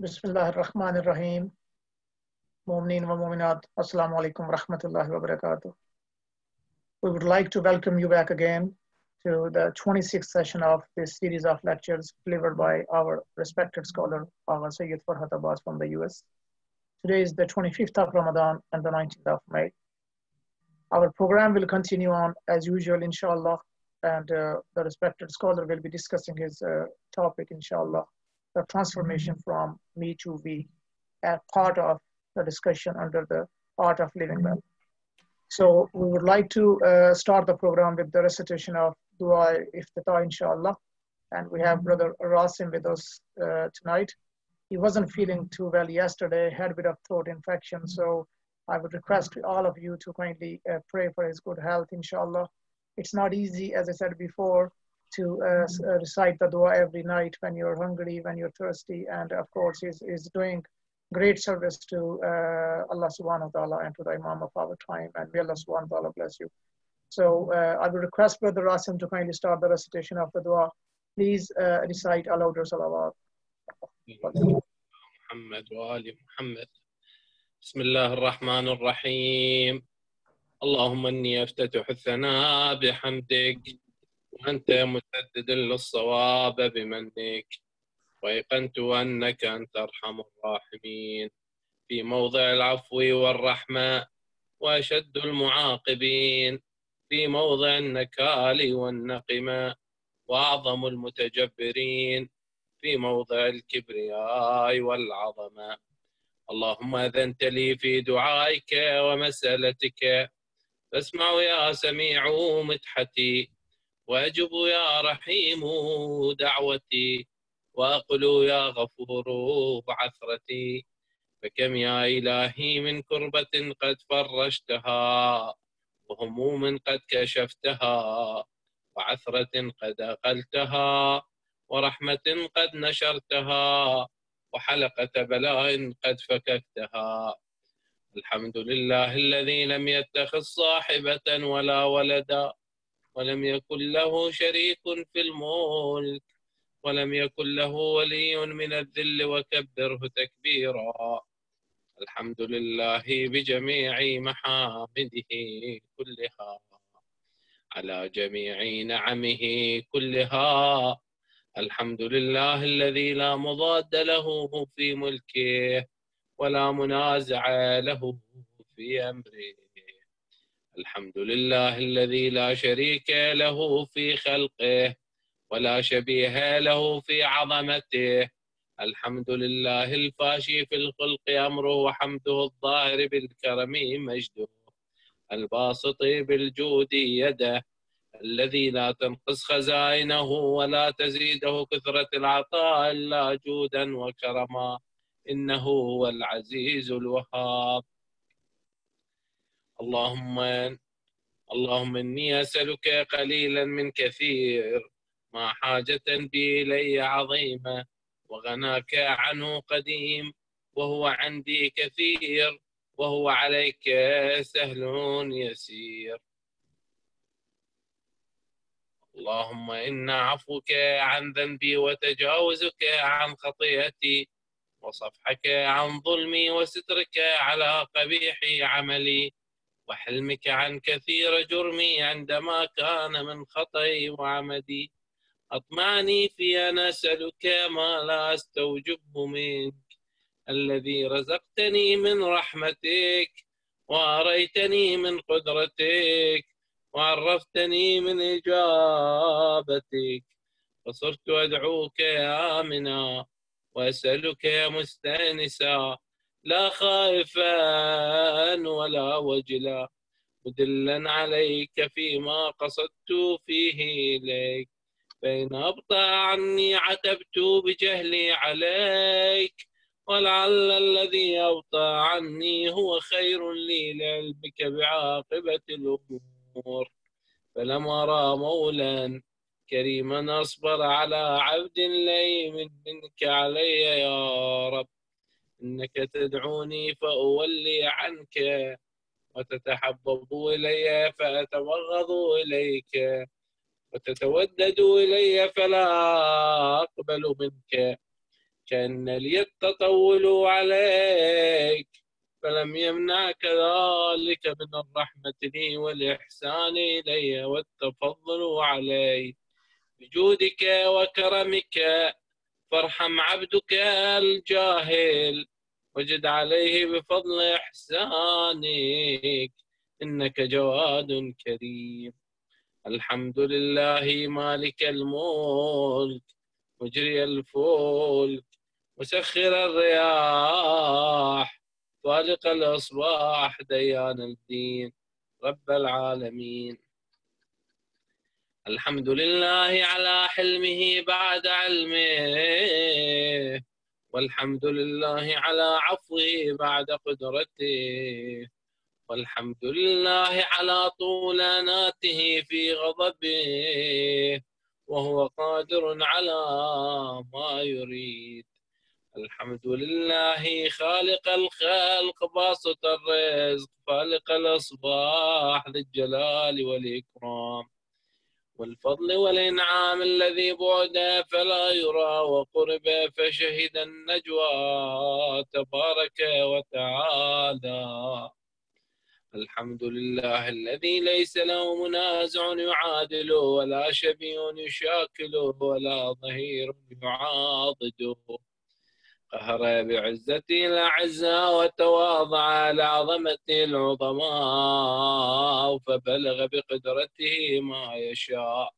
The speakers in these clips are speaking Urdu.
Bismillahirrahmanirrahim. Mu'mineen wa mu'minat. Assalamu alaikum wa rahmatullahi wa barakatuh. We would like to welcome you back again to the 26th session of this series of lectures delivered by our respected scholar, Agha Sayyid Farhat Abbas from the US. Today is the 25th of Ramadan and the 19th of May. Our program will continue on as usual, inshallah, and the respected scholar will be discussing his topic, inshallah, the transformation from me to we, as part of the discussion under the art of living well. So we would like to start the program with the recitation of Dua Iftitah, inshallah. And we have Brother Rasim with us tonight. He wasn't feeling too well yesterday, had a bit of throat infection. So I would request all of you to kindly pray for his good health, inshallah. It's not easy, as I said before, to recite the dua every night when you're hungry, when you're thirsty, and of course is doing great service to Allah subhanahu wa ta'ala and to the Imam of our time, and may Allah subhanahu wa ta'ala bless you. So I will request Brother Rasim to kindly start the recitation of the dua. Please recite aloud your salawat. محمد وآل محمد. بسم الله الرحمن الرحيم. اللهم إني أفتتح الثناء بحمدك وأنت مسدد للصواب بمنك، وأيقنت أنك أنت أرحم الراحمين في موضع العفو والرحمة، وأشد المعاقبين في موضع النكال والنقمة، وأعظم المتجبرين في موضع الكبرياء والعظمة. اللهم أذنت لي في دعائك ومسألتك، فاسمع يا سميع مدحتي، وأجب يا رحيم دعوتي، وأقل يا غفور عثرتي. فكم يا إلهي من كربة قد فرجتها، وهموم قد كشفتها، وعثرة قد أقلتها، ورحمة قد نشرتها، وحلقة بلاء قد فككتها. الحمد لله الذي لم يتخذ صاحبة ولا ولدا، ولم يكن له شريك في الملك، ولم يكن له ولي من الذل، وكبره تكبيرا. الحمد لله بجميع محامده كلها، على جميع نعمه كلها. الحمد لله الذي لا مضاد له في ملكه، ولا منازع له في أمره. الحمد لله الذي لا شريك له في خلقه، ولا شبيه له في عظمته. الحمد لله الفاشي في الخلق أمره، وحمده الظاهر بالكرم مجده، الباسط بالجود يده، الذي لا تنقص خزائنه ولا تزيده كثرة العطاء إلا جودا وكرما، إنه هو العزيز الوهاب. اللهم إني أسألك قليلا من كثير، ما حاجة بي إلي عظيمة، وغناك عنه قديم، وهو عندي كثير، وهو عليك سهل يسير. اللهم إن عفوك عن ذنبي، وتجاوزك عن خطيئتي، وصفحك عن ظلمي، وسترك على قبيح عملي، وحلمك عن كثير جرمي عندما كان من خطئي وعمدي. أطمعني في أن أسألك ما لا أستوجبه منك، الذي رزقتني من رحمتك، وأريتني من قدرتك، وعرفتني من إجابتك، فصرت أدعوك يا آمنا، وأسألك يا مستأنسا، لا خائفا ولا وجلا، مدلا عليك فيما قصدت فيه إليك. فإن أبطأ عني عتبت بجهلي عليك، ولعل الذي أبطأ عني هو خير لي لعلمك بعاقبة الأمور. فلم أرى مولا كريما أصبر على عبد لئيم منك علي يا رب. إنك تدعوني فأولي عنك، وتتحبب إلي فأتبغض إليك، وتتودد إلي فلا أقبل منك. كأن لي التطول عليك، فلم يمنعك ذلك من الرحمة لي والإحسان إلي والتفضل علي. بجودك وكرمك فارحم عبدك الجاهل، وجد عليه بفضل إحسانك، إنك جواد كريم. الحمد لله مالك الملك، مجري الفلك، مسخر الرياح، فالق الأصباح، ديان الدين، رب العالمين. الحمد لله على حلمه بعد علمه، والحمد لله على عفوه بعد قدرته، والحمد لله على طول أناته في غضبه، وهو قادر على ما يريد. الحمد لله خالق الخلق باسط الرزق، فالق الأصباح، ذي الجلال والإكرام والفضل والإنعام، الذي بعد فلا يرى وقرب فشهد النجوى، تبارك وتعالى. الحمد لله الذي ليس له منازع يعادله، ولا شبيه يشاكله، ولا ظهير يعاضده. قهر بعزته الأعزاء، وتواضع لعظمته العظماء، فبلغ بقدرته ما يشاء.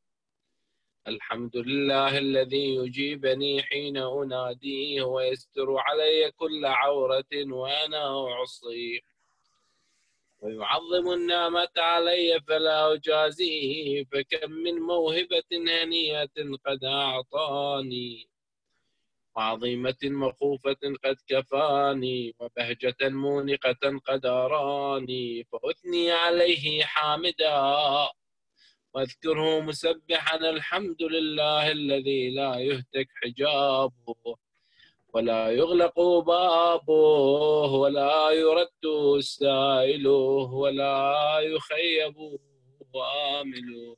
الحمد لله الذي يجيبني حين أناديه، ويستر علي كل عورة وأنا أعصيه، ويعظم النعمة علي فلا أجازيه. فكم من موهبة هنية قد أعطاني، وعظيمة مخوفة قد كفاني، وبهجة مونقة قد أراني. فأثني عليه حامدا، واذكره مسبحا. الحمد لله الذي لا يهتك حجابه، ولا يغلق بابه، ولا يرد سائله، ولا يخيب آمله.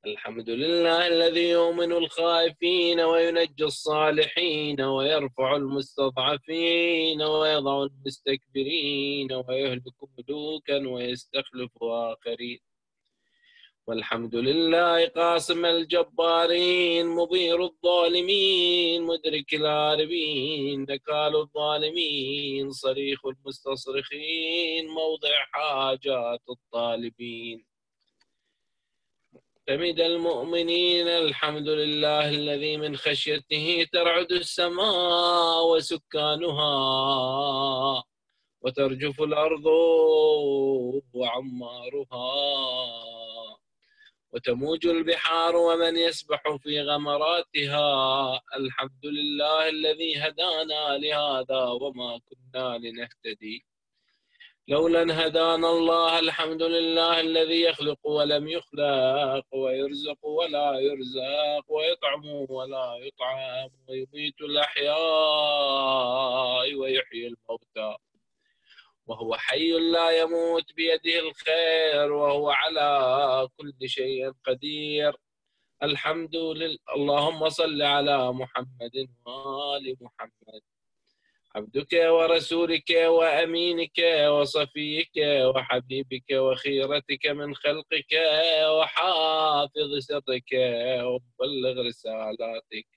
الحمد لله الذي يؤمن الخائفين، وينجي الصالحين، ويرفع المستضعفين، ويضع المستكبرين، ويهلك ملوكا ويستخلف آخرين. والحمد لله قاسم الجبارين، مضير الظالمين، مدرك الهاربين، نكال الظالمين، صريخ المستصرخين، موضع حاجات الطالبين. حمد المؤمنين. الحمد لله الذي من خشيته ترعد السماء وسكانها، وترجف الأرض وعمارها، وتموج البحار ومن يسبح في غمراتها. الحمد لله الذي هدانا لهذا وما كنا لنهتدي لولا أن هدانا الله. الحمد لله الذي يخلق ولم يخلق، ويرزق ولا يرزق، ويطعم ولا يطعم، ويميت الأحياء ويحيي الموتى، وهو حي لا يموت، بيده الخير، وهو على كل شيء قدير. الحمد لله. اللهم صل على محمد وآل محمد، عبدك ورسولك وأمينك وصفيك وحبيبك وخيرتك من خلقك، وحافظ سرك ومبلغ رسالاتك.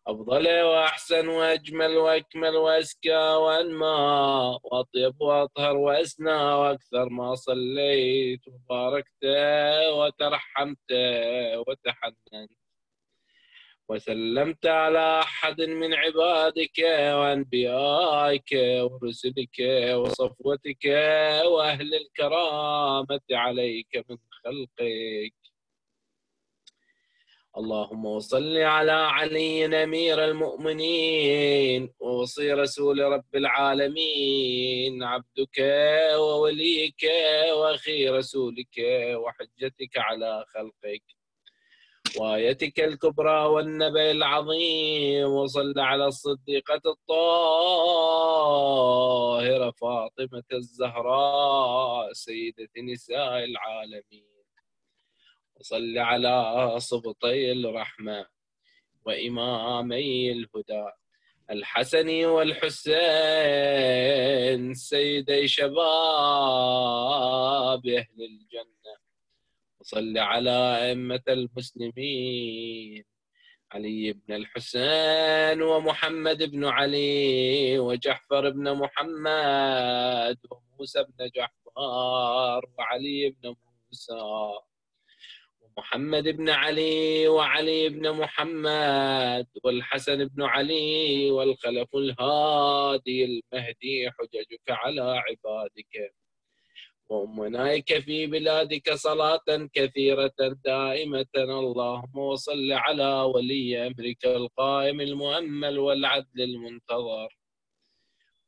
أفضل وأحسن وأجمل وأكمل وأزكى وأنمى وأطيب وأطهر وأسنى وأكثر ما صليت وباركت وترحمت وتحننت وسلمت على أحد من عبادك وأنبيائك ورسلك وصفوتك وأهل الكرامة عليك من خلقك. اللهم وصل على علي أمير المؤمنين ووصي رسول رب العالمين، عبدك ووليك وأخي رسولك وحجتك على خلقك، وآيتك الكبرى والنبأ العظيم. وصل على الصديقة الطاهرة فاطمة الزهراء سيدة نساء العالمين. وصل على صبطي الرحمة وإمامي الهدى الحسن والحسين سيدي شباب أهل الجنة. وصل على أئمة المسلمين علي بن الحسين ومحمد بن علي وجعفر بن محمد وموسى بن جعفر وعلي بن موسى ومحمد بن علي وعلي بن محمد والحسن بن علي والخلف الهادي المهدي حججك على عبادك وأمنائك في بلادك صلاة كثيرة دائمة. اللهم وصل على ولي أمرك القائم المؤمل والعدل المنتظر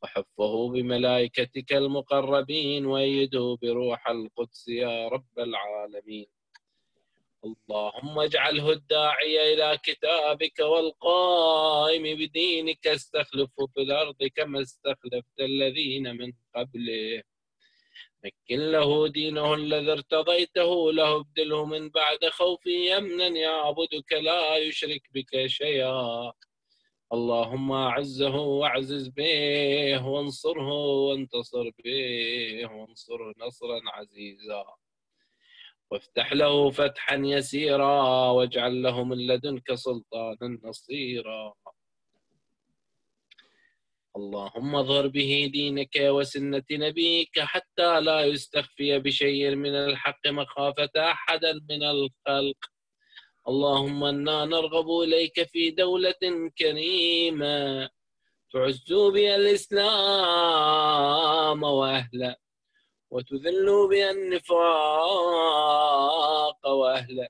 وحفه بملائكتك المقربين وأيده بروح القدس يا رب العالمين. اللهم اجعله الداعي إلى كتابك والقائم بدينك استخلفه في الأرض كما استخلفت الذين من قبله. مكن له دينه الذي ارتضيته له، ابدله من بعد خوفه يمنا يعبدك لا يشرك بك شيئا. اللهم أعزه واعزز به وانصره وانتصر به وانصره نصرا عزيزا وافتح له فتحا يسيرا واجعل له من لدنك سلطانا نصيرا. اللهم اظهر به دينك وسنة نبيك حتى لا يستخفي بشيء من الحق مخافة أحد من الخلق. اللهم إنا نرغب إليك في دولة كريمة تعز بها الإسلام وأهله وتذل بها النفاق وأهله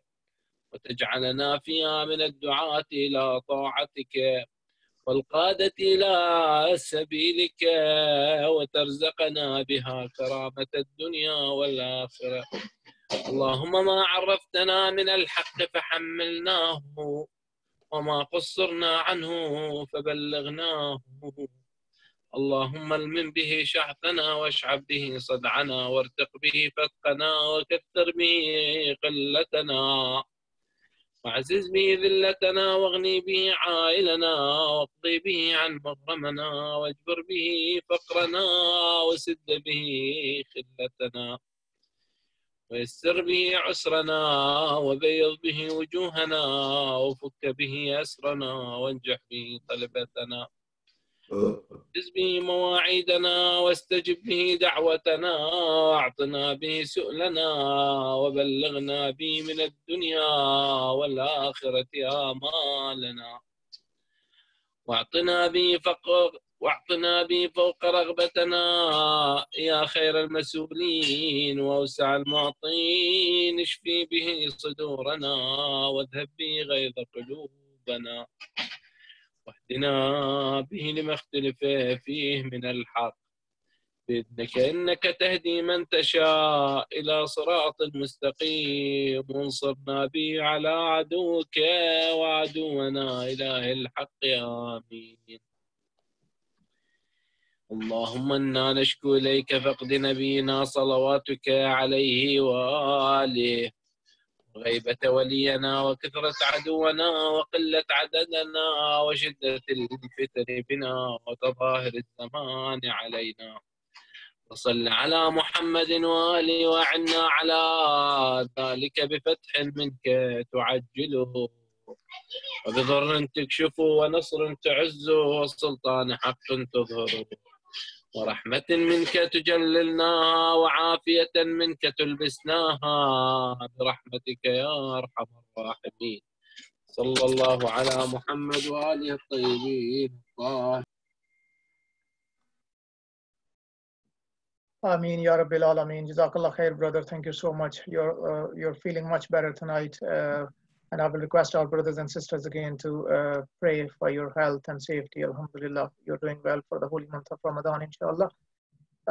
وتجعلنا فيها من الدعاة إلى طاعتك والقادة إلى سبيلك وترزقنا بها كرامة الدنيا والآخرة. اللهم ما عرفتنا من الحق فحملناه وما قصرنا عنه فبلغناه. اللهم المن به شحثنا واشعب به صدعنا وارتق به فتقنا وكثر به قلتنا واعزز به ذلتنا واغني به عائلنا واقضي به عن مغرمنا واجبر به فقرنا وسد به خلتنا ويسر به عسرنا وبيض به وجوهنا وفك به أسرنا وانجح به طلبتنا واجز به مواعيدنا واستجب به دعوتنا واعطنا به سؤلنا وبلغنا به من الدنيا والآخرة آمالنا واعطنا به فوق رغبتنا يا خير المسؤولين وأوسع المعطين. اشفي به صدورنا واذهب به غيظ قلوبنا واهدنا به لما اختلف فيه من الحق بإذنك إنك تهدي من تشاء إلى صراط مستقيم وانصرنا به على عدوك وعدونا إله الحق آمين. اللهم إنا نشكو إليك فقد نبينا صلواتك عليه وآله وغيبة ولينا وكثرة عدونا وقلة عددنا وشدة الفتن بنا وتظاهر الزمان علينا. وصل على محمد وآله وأعنا على ذلك بفتح منك تعجله وبضر تكشفه ونصر تعزه وسلطان حق تظهره ورحمة منك تجللناها وعافية منك تلبسناها برحمتك يا أرحم الراحمين. صلى الله على محمد وآله الطيبين الطاهرين. Ameen, Ya Rabbil Alameen. Jazakallah khair, brother. Thank you so much. You're feeling much better tonight. And I will request our brothers and sisters again to pray for your health and safety. Alhamdulillah, you're doing well for the holy month of Ramadan, inshallah.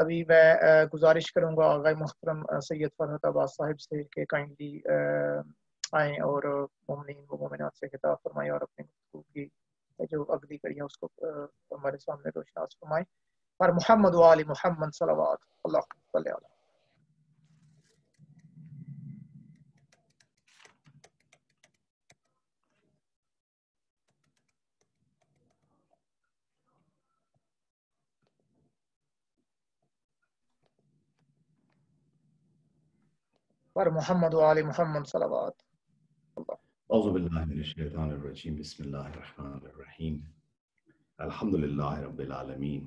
ابھی میں گزارش کروں گا آغا محترم سید فرحت عباس صاحب سے کہ کائنڈلی آئیں اور مومنین و مومنات سے خطاب فرمائیں اور اپنی گفتگو کی جو اگلی کڑی ہے اس کو ہمارے سامنے روشناس فرمائیں. پر محمد و آل محمد صلوات اللہ صلی علیہ. پر محمد و آل محمد صلوات. اعوذ باللہ من الشیطان الرجیم بسم اللہ الرحمن الرحیم الحمد للہ رب العالمین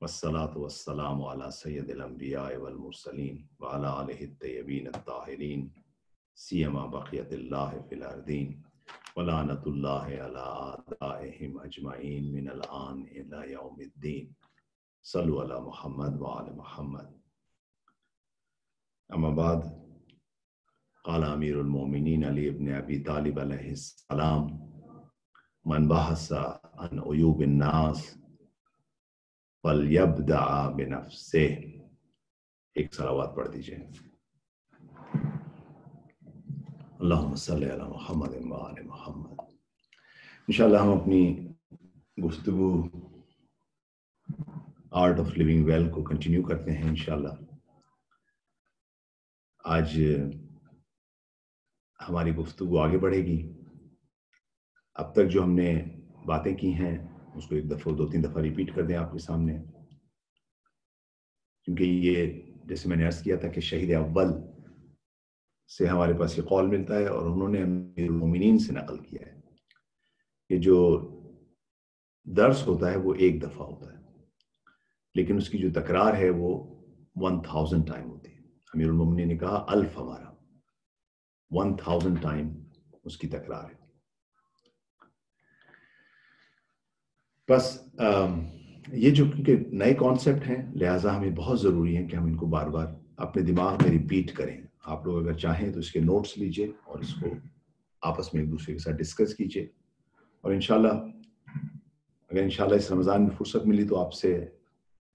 والصلاة والسلام علی سید الانبیاء والمرسلین وعلی آلہ الطیبین الطاہرین سیما بقیت اللہ فی الارضین ولعنۃ اللہ علی اعدائہم اجمعین من الآن الی یوم الدین صلوا علی محمد وعلی محمد. اما بعد، قال امیر المومنین علی ابن ابی طالب علیہ السلام من بحث عن عیوب الناس فلیبدع بنفسہ. ایک صلوات پڑھ دیجئے. اللہم صلی علی محمد وآل محمد. انشاءاللہ ہم اپنی گفتگو آرٹ آف لیونگ ویل کو کنٹینیو کرتے ہیں انشاءاللہ. آج ہماری گفتگو آگے بڑھے گی. اب تک جو ہم نے باتیں کی ہیں اس کو ایک دفعہ 2-3 دفعہ ریپیٹ کر دیں آپ کے سامنے، کیونکہ یہ جیسے میں نے عرض کیا تھا کہ شہید اول سے ہمارے پاس یہ قول ملتا ہے اور انہوں نے امیر المومنین سے نقل کیا ہے کہ جو درس ہوتا ہے وہ ایک دفعہ ہوتا ہے، لیکن اس کی جو تکرار ہے وہ 1000 ٹائم ہوتی ہے. امیر المومنین نے کہا 1000 ہمارا 1000 ٹائم اس کی تکرار ہے. بس یہ جو کیونکہ نئے کانسیپٹ ہیں لہٰذا ہمیں بہت ضروری ہے کہ ہم ان کو بار بار اپنے دماغ میں ریپیٹ کریں. آپ لوگ اگر چاہیں تو اس کے نوٹس لیجئے اور اس کو آپس میں ایک دوسرے کے ساتھ ڈسکس کیجئے، اور انشاءاللہ اگر انشاءاللہ اس رمضان میں فرصت ملی تو آپ سے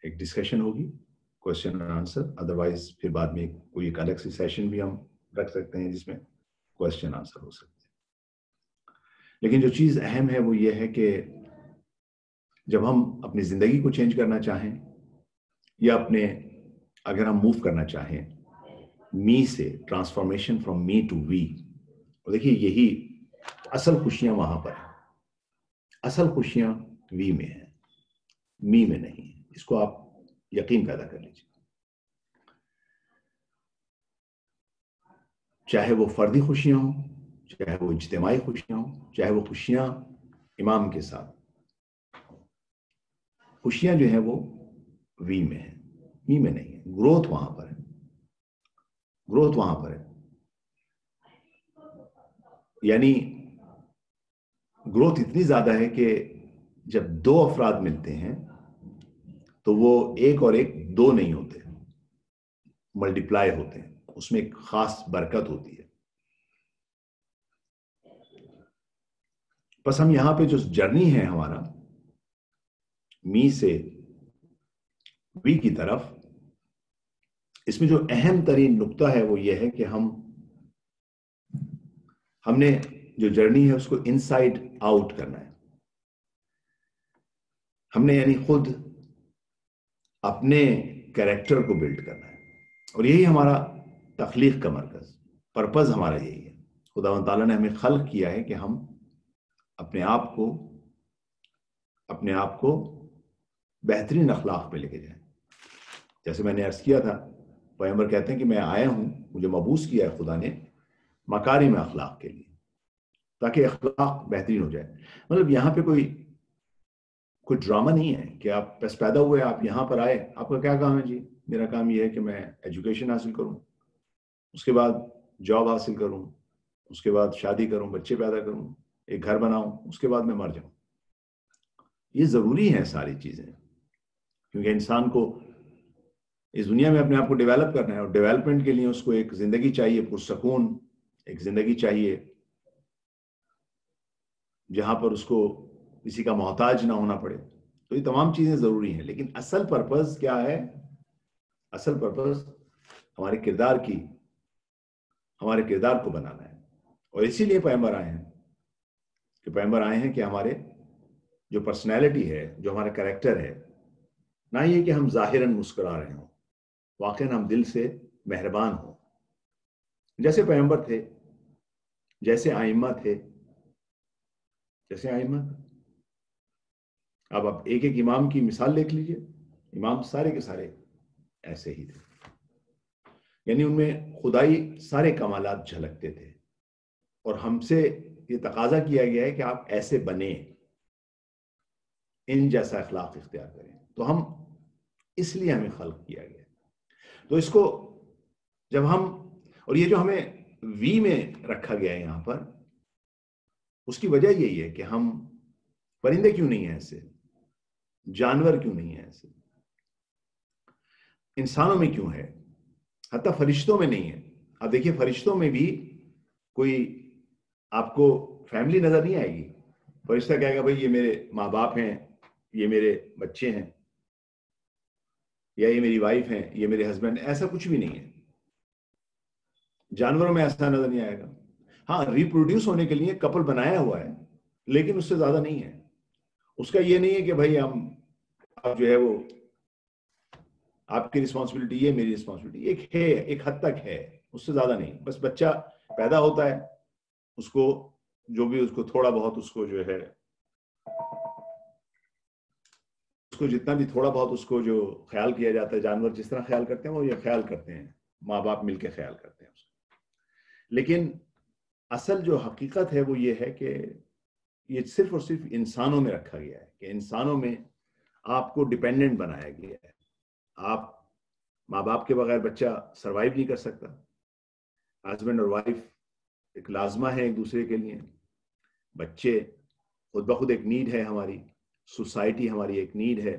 ایک ڈسکشن ہوگی، کوشچن اور آنسر. ادروائز پھر بعد میں کوئی ایک الگ سی سیشن بھی ہم رکھ سکتے ہیں جس میں کوشچن آنسر ہو سکتے ہیں. لیکن جو چیز اہم ہے وہ یہ ہے کہ جب ہم اپنی زندگی کو چینج کرنا چاہیں یا اگر ہم موو کرنا چاہیں می سے، ٹرانسفارمیشن فرام می ٹو وی، اور دیکھیے یہی اصل خوشیاں وہاں پر ہیں. اصل خوشیاں وی میں ہیں، می میں نہیں ہیں. اس کو آپ یقین پیدا کر لیجیے. چاہے وہ فردی خوشیاں ہوں، چاہے وہ اجتماعی خوشیاں ہوں، چاہے وہ خوشیاں امام کے ساتھ، خوشیاں جو ہیں وہ وی میں ہیں، می میں نہیں ہے. گروتھ وہاں پر ہے، گروتھ وہاں پر ہے. یعنی گروتھ اتنی زیادہ ہے کہ جب 2 افراد ملتے ہیں تو وہ 1 اور 1 2 نہیں ہوتے، ملٹیپلائی ہوتے ہیں. اس میں ایک خاص برکت ہوتی ہے. بس ہم یہاں پہ جو جرنی ہے ہمارا می سے وی کی طرف، اس میں جو اہم ترین نقطہ ہے وہ یہ ہے کہ ہم نے جو جرنی ہے اس کو انسائڈ آؤٹ کرنا ہے. ہم نے یعنی خود اپنے کریکٹر کو بلڈ کرنا ہے، اور یہی ہمارا تخلیق کا مرکز، پرپز ہمارا یہی ہے. خداوند تعالیٰ نے ہمیں خلق کیا ہے کہ ہم اپنے آپ کو بہترین اخلاق پہ لے کے جائیں. جیسے میں نے عرض کیا تھا، پیغمبر کہتے ہیں کہ میں آیا ہوں، مجھے مبعوث کیا ہے خدا نے مکارم اخلاق کے لیے، تاکہ اخلاق بہترین ہو جائے. مطلب یہاں پہ کوئی ڈرامہ نہیں ہے کہ آپ بس پیدا ہوئے، آپ یہاں پر آئے، آپ کا کیا کام ہے؟ جی میرا کام یہ ہے کہ میں ایجوکیشن حاصل کروں، اس کے بعد جاب حاصل کروں، اس کے بعد شادی کروں، بچے پیدا کروں، ایک گھر بناؤں، اس کے بعد میں مر جاؤں. یہ ضروری ہے ساری چیزیں، کیونکہ انسان کو اس دنیا میں اپنے آپ کو ڈیولپ کرنا ہے، اور ڈیولپمنٹ کے لیے اس کو ایک زندگی چاہیے پرسکون، ایک زندگی چاہیے جہاں پر اس کو کسی کا محتاج نہ ہونا پڑے. تو یہ تمام چیزیں ضروری ہیں، لیکن اصل پرپز کیا ہے؟ اصل پرپز ہمارے کردار کو بنانا ہے. اور اسی لیے پیغمبر آئے ہیں کہ ہمارے جو پرسنالٹی ہے، جو ہمارا کریکٹر ہے، نہ یہ کہ ہم ظاہراً مسکرا رہے ہوں، واقعاً ہم دل سے مہربان ہوں، جیسے پیغمبر تھے، جیسے ائمہ تھے، اب آپ ایک امام کی مثال دیکھ لیجئے. امام سارے کے سارے ایسے ہی تھے. یعنی ان میں خدائی سارے کمالات جھلکتے تھے، اور ہم سے یہ تقاضا کیا گیا ہے کہ آپ ایسے بنیں، ان جیسا اخلاق اختیار کریں. تو ہم اس لیے ہمیں خلق کیا گیا. تو اس کو جب ہم، اور یہ جو ہمیں وی میں رکھا گیا ہے یہاں پر، اس کی وجہ یہی ہے کہ ہم پرندے کیوں نہیں ہیں ایسے، جانور کیوں نہیں ہیں ایسے، انسانوں میں کیوں ہے، حتیٰ فرشتوں میں نہیں ہے. اب دیکھیے فرشتوں میں بھی کوئی آپ کو فیملی نظر نہیں آئے گی. فرشتہ کہے گا بھائی یہ میرے ماں باپ ہیں، یہ میرے بچے ہیں، یا یہ میری وائف ہیں، یہ میرے ہسبینڈ. ایسا کچھ بھی نہیں ہے. جانوروں میں ایسا نظر نہیں آئے گا. ہاں ریپروڈیوس ہونے کے لیے کپل بنایا ہوا ہے، لیکن اس سے زیادہ نہیں ہے. اس کا یہ نہیں ہے کہ بھائی ہم اب جو ہے وہ آپ کی رسپانسبلٹی ہے، میری رسپانسبلٹی ایک ہے، ایک حد تک ہے، اس سے زیادہ نہیں. بس بچہ پیدا ہوتا ہے، اس کو جو بھی اس کو تھوڑا بہت اس کو جو ہے اس کو جتنا بھی تھوڑا بہت اس کو جو خیال کیا جاتا ہے، جانور جس طرح خیال کرتے ہیں وہ یہ خیال کرتے ہیں، ماں باپ مل کے خیال کرتے ہیں اس کو. لیکن اصل جو حقیقت ہے وہ یہ ہے کہ یہ صرف اور صرف انسانوں میں رکھا گیا ہے، کہ انسانوں میں آپ کو ڈیپینڈنٹ بنایا گیا ہے. آپ ماں باپ کے بغیر بچہ سروائیو نہیں کر سکتا. ہسبینڈ اور وائف ایک لازمہ ہے ایک دوسرے کے لیے. بچے خود بخود ایک نیڈ ہے ہماری. سوسائٹی ہماری ایک نیڈ ہے،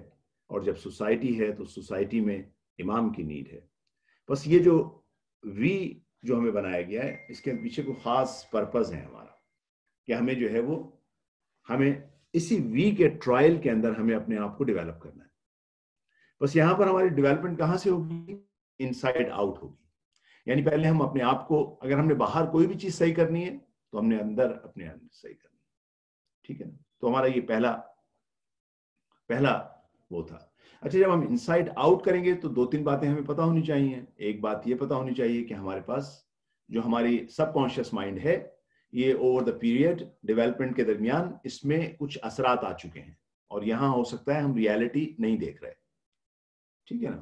اور جب سوسائٹی ہے تو سوسائٹی میں امام کی نیڈ ہے. بس یہ جو وی جو ہمیں بنایا گیا ہے، اس کے پیچھے کوئی خاص پرپز ہے ہمارا، کہ ہمیں جو ہے وہ ہمیں اسی وی کے ٹرائل کے اندر ہمیں اپنے آپ کو ڈیولپ کرنا ہے. بس یہاں پر ہماری ڈیولپمنٹ کہاں سے ہوگی؟ انسائڈ آؤٹ ہوگی. یعنی پہلے ہم اپنے آپ کو، اگر ہم نے باہر کوئی بھی چیز صحیح کرنی ہے تو ہم نے اندر اپنے اندر صحیح کرنی ہے. ٹھیک ہے نا؟ تو ہمارا یہ پہلا وہ تھا. اچھا، جب ہم انسائڈ آؤٹ کریں گے تو دو تین باتیں ہمیں پتہ ہونی چاہیے. ایک بات یہ پتہ ہونی چاہیے کہ ہمارے پاس جو ہماری سب کانشیس مائنڈ ہے، یہ اوور دا پیریڈ ڈیولپمنٹ کے درمیان اس میں کچھ اثرات آ چکے ہیں، اور یہاں ہو سکتا ہے ہم ریالٹی نہیں دیکھ رہے. ٹھیک ہے نا؟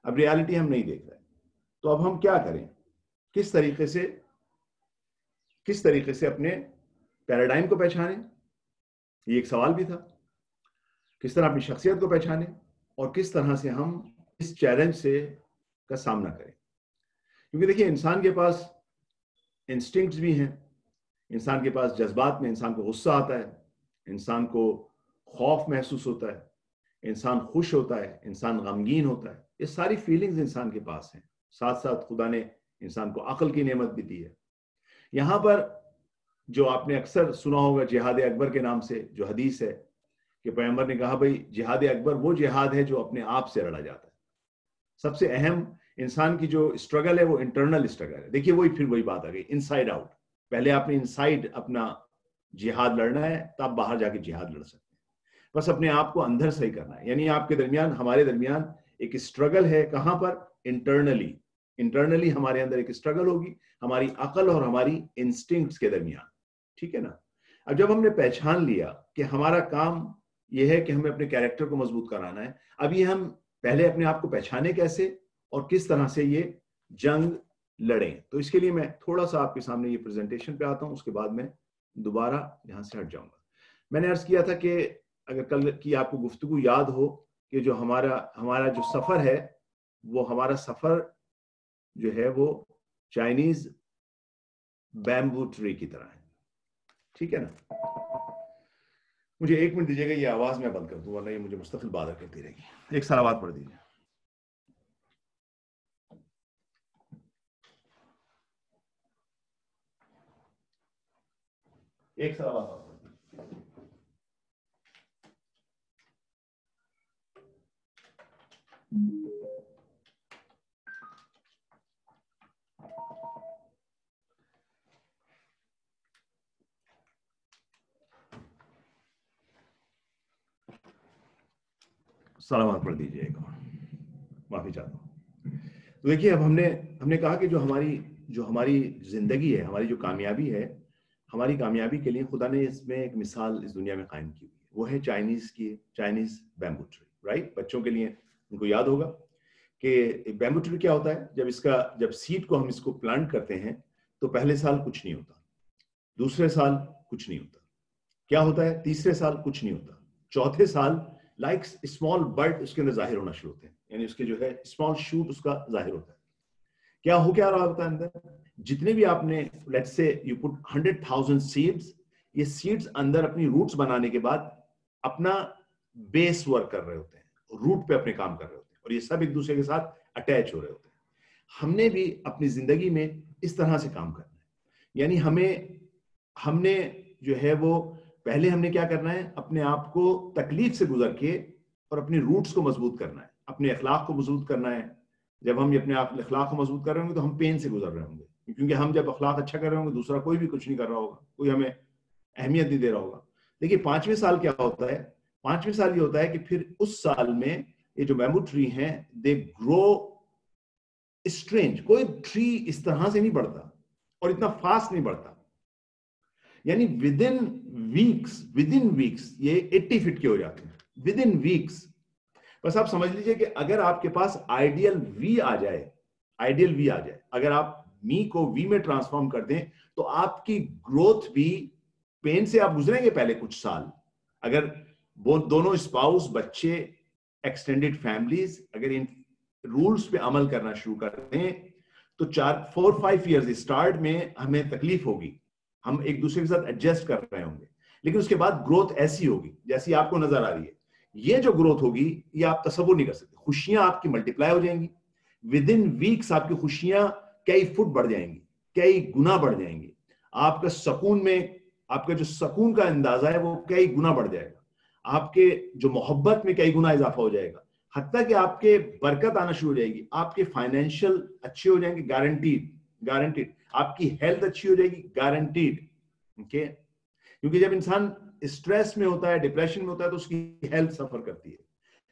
اب ریالٹی ہم نہیں دیکھ رہے، تو اب ہم کیا کریں؟ کس طریقے سے اپنے پیراڈائم کو پہچانیں؟ یہ ایک سوال بھی تھا. کس طرح اپنی شخصیت کو پہچانیں، اور کس طرح سے ہم اس چیلنج کا سامنا کریں. کیونکہ دیکھیے انسان کے پاس انسٹنکٹس بھی ہیں، انسان کے پاس جذبات میں انسان کو غصہ آتا ہے، انسان کو خوف محسوس ہوتا ہے، انسان خوش ہوتا ہے، انسان غمگین ہوتا ہے. یہ ساری فیلنگز انسان کے پاس ہیں. ساتھ ساتھ خدا نے انسان کو عقل کی نعمت بھی دی ہے. یہاں پر جو آپ نے اکثر سنا ہوگا جہاد اکبر کے نام سے جو حدیث ہے، کہ پیغمبر نے کہا بھائی جہاد اکبر وہ جہاد ہے جو اپنے آپ سے لڑا جاتا ہے. سب سے اہم انسان کی جو اسٹرگل ہے وہ انٹرنل اسٹرگل ہے. دیکھیے وہی بات آ گئی، انسائڈ آؤٹ. پہلے آپ نے انسائڈ اپنا جہاد لڑنا ہے، تب باہر جا کے جہاد لڑ سکتے ہیں. بس اپنے آپ کو اندر صحیح کرنا ہے. یعنی آپ کے درمیان، ہمارے درمیان ایک اسٹرگل ہے. کہاں پر؟ انٹرنلی ہمارے اندر ایک اسٹرگل ہوگی، ہماری عقل اور ہماری انسٹنکٹس کے درمیان. ٹھیک ہے نا؟ اب جب ہم نے پہچان لیا کہ ہمارا کام یہ ہے کہ ہمیں اپنے کیریکٹر کو مضبوط کرانا ہے، اب یہ ہم پہلے اپنے آپ کو پہچانے کیسے اور کس طرح سے یہ جنگ لڑیں. تو اس کے لیے میں تھوڑا سا آپ کے سامنے یہ پریزنٹیشن پہ آتا ہوں، اس کے بعد میں دوبارہ یہاں سے ہٹ جاؤں گا. میں نے عرض کیا تھا کہ اگر کل کی آپ کو گفتگو یاد ہو کہ جو ہمارا جو سفر ہے، وہ ہمارا سفر جو ہے وہ چائنیز بیمبو ٹری کی طرح ہے. ٹھیک ہے نا؟ مجھے 1 منٹ دیجیے گا، یہ آواز میں بند کر دوں ورنہ یہ مجھے مستقل بادر کرتی رہے گی. ایک سلوات پڑھ دیجیے. ایک سلوات پڑھ دیجیے. سلامات پڑھ دیجیے ایک اور، معافی چاہتا ہوں. تو دیکھیے اب ہم نے کہا کہ جو ہماری زندگی ہے، ہماری جو کامیابی ہے، ہماری کامیابی کے لیے خدا نے اس میں ایک مثال اس دنیا میں قائم کی ہوئی ہے. وہ ہے چائنیز بیمبو ٹری. رائٹ؟ بچوں کے لیے ان کو یاد ہوگا کہ بیمبو ٹری کیا ہوتا ہے، جب سیڈ کو ہم اس کو پلانٹ کرتے ہیں تو پہلے سال کچھ نہیں ہوتا، دوسرے سال کچھ نہیں ہوتا، کیا ہوتا ہے تیسرے سال کچھ نہیں ہوتا، چوتھے سال لائک اسمال برڈ اس کے اندر ظاہر ہونا شروع ہوتے ہیں، یعنی اس کے جو ہے اسمال شوٹ اس کا ظاہر ہوتا ہے. کیا رہا ہوتا ہے اندر، جتنے بھی آپ نے let's say you put 100,000 seeds, یہ سیڈز اندر اپنی روٹس بنانے کے بعد اپنا بیس ورک کر رہے ہوتے ہیں، روٹ پہ اپنے کام کر رہے ہوتے ہیں، اور یہ سب ایک دوسرے کے ساتھ اٹیچ ہو رہے ہوتے ہیں. ہم نے بھی اپنی زندگی میں اس طرح سے کام کرنا ہے، یعنی ہم نے جو ہے وہ پہلے ہم نے کیا کرنا ہے، اپنے آپ کو تکلیف سے گزر کے اور اپنی روٹس کو مضبوط کرنا ہے، اپنے اخلاق کو مضبوط کرنا ہے. جب ہم اپنے اخلاق کو مضبوط کر رہے ہوں گے تو ہم پین سے گزر رہے ہوں گے، کیونکہ ہم جب اخلاق اچھا کر رہے ہوں گے دوسرا کوئی بھی کچھ نہیں کر رہا ہوگا، کوئی ہمیں اہمیت نہیں دے رہا ہوگا. دیکھیے 5ویں سال کیا ہوتا ہے، 5ویں سال یہ ہوتا ہے کہ پھر اس سال میں یہ جو بیمبو ٹری ہیں دے گرو اسٹرینج. کوئی ٹری اس طرح سے نہیں بڑھتا اور اتنا فاسٹ نہیں بڑھتا، یعنی ود ان ویکس یہ 80 فٹ کے ہو جاتے ہیں ود ان ویکس. بس آپ سمجھ لیجئے کہ اگر آپ کے پاس آئیڈیل وی آ جائے، اگر آپ می کو وی میں ٹرانسفارم کر دیں تو آپ کی گروتھ بھی، پین سے آپ گزریں گے پہلے کچھ سال، اگر وہ دونوں اسپاؤس، بچے، ایکسٹینڈیڈ فیملیز اگر ان رولز پہ عمل کرنا شروع کر دیں تو 4-5 ایئرز اسٹارٹ میں ہمیں تکلیف ہوگی، ہم ایک دوسرے کے ساتھ ایڈجسٹ کر رہے ہوں گے، لیکن اس کے بعد گروتھ ایسی ہوگی جیسی آپ کو نظر آ رہی ہے. یہ جو گروتھ ہوگی یہ آپ تصور نہیں کر سکتے. خوشیاں آپ کی ملٹیپلائی ہو جائیں گی، ود ان ویکس آپ کی خوشیاں کئی فٹ بڑھ جائیں گی، کئی گنا بڑھ جائیں گی. آپ کا جو سکون کا اندازہ ہے وہ کئی گنا بڑھ جائے گا، آپ کے جو محبت میں کئی گنا اضافہ ہو جائے گا، حتیٰ کہ آپ کے برکت آنا شروع ہو جائے گی، آپ کے فائنینشیل اچھے ہو جائیں گے، گارنٹیڈ. آپ کی ہیلتھ اچھی ہو جائے گی، گارنٹیڈ. اوکے، کیونکہ جب انسان اسٹریس میں ہوتا ہے، ڈپریشن میں ہوتا ہے تو اس کی ہیلتھ سفر کرتی ہے.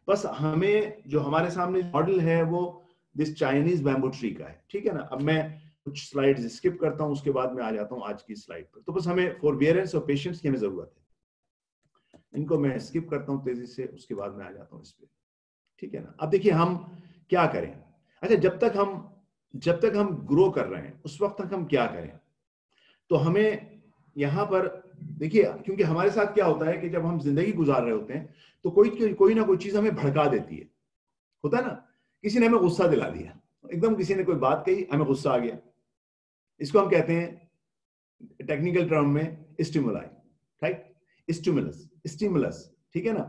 بس ہمیں جو ہمارے سامنے ماڈل ہے وہ دس چائنیز بیمبو ٹری کا ہے، ٹھیک ہے نا. اب میں کچھ سلائیڈز اسکپ کرتا ہوں، اس کے بعد میں آ جاتا ہوں آج کی سلائیڈ پر. تو بس ہمیں فوربیئرنس اور پیشنس کی ہمیں ضرورت ہے. ان کو میں اسکپ کرتا ہوں تیزی سے، اس کے بعد میں آ جاتا ہوں اس پہ، ٹھیک ہے نا. اب دیکھیے ہم کیا کریں. اچھا، جب تک ہم گرو کر رہے ہیں اس وقت تک ہم کیا کریں. تو ہمیں یہاں پر دیکھیے، کیونکہ ہمارے ساتھ کیا ہوتا ہے کہ جب ہم زندگی گزار رہے ہوتے ہیں تو کوئی نہ کوئی چیز ہمیں بھڑکا دیتی ہے، ہوتا ہے نا. کسی نے ہمیں غصہ دلا دیا، ایک دم کسی نے کوئی بات کہی، ہمیں غصہ آ گیا. اس کو ہم کہتے ہیں ٹیکنیکل ٹرم میں اسٹیمولائی، رائٹ، اسٹیمولس، ٹھیک ہے نا.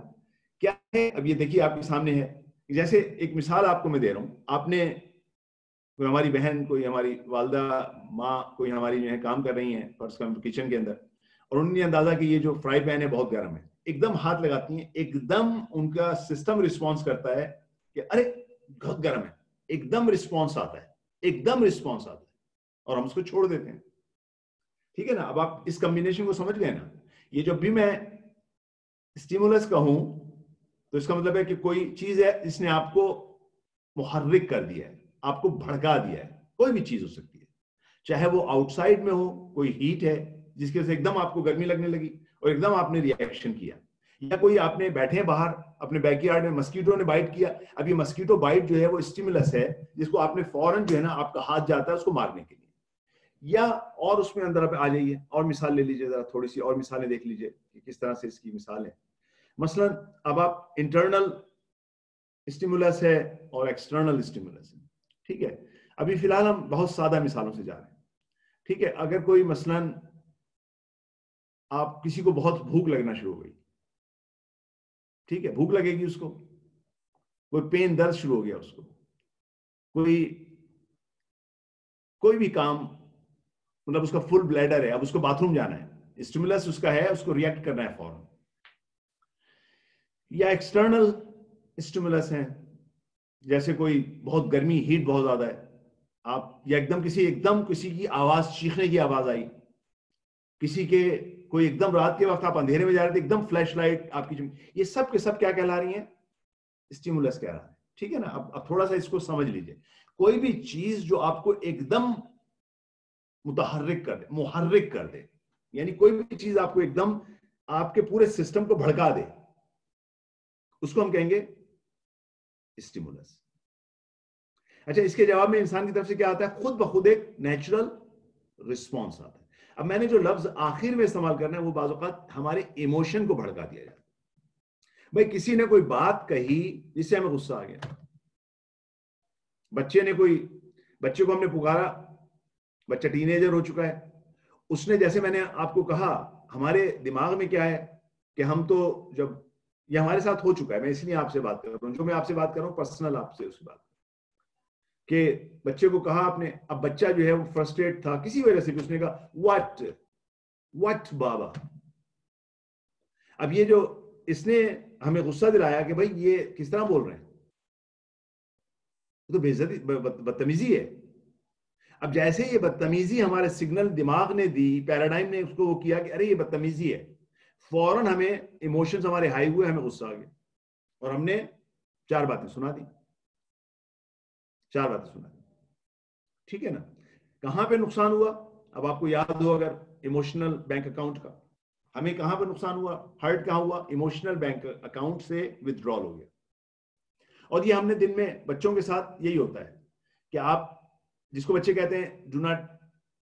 کیا ہے، اب یہ دیکھیے آپ کے سامنے ہے. جیسے ایک مثال آپ کو میں دے رہا ہوں، آپ نے کوئی ہماری بہن، کوئی ہماری والدہ، ماں، کوئی ہماری جو ہے کام کر رہی ہیں فرض کریں کچن کے اندر، اور انہوں نے اندازہ کہ یہ جو فرائی پین ہے بہت گرم ہے، ایک دم ہاتھ لگاتی ہیں، ایک دم ان کا سسٹم رسپانس کرتا ہے کہ ارے بہت گرم ہے، ایک دم رسپانس آتا ہے، اور ہم اس کو چھوڑ دیتے ہیں، ٹھیک ہے نا. اب آپ اس کمبینیشن کو سمجھ گئے نا. یہ جب بھی میں اسٹیمولس کہوں تو اس کا مطلب ہے کہ کوئی چیز ہے جس نے آپ کو محرک کر دیا ہے، آپ کو بھڑکا دیا ہے. کوئی بھی چیز ہو سکتی ہے، چاہے وہ آؤٹ سائڈ میں ہو، کوئی ہیٹ ہے جس کی وجہ سے ایک دم آپ کو گرمی لگنے لگی اور ایک دم آپ نے ری ایکشن کیا، یا کوئی آپ نے بیٹھے باہر اپنے بیک یارڈ میں، مسکیٹو نے بائٹ کیا. اب یہ مسکیٹو بائٹ جو ہے وہ اسٹیمولس ہے جس کو آپ نے فوراً جو ہے نا آپ کا ہاتھ جاتا ہے اس کو مارنے کے لیے. یا اور اس میں اندر آپ آ جائیے اور مثال لے لیجیے، ذرا تھوڑی سی اور مثالیں دیکھ لیجیے کہ کس طرح سے اس کی مثال ہے. مثلا اب آپ انٹرنل اسٹیمولس ہے اور ایکسٹرنل اسٹیمولس ہے، ٹھیک ہے. ابھی فی الحال ہم بہت سادہ مثالوں سے جا رہے ہیں، ٹھیک ہے. اگر کوئی مثلا آپ کسی کو بہت بھوک لگنا شروع ہو گئی، ٹھیک ہے، بھوک لگے گی اس کو، کوئی پین درد شروع ہو گیا اس کو، کوئی بھی کام، مطلب اس کا فل بلیڈر ہے، اب اس کو باتھ روم جانا ہے، اسٹیمولس اس کا ہے، اس کو ریئیکٹ کرنا ہے فوراً. یا ایکسٹرنل اسٹیمولس ہیں، جیسے کوئی بہت گرمی، ہیٹ بہت زیادہ ہے، آپ یا ایک دم کسی کی آواز، چیخنے کی آواز آئی، کوئی ایک دم رات کے وقت آپ اندھیرے میں جا رہے تھے، ایک دم فلیش لائٹ آپ کی یہ سب کے سب کیا کہلا رہی ہیں؟ اسٹیمولس کہہ رہا ہے، ٹھیک ہے نا. اب تھوڑا سا اس کو سمجھ لیجئے. کوئی بھی چیز جو آپ کو ایک دم محرک کر دے، یعنی کوئی بھی چیز آپ کو ایک دم آپ کے پورے سسٹم کو بھڑکا دے، اس کو ہم کہیں گے اسٹیمولس. اچھا اس کے جواب میں انسان کی طرف سے کیا آتا ہے؟ خود بخود ایک نیچرل رسپانس آتا ہے. اب میں نے جو لفظ آخر میں استعمال کرنا ہے وہ بعض اوقات ہمارے ایموشن کو بھڑکا دیا جاتا ہے. بھائی کسی نے کوئی بات کہی جس سے ہمیں غصہ آ گیا, بچے کو ہم نے پکارا, بچہ ٹین ایجر ہو چکا ہے, اس نے جیسے میں نے آپ کو کہا ہمارے دماغ میں کیا ہے کہ ہم تو جب یہ ہمارے ساتھ ہو چکا ہے, میں اس لیے آپ سے بات کر رہا ہوں, جو میں آپ سے بات کر رہا ہوں پرسنل آپ سے اس بات کہ بچے کو کہا آپ نے, اب بچہ جو ہے وہ فرسٹریٹ تھا کسی وجہ سے, اس نے کہا واٹ بابا. اب یہ جو اس نے ہمیں غصہ دلایا کہ بھائی یہ کس طرح بول رہے ہیں, تو بے عزتی بدتمیزی ہے. اب جیسے یہ بدتمیزی ہمارے سگنل دماغ نے دی, پیراڈائم نے اس کو وہ کیا کہ ارے یہ بدتمیزی ہے, فوراً ہمیں ایموشنز ہمارے ہائی ہوئے, ہمیں غصہ آ گیا اور ہم نے 4 باتیں سنا دی. ٹھیک ہے نا. کہاں پہ نقصان ہوا؟ اب آپ کو یاد ہو اگر ایموشنل بینک اکاؤنٹ کا, ہمیں کہاں پہ نقصان ہوا, ہرٹ کہاں ہوا؟ ایموشنل بینک اکاؤنٹ سے ودرال ہو گیا. اور یہ ہم نے دن میں بچوں کے ساتھ یہی ہوتا ہے کہ آپ جس کو بچے کہتے ہیں do not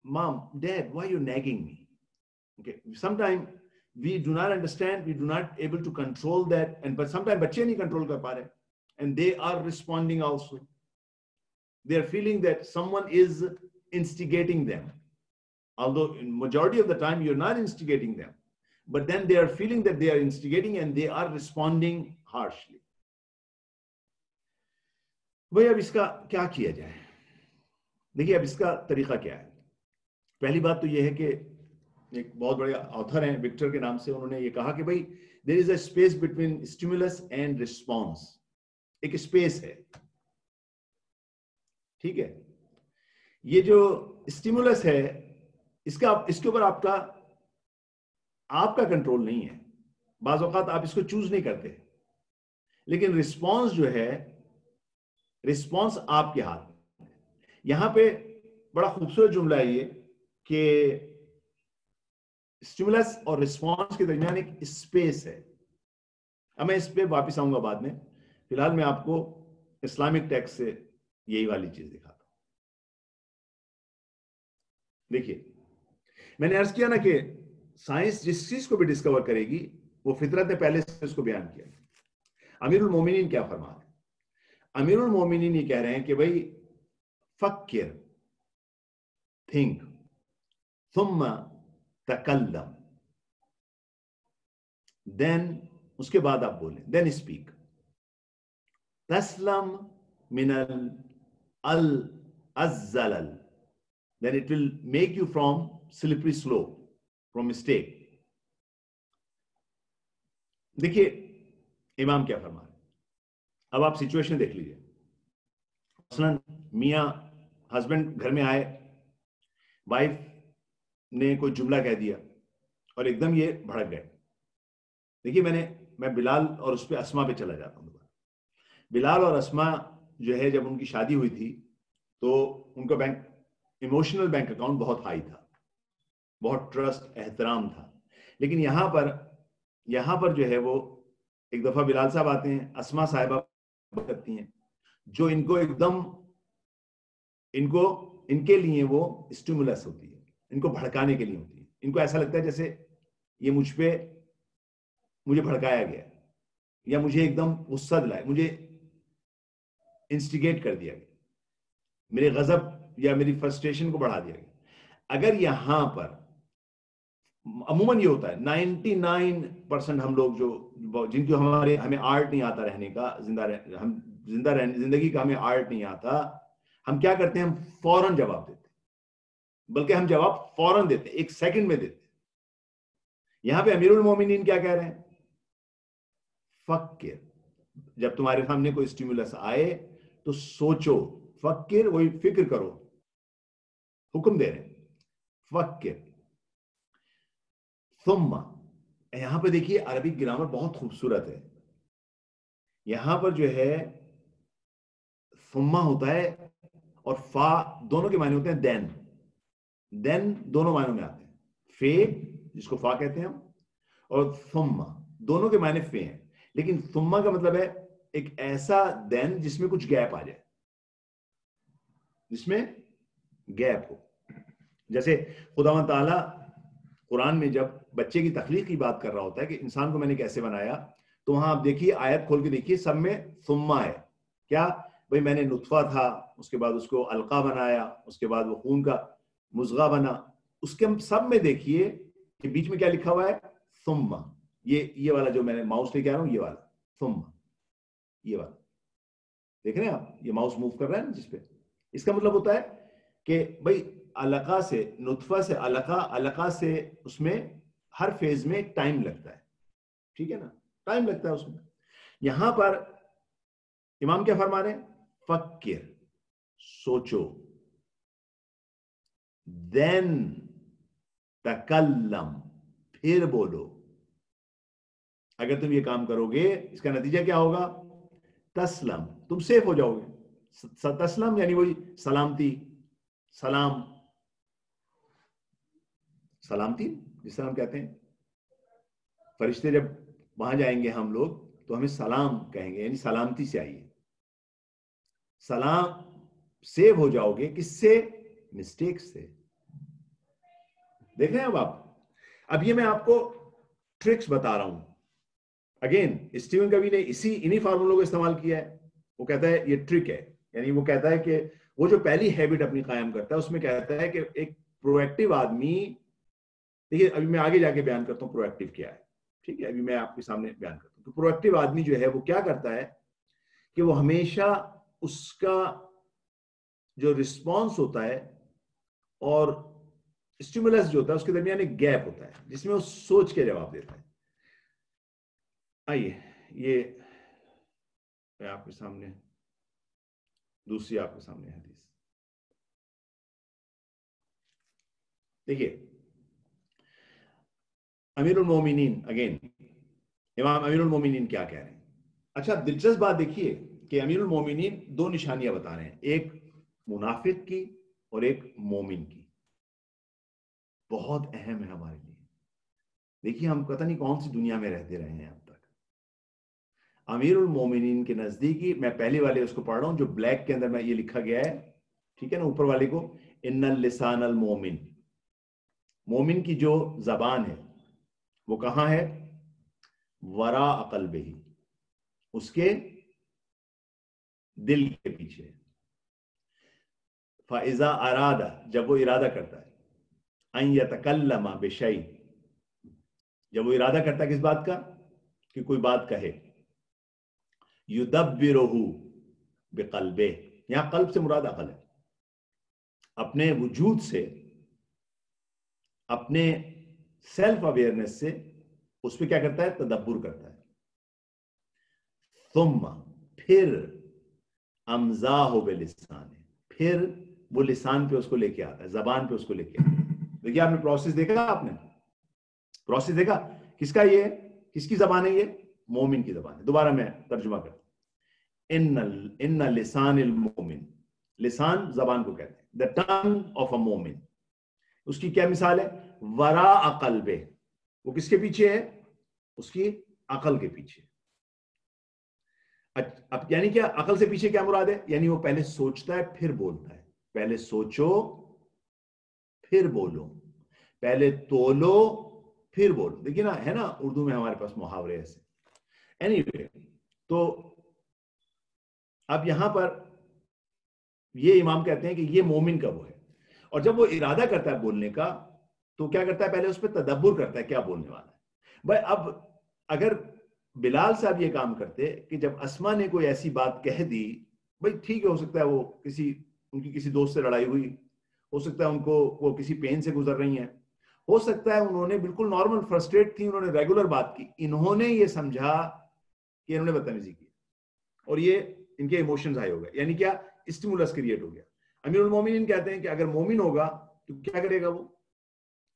mom dad why you nagging me, okay some time we do not understand, we do not able to control that, and some time بچے نہیں کنٹرول کر پا رہے, and they are responding also. They are feeling that someone is instigating them. Although in majority of the time you're not instigating them, but then they are feeling that they are instigating and they are responding harshly. بھئی اب اس کا کیا کیا جائے؟ دیکھیے اب اس کا طریقہ کیا ہے. پہلی بات تو یہ ہے کہ ایک بہت بڑے آتھر ہیں وکٹر کے نام سے, انہوں نے یہ کہا کہ بھئی there is a space between stimulus and response. ایک اسپیس ہے, ٹھیک ہے. یہ جو اسٹیمولس ہے اس کے اوپر آپ کا کنٹرول نہیں ہے, بعض اوقات آپ اس کو چوز نہیں کرتے, لیکن رسپانس جو ہے, رسپانس آپ کے ہاتھ میں. یہاں پہ بڑا خوبصورت جملہ ہے یہ کہ اسٹیمولس اور رسپانس کے درمیان ایک اسپیس ہے. اب میں اس پہ واپس آؤں گا بعد میں, فی الحال میں آپ کو اسلامک ٹیکسٹ سے یہی والی چیز دکھاتا ہوں. دیکھیے میں نے عرض کیا نا کہ سائنس جس چیز کو بھی ڈسکور کرے گی وہ فطرت نے پہلے سے اس کو بیان کیا. امیر المومنین کیا فرما رہے ہیں؟ امیر المومنین یہ کہہ رہے ہیں کہ بھائی فکر, تھنک, ثم تکلم, دین اس کے بعد آپ بولیں, دین اسپیک, تسلم من الزلل, then it will make you from slippery slope, from mistake. دیکھیے امام کیا فرما رہے ہیں, اب آپ سچویشن دیکھ لیجئے. مثلا میاں ہسبینڈ گھر میں آئے, وائف نے کوئی جملہ کہہ دیا اور ایک دم یہ بھڑک گئے. دیکھیے میں بلال اور اس پہ اسما پہ چلا جاتا ہوں. بلال اور اسما جو ہے جب ان کی شادی ہوئی تھی تو ان کا ایموشنل بینک اکاؤنٹ بہت ہائی تھا, بہت ٹرسٹ احترام تھا. لیکن یہاں پر جو ہے وہ ایک دفعہ بلال صاحب آتے ہیں, اسما صاحبہ کرتی ہیں جو ان کو ایک دم ان کے لیے وہ اسٹیمولس ہوتی ہے, ان کو بھڑکانے کے لیے ہوتی ہے. ان کو ایسا لگتا ہے جیسے یہ مجھے بھڑکایا گیا یا مجھے ایک دم غصہ دلایا, مجھے انسٹیگیٹ کر دیا گیا, میرے غضب یا میری فرسٹریشن کو بڑھا دیا گیا. اگر یہاں پر عموماً یہ ہوتا ہے 99% ہم لوگ جن کو ہمیں آرٹ نہیں آتا رہنے کا, زندگی کا ہمیں آرٹ نہیں آتا, ہم کیا کرتے ہیں, ہم فوراً جواب دیتے, بلکہ ہم جواب فوراً دیتے, 1 سیکنڈ میں دیتے. یہاں پہ امیر المومنین کیا کہہ رہے ہیں, فکر, جب تمہارے سامنے کوئی اسٹیمولس آئے تو سوچو, فکر وہی فکر کرو, حکم دے رہے ہیں, فکر ثم. یہاں پہ دیکھیے عربی گرامر بہت خوبصورت ہے. یہاں پر جو ہے ثم ہوتا ہے اور فا دونوں کے معنی ہوتے ہیں دین دونوں معنوں میں آتے ہیں. فے جس کو فا کہتے ہیں ہم, اور ثم دونوں کے معنی فے ہیں. لیکن ثم کا مطلب ہے ایک ایسا دین جس میں کچھ گیپ آ جائے. جس میں گیپ ہو. جیسے خداوند تعالیٰ قرآن میں جب بچے کی تخلیق کی بات کر رہا ہوتا ہے کہ انسان کو میں نے کیسے بنایا, تو وہاں آپ دیکھیے, آیت کھول کے دیکھیے, سب میں ثم ہے. کیا بھئی میں نے نطفہ تھا, اس کے بعد اس کو علقہ بنایا, اس کے بعد وہ خون کا مضغہ بنا. اس کے سب میں دیکھیے کہ بیچ میں کیا لکھا ہوا ہے, ثم. یہ والا جو میں نے ماؤس لے کے آ رہا ہوں, یہ والا ثم, یہ والا دیکھ رہے ہیں آپ, یہ ماؤس موو کر رہا ہے نا جس پہ. اس کا مطلب ہوتا ہے کہ بھئی علقہ سے, نطفہ سے علقہ, علقہ سے اس میں ہر فیز میں ٹائم لگتا ہے, ٹھیک ہے نا, ٹائم لگتا ہے اس میں. یہاں پر امام کیا فرما رہے ہیں, فکر, سوچو, دین تکلم, پھر بولو. اگر تم یہ کام کرو گے اس کا نتیجہ کیا ہوگا, تسلم, تم سیف ہو جاؤ گے. تسلم یعنی وہی سلامتی, سلام, سلامتی جس طرح ہم کہتے ہیں فرشتے جب وہاں جائیں گے ہم لوگ تو ہمیں سلام کہیں گے, یعنی سلامتی سے آئیے. سلام, سیو ہو جاؤ گے کس سے, مسٹیک سے. دیکھ رہے ہیں اب یہ میں آپ کو ٹرکس بتا رہا ہوں. اگین اسٹیون کوی نے انہی فارمولوں کو استعمال کیا ہے. وہ کہتا ہے یہ ٹرک ہے, یعنی وہ کہتا ہے کہ وہ جو پہلی ہیبٹ اپنی قائم کرتا ہے اس میں کہتا ہے کہ ایک پرو ایکٹیو آدمی, دیکھیے ابھی میں آگے جا کے بیان کرتا ہوں پرو ایکٹیو کیا ہے, ٹھیک ہے, ابھی میں آپ کے سامنے بیان کرتا ہوں. تو پرو ایکٹیو آدمی جو ہے وہ کیا کرتا ہے کہ وہ ہمیشہ اس کا جو رسپانس ہوتا ہے اور اسٹیمولس جو ہوتا ہے اس کے درمیان ایک گیپ ہوتا ہے جس میں وہ سوچ کے جواب دیتا ہے. آئیے یہ میں آپ کے سامنے دوسری آپ کے سامنے حدیث دیکھیے. امیر المومنین, اگین امام امیر المومنین کیا کہہ رہے ہیں. اچھا دلچسپ بات دیکھیے کہ امیر المومنین دو نشانیاں بتا رہے ہیں, ایک منافق کی اور ایک مومن کی. بہت اہم ہے ہمارے لیے. دیکھیے ہم پتہ نہیں کون سی دنیا میں رہتے رہے ہیں اب تک. امیر المومنین کے نزدیکی, میں پہلے والے اس کو پڑھ رہا ہوں جو بلیک کے اندر میں یہ لکھا گیا ہے, ٹھیک ہے نا, اوپر والے کو, ان اللسان المومن, مومن کی جو زبان ہے وہ کہاں ہے, وراء قلبہ, اس کے دل کے پیچھے. فاذا اراد, جب وہ ارادہ کرتا ہے, ان یتکلم بشیء, جب وہ ارادہ کرتا ہے کس بات کا, کہ کوئی بات کہے, یدبرہ بقلبہ, یہاں قلب سے مراد عقل ہے, اپنے وجود سے, اپنے سیلف اویئرنس سے اس پہ کیا کرتا ہے, تدبر کرتا ہے. ثم, پھر, امزاہ بلسان, پھر وہ لسان پہ اس کو لے کے آتا ہے, زبان پہ اس کو لے کے آتا ہے. دیکھیے آپ نے پروسیس دیکھا, آپ نے پروسیس دیکھا کس کا, یہ کس کی زبان ہے, یہ مومن کی زبان ہے. دوبارہ میں ترجمہ کرتا ہوں. ان لسان المومن, لسان زبان کو کہتے ہیں, the tongue of a مومن. اس کی کیا مثال ہے, وراء قلبہ, وہ کس کے پیچھے ہے, اس کی عقل کے پیچھے. اب یعنی کیا عقل سے پیچھے کیا مراد ہے, یعنی وہ پہلے سوچتا ہے پھر بولتا ہے. پہلے سوچو پھر بولو, پہلے تولو پھر بولو. دیکھیے نا, ہے نا اردو میں ہمارے پاس محاورے ایسے. اینیوے, تو اب یہاں پر یہ امام کہتے ہیں کہ یہ مومن کا وہ ہے. اور جب وہ ارادہ کرتا ہے بولنے کا تو کیا کرتا ہے, پہلے اس پہ تدبر کرتا ہے کیا بولنے والا ہے. بھائی اب اگر بلال صاحب یہ کام کرتے کہ جب اسما نے کوئی ایسی بات کہہ دی, بھائی ٹھیک ہے, ہو سکتا ہے وہ ان کی کسی دوست سے لڑائی ہوئی, ہو سکتا ہے ان کو وہ کسی پین سے گزر رہی ہیں, ہو سکتا ہے انہوں نے بالکل نارمل فرسٹریٹ تھی, انہوں نے ریگولر بات کی, انہوں نے یہ سمجھا کہ انہوں نے بدتمیزی کی اور یہ ان کے ایموشنز ہائی ہو گئے, یعنی کیا, اسٹیمولس کریٹ ہو گیا. امیر المومنین کہتے ہیں کہ اگر مومن ہوگا تو کیا کرے گا وہ,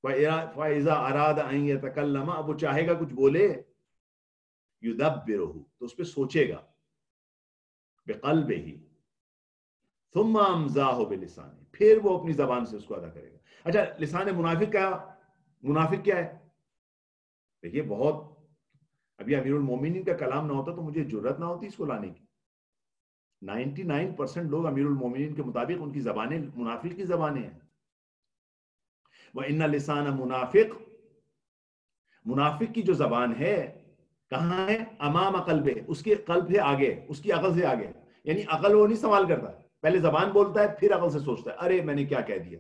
فَإِذَا أَرَادَ أَن يَتَكَلَّمَ, اب وہ چاہے گا کچھ بولے, يُدَبِّرُهُ, تو اس پہ سوچے گا, بِقَلْبِهِ, ثُمَّ أَمْزَاهُ بِلِسَانِهِ, پھر وہ اپنی زبان سے اس کو ادا کرے گا. اچھا لسان منافق کیا ہے, دیکھیے بہت, ابھی امیر المومنین کا کلام نہ ہوتا تو مجھے جرات نہ ہوتی اس کو لانے کی. 99% لوگ امیر المومنین کے مطابق ان کی زبانیں منافق کی زبانیں ہیں. وَإِنَّ لِسَانَ منافق، منافق کی جو زبان ہے کہاں ہے؟ امام قلبے، اس کے قلب سے آگے، اس کی عقل سے آگے. یعنی عقل وہ نہیں استعمال کرتا، پہلے زبان بولتا ہے پھر عقل سے سوچتا ہے ارے میں نے کیا کہہ دیا.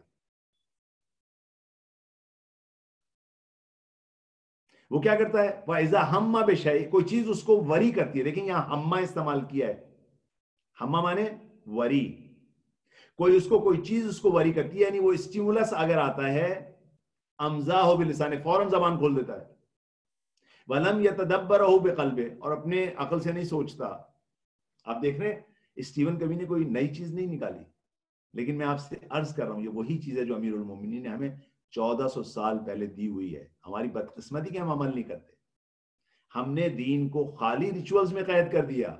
وہ کیا کرتا ہے؟ وَإِذَا هَمَّ بِشَيْءٍ، کوئی چیز اس کو وری کرتی ہے. دیکھیں یہاں ہمہ استعمال کیا ہے. ہمہ مانے وری. کوئی اس کو کوئی چیز اس کو وری کرتی ہے، یعنی وہ اسٹیمولس اگر آتا ہے امزاہ بلسان، فوراً زبان کھول دیتا ہے. وَلَمْ يَتَدَبَّرَهُ بِقَلْبِهِ، اور اپنے عقل سے نہیں سوچتا. آپ دیکھ رہے ہیں اسٹیون کبھی نے کوئی نئی چیز نہیں نکالی، لیکن میں آپ سے عرض کر رہا ہوں یہ وہی چیز ہے جو امیر المومنین نے ہمیں 1400 سال پہلے دی ہوئی ہے. ہماری بدقسمتی کہ ہم عمل نہیں کرتے. ہم نے دین کو خالی ریچولز میں قید کر دیا.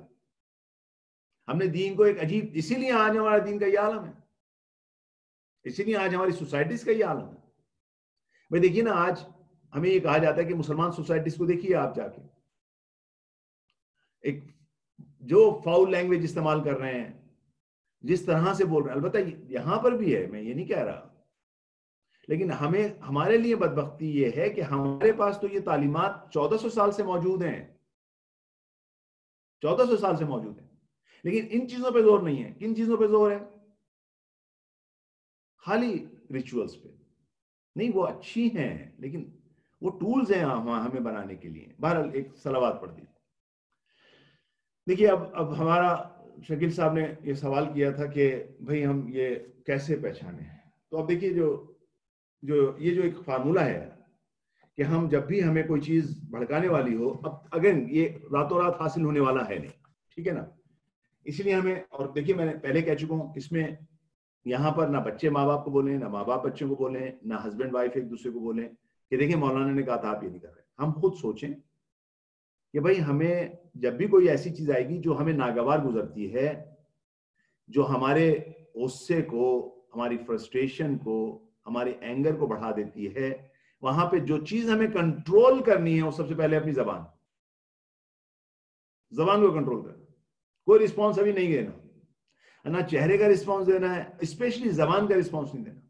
ہم نے دین کو ایک عجیب، اسی لیے آج ہمارا دین کا یہ عالم ہے، اسی لیے آج ہماری سوسائٹیز کا یہ عالم ہے. بھائی دیکھیے نا، آج ہمیں یہ کہا جاتا ہے کہ مسلمان سوسائٹیز کو دیکھیے آپ جا کے، ایک جو فاؤل لینگویج استعمال کر رہے ہیں، جس طرح سے بول رہے ہیں. البتہ یہاں پر بھی ہے، میں یہ نہیں کہہ رہا، لیکن ہمارے لیے بدبختی یہ ہے کہ ہمارے پاس تو یہ تعلیمات 1400 سال سے موجود ہیں، 1400 سال سے موجود ہیں، لیکن ان چیزوں پہ زور نہیں ہے. کن چیزوں پہ زور ہے؟ خالی ریچولز پہ. نہیں، وہ اچھی ہیں لیکن وہ ٹولز ہیں ہمیں بنانے کے لیے. بہرحال ایک صلوات پڑھ دیجیے. دیکھیے اب ہمارا شکیل صاحب نے یہ سوال کیا تھا کہ بھئی ہم یہ کیسے پہچانیں. تو اب دیکھیے یہ جو ایک فارمولہ ہے کہ ہم جب بھی ہمیں کوئی چیز بھڑکانے والی ہو، اب اگین یہ راتوں رات حاصل ہونے والا ہے نہیں، ٹھیک ہے نا. اسی لیے ہمیں، اور دیکھیے میں نے پہلے کہہ چکا ہوں، اس میں یہاں پر نہ بچے ماں باپ کو بولیں، نہ ماں باپ بچوں کو بولیں، نہ ہسبینڈ وائف ایک دوسرے کو بولیں کہ دیکھیں مولانا نے کہا تھا آپ یہ نہیں کر رہے. ہم خود سوچیں کہ بھئی ہمیں جب بھی کوئی ایسی چیز آئے گی جو ہمیں ناگوار گزرتی ہے، جو ہمارے غصے کو، ہماری فرسٹریشن کو، ہمارے اینگر کو بڑھا دیتی ہے، وہاں پہ جو چیز ہمیں کنٹرول کرنی ہے وہ سب سے پہلے اپنی زبان کو کنٹرول کرنا. کوئی رسپانس ابھی نہیں دینا، نہ چہرے کا رسپانس دینا ہے، اسپیشلی زبان کا رسپانس نہیں دینا.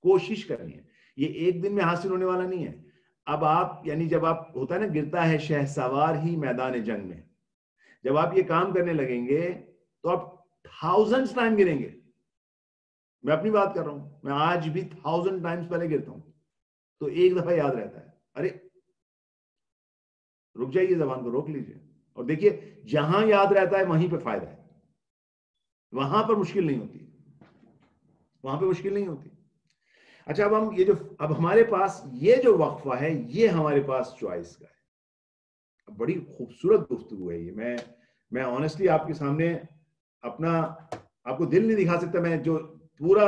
کوشش کرنی ہے. یہ ایک دن میں حاصل ہونے والا نہیں ہے. اب آپ، یعنی جب آپ، ہوتا ہے نا گرتا ہے شہسوار ہی میدان جنگ میں، جب آپ یہ کام کرنے لگیں گے تو آپ 1000 ٹائم گریں گے. میں اپنی بات کر رہا ہوں، میں آج بھی 1000 ٹائمز پہلے گرتا ہوں تو ایک دفعہ یاد رہتا ہے، ارے رک جائیے، زبان کو روک لیجئے. اور دیکھیے جہاں یاد رہتا ہے وہیں پہ فائدہ ہے، وہاں پر مشکل نہیں ہوتی، وہاں پہ مشکل نہیں ہوتی. اچھا اب ہمارے پاس یہ جو وقفہ ہے یہ ہمارے پاس چوائس کا ہے. بڑی خوبصورت گفتگو ہے یہ. میں آنیسٹلی آپ کے سامنے اپنا، آپ کو دل نہیں دکھا سکتا. میں جو پورا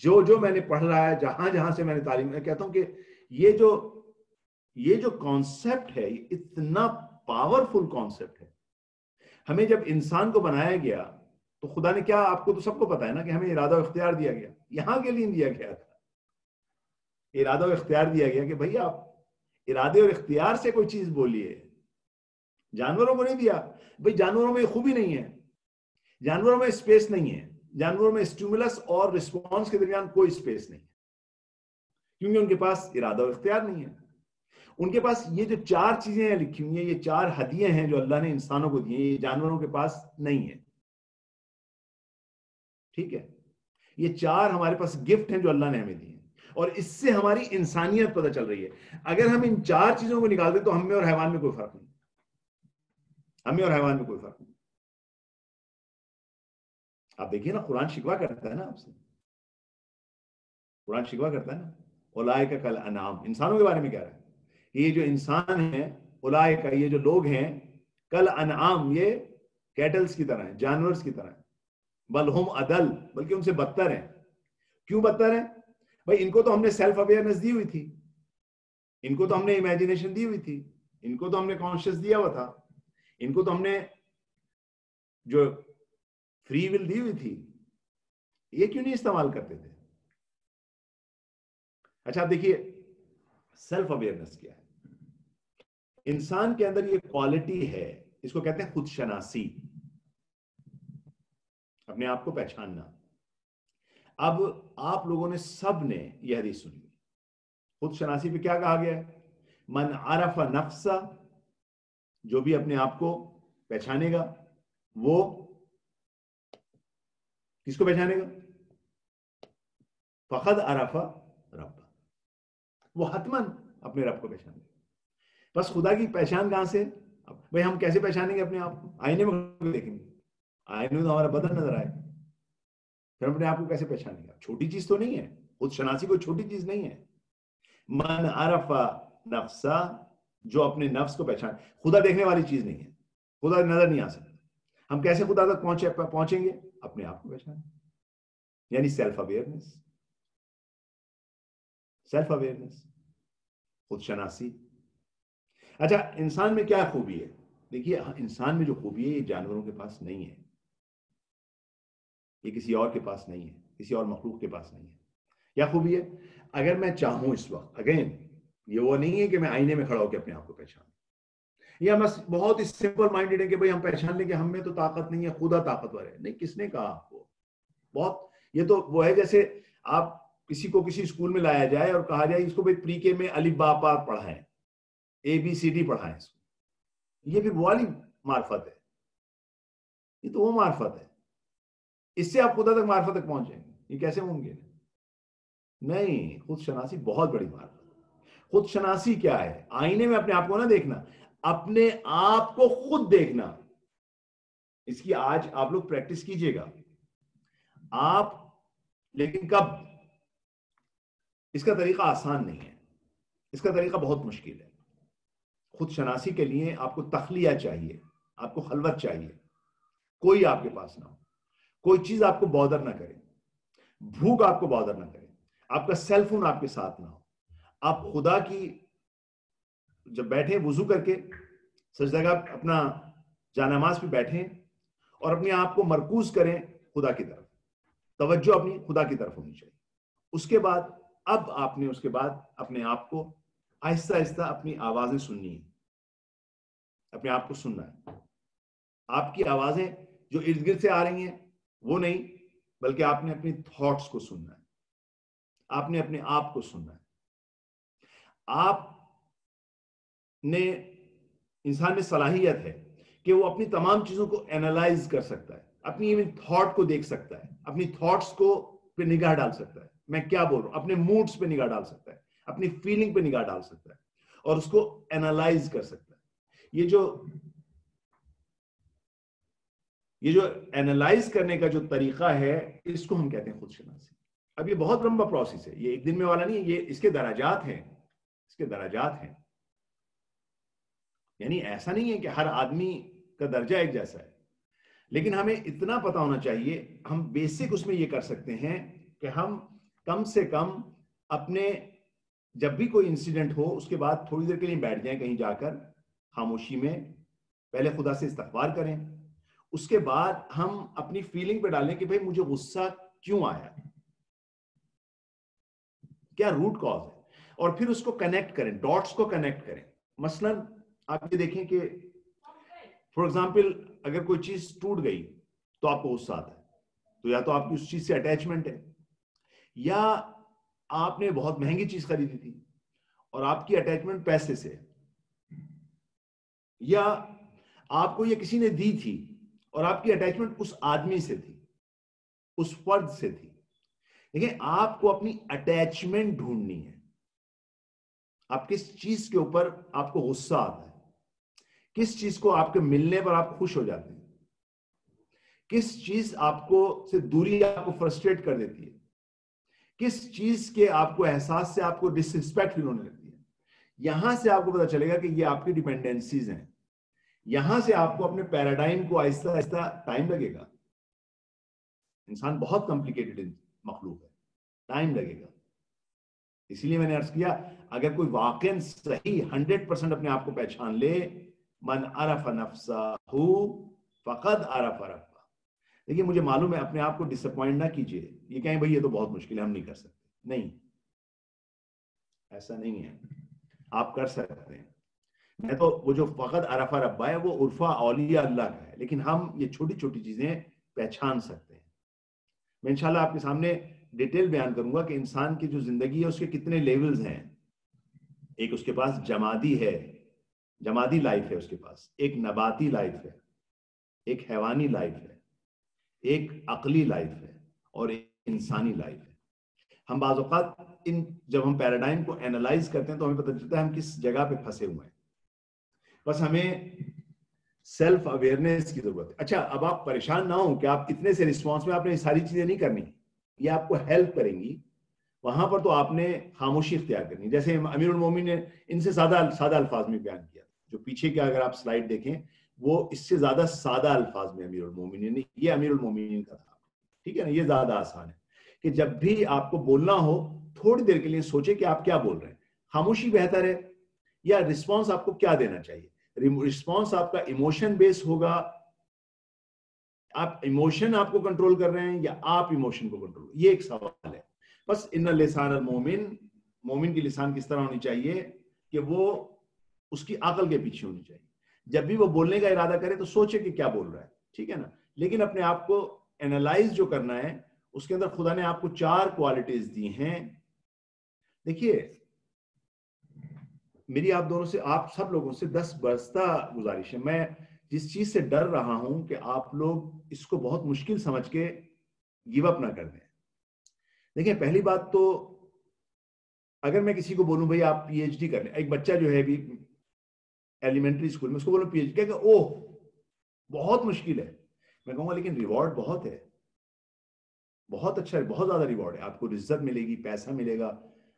جو میں نے پڑھ رہا ہے، جہاں سے میں نے تعلیم، میں کہتا ہوں کہ یہ جو کانسیپٹ ہے یہ اتنا پاورفل کانسیپٹ ہے. ہمیں جب انسان کو بنایا گیا تو خدا نے کیا، آپ کو تو سب کو پتا ہے نا کہ ہمیں ارادہ و اختیار دیا گیا. یہاں کے لیے دیا گیا تھا، ارادہ و اختیار دیا گیا کہ بھئی آپ ارادے اور اختیار سے کوئی چیز بولیے. جانوروں کو نہیں دیا. بھئی جانوروں میں خوبی نہیں ہے، جانوروں میں اسپیس نہیں ہے، جانوروں میں اسٹیمولس اور رسپانس کے درمیان کوئی اسپیس نہیں ہے، کیونکہ ان کے پاس ارادہ و اختیار نہیں ہے. ان کے پاس یہ جو 4 چیزیں لکھی ہوئی ہیں، یہ 4 ہدیے ہیں جو اللہ نے انسانوں کو دی ہیں، یہ جانوروں کے پاس نہیں ہے. ٹھیک ہے، یہ 4 ہمارے پاس گفٹ ہیں جو اللہ نے ہمیں دی ہیں، اور اس سے ہماری انسانیت پتہ چل رہی ہے. اگر ہم ان 4 چیزوں کو نکال دیں تو ہم میں اور حیوان میں کوئی فرق نہیں، ہمیں اور حیوان میں کوئی فرق نہیں. آپ دیکھیے نا، قرآن شکوہ کرتا ہے نا آپ سے، قرآن شکوہ کرتا ہے نا، اولئک کالانعام، انسانوں کے بارے میں کہہ رہا ہے. یہ جو انسان ہیں، اولئک، یہ جو لوگ ہیں، کالانعام، یہ کیٹلز کی طرح ہیں، جانورز کی طرح ہیں. بل ہم اضل، بلکہ ان سے بدتر ہیں. کیوں بدتر ہیں؟ بھائی ان کو تو ہم نے سیلف اویئرنس دی ہوئی تھی، ان کو تو ہم نے امیجنیشن دی ہوئی تھی، ان کو تو ہم نے کانشیس دیا ہوا تھا، ان کو تو ہم نے جو فری ول دی ہوئی تھی. یہ کیوں نہیں استعمال کرتے تھے؟ اچھا آپ دیکھیے سیلف اویئرنس کیا ہے. انسان کے اندر یہ کوالٹی ہے، اس کو کہتے ہیں خود شناسی. اپنے آپ کو پہچاننا. اب آپ لوگوں نے سب نے یہ حدیث سنی. خود شناسی پہ کیا کہا گیا ہے؟ من عرف نفسہ، جو بھی اپنے آپ کو پہچانے گا وہ کس کو پہچانے گا؟ فقد عرف رب، وہ حتماً اپنے رب کو پہچانے گا. بس خدا کی پہچان کہاں سے؟ بھائی ہم کیسے پہچانیں گے اپنے آپ کو؟ آئینے میں دیکھیں گے، آئینے میں تو ہمارا بدن نظر آئے، پھر اپنے آپ کو کیسے پہچانیں گے؟ چھوٹی چیز تو نہیں ہے، خود شناسی کوئی چھوٹی چیز نہیں ہے. من عرف نفسہ، جو اپنے نفس کو پہچان. خدا دیکھنے والی چیز نہیں ہے، خدا نظر نہیں آ سکتا. ہم کیسے خدا تک پہنچیں گے؟ اپنے آپ کو پہچان، یعنی سیلف اویئرنس. سیلف اویئرنس، خود شناسی. اچھا، انسان میں کیا خوبی ہے؟ دیکھیے، انسان میں جو خوبی ہے یہ جانوروں کے پاس نہیں ہے، یہ کسی اور کے پاس نہیں ہے، کسی اور مخلوق کے پاس نہیں ہے. کیا خوبی ہے؟ اگر میں چاہوں اس وقت، اگین یہ وہ نہیں ہے کہ میں آئینے میں کھڑا ہو کے اپنے آپ کو پہچانوں، یا بس بہت ہی سمپل مائنڈیڈ ہے کہ بھئی ہم پہچان لیں کہ ہم میں تو طاقت نہیں ہے، خدا طاقتور ہے. نہیں، کس نے کہا آپ کو؟ بہت، یہ تو وہ ہے جیسے آپ کسی کو کسی اسکول میں لایا جائے اور کہا جائے اس کو بھئی پری کے میں الف با پا پڑھائیں، اے بی سی ڈی پڑھائیں اس کو. یہ بھی وہ والی معرفت ہے، یہ تو وہ معرفت ہے. اس سے آپ خدا تک معرفت تک پہنچ جائیں گے. یہ کیسے ممکن ہے؟ نہیں، خود شناسی بہت بڑی معرفت. خود شناسی کیا ہے؟ آئینے میں اپنے آپ کو نہ دیکھنا، اپنے آپ کو خود دیکھنا. اس کی آج آپ لوگ پریکٹس کیجئے گا آپ، لیکن کب؟ اس کا طریقہ آسان نہیں ہے، اس کا طریقہ بہت مشکل ہے. خود شناسی کے لیے آپ کو تخلیہ چاہیے، آپ کو خلوت چاہیے، کوئی آپ کے پاس نہ ہو، کوئی چیز آپ کو بادر نہ کرے، بھوک آپ کو بادر نہ کرے، آپ کا سیل فون آپ کے ساتھ نہ ہو. آپ خدا کی جب بیٹھیں وضو کر کے سجدہ اپنا جانماز پہ بیٹھیں اور اپنے آپ کو مرکوز کریں خدا کی طرف، توجہ اپنی خدا کی طرف ہونی چاہیے. اس کے بعد اب آپ نے اس کے بعد اپنے آپ کو آہستہ آہستہ اپنی آوازیں سننی ہیں، اپنے آپ کو سننا ہے. آپ کی آوازیں جو ارد گرد سے آ رہی ہیں وہ نہیں، بلکہ آپ نے اپنی تھاٹس کو سننا ہے، آپ نے اپنے آپ کو سننا ہے. آپ نے، انسان میں صلاحیت ہے کہ وہ اپنی تمام چیزوں کو اینالائز کر سکتا ہے، اپنی تھاٹ کو دیکھ سکتا ہے، اپنی تھاٹس کو پہ نگاہ ڈال سکتا ہے. میں کیا بول رہا ہوں؟ اپنے موڈز پہ نگاہ ڈال سکتا ہے، اپنی فیلنگ پہ نگاہ ڈال سکتا ہے اور اس کو اینالائز کر سکتا ہے. یہ جو اینالائز کرنے کا جو طریقہ ہے اس کو ہم کہتے ہیں خود شناسی. اب یہ بہت لمبا پروسیس ہے، یہ ایک دن میں والا نہیں ہے، یہ اس کے درجات ہیں، اس کے درجات ہیں. یعنی ایسا نہیں ہے کہ ہر آدمی کا درجہ ایک جیسا ہے، لیکن ہمیں اتنا پتا ہونا چاہیے، ہم بیسک اس میں یہ کر سکتے ہیں کہ ہم کم سے کم اپنے جب بھی کوئی انسیڈنٹ ہو اس کے بعد تھوڑی دیر کے لیے بیٹھ جائیں کہیں جا کر خاموشی میں، پہلے خدا سے استغفار کریں. اس کے بعد ہم اپنی فیلنگ پہ ڈالیں کہ بھئی مجھے غصہ کیوں آیا، کیا روٹ کاز ہے، اور پھر اس کو کنیکٹ کریں، ڈاٹس کو کنیکٹ کریں. مثلا آپ یہ دیکھیں کہ فار ایگزامپل اگر کوئی چیز ٹوٹ گئی تو آپ کو غصہ آتا ہے، تو یا تو آپ کی اس چیز سے اٹیچمنٹ ہے، یا آپ نے بہت مہنگی چیز خریدی تھی اور آپ کی اٹیچمنٹ پیسے سے، یا آپ کو یہ کسی نے دی تھی اور آپ کی اٹیچمنٹ اس آدمی سے تھی، اس فرد سے تھی. دیکھیں، آپ کو اپنی اٹیچمنٹ ڈھونڈنی ہے. آپ کس چیز کے اوپر آپ کو غصہ آتا ہے، کس چیز کو آپ کے ملنے پر آپ خوش ہو جاتے ہیں، کس چیز آپ کو سے دوری آپ کو فرسٹریٹ کر دیتی ہے، کس چیز کے آپ کو احساس سے آپ کو ڈس رسپیکٹ فیل ہونے لگتی ہے. یہاں سے آپ کو پتا چلے گا کہ یہ آپ کی ڈیپینڈنسیز ہیں. یہاں سے آپ کو اپنے پیراڈائم کو آہستہ آہستہ ٹائم لگے گا. انسان بہت کمپلیکیٹڈ مخلوق ہے، ٹائم لگے گا. اسی لیے میں نے عرض کیا، اگر کوئی واقعاً صحیح 100% اپنے آپ کو پہچان لے، من عرف نفسہ فقد عرف ربہ. دیکھیے، مجھے معلوم ہے، اپنے آپ کو ڈس اپوائنٹ نہ کیجئے، یہ کہیں بھئی یہ تو بہت مشکل ہے، ہم نہیں کر سکتے. نہیں، ایسا نہیں ہے، آپ کر سکتے ہیں. میں تو وہ جو فقد عرف ربہ ہے وہ عرفہ اولیاء اللہ کا ہے، لیکن ہم یہ چھوٹی چھوٹی چیزیں پہچان سکتے ہیں. میں انشاءاللہ آپ کے سامنے ڈیٹیل بیان کروں گا کہ انسان کی جو زندگی ہے اس کے کتنے لیولز ہیں. ایک اس کے پاس جمادی ہے، جمادی لائف ہے اس کے پاس، ایک نباتی لائف ہے، ایک حیوانی لائف ہے، ایک عقلی لائف ہے، اور ایک انسانی لائف ہے. ہم بعض اوقات جب ہم پیراڈائم کو اینالائز کرتے ہیں تو ہمیں پتہ چلتا ہے ہم کس جگہ پہ پھنسے ہوئے ہیں. بس ہمیں سیلف اویئرنیس کی ضرورت ہے. اچھا، اب آپ پریشان نہ ہوں کہ آپ اتنے سے رسپانس میں آپ نے یہ ساری چیزیں نہیں کرنی، یہ آپ کو ہیلپ کریں گی. وہاں پر تو آپ نے خاموشی اختیار کرنی. جیسے امیر المومنین نے ان سے سادہ الفاظ میں بیان کیا، جو پیچھے کے اگر آپ سلائیڈ دیکھیں وہ اس سے زیادہ سادہ الفاظ میں امیر المومنین نے، یہ امیر المومنین کا تھا، ٹھیک ہے نا. یہ زیادہ آسان ہے کہ جب بھی آپ کو بولنا ہو تھوڑی دیر کے لیے سوچے کہ آپ کیا بول رہے ہیں. خاموشی بہتر ہے یا رسپانس آپ کو کیا دینا چاہیے؟ رسپانس آپ کا ایموشن بیس ہوگا، آپ ایموشن آپ کو کنٹرول کر رہے ہیں یا آپ ایموشن کو کنٹرول، یہ ایک سوال ہے. بس ان لسان المومن، مومن کی لسان کس طرح ہونی چاہیے کہ وہ اس کی عقل کے پیچھے ہونی چاہیے. جب بھی وہ بولنے کا ارادہ کرے تو سوچے کہ کیا بول رہا ہے، ٹھیک ہے نا. لیکن اپنے آپ کو اینالائز جو کرنا ہے اس کے اندر خدا نے آپ کو 4 کوالٹیز دی ہیں. دیکھیے میری آپ دونوں سے، آپ سب لوگوں سے 10 برستہ گزارش ہے. میں جس چیز سے ڈر رہا ہوں کہ آپ لوگ اس کو بہت مشکل سمجھ کے گیو اپ نہ کر دیں. دیکھیں پہلی بات تو اگر میں کسی کو بولوں بھائی آپ پی ایچ ڈی کر لیں، ایک بچہ جو ہے ابھی ایلیمنٹری اسکول میں، اس کو بولوں پی ایچ ڈی، کہ اوہ بہت مشکل ہے. میں کہوں گا لیکن ریوارڈ بہت ہے، بہت اچھا ہے، بہت زیادہ ریوارڈ ہے. آپ کو عزت ملے گی، پیسہ ملے گا،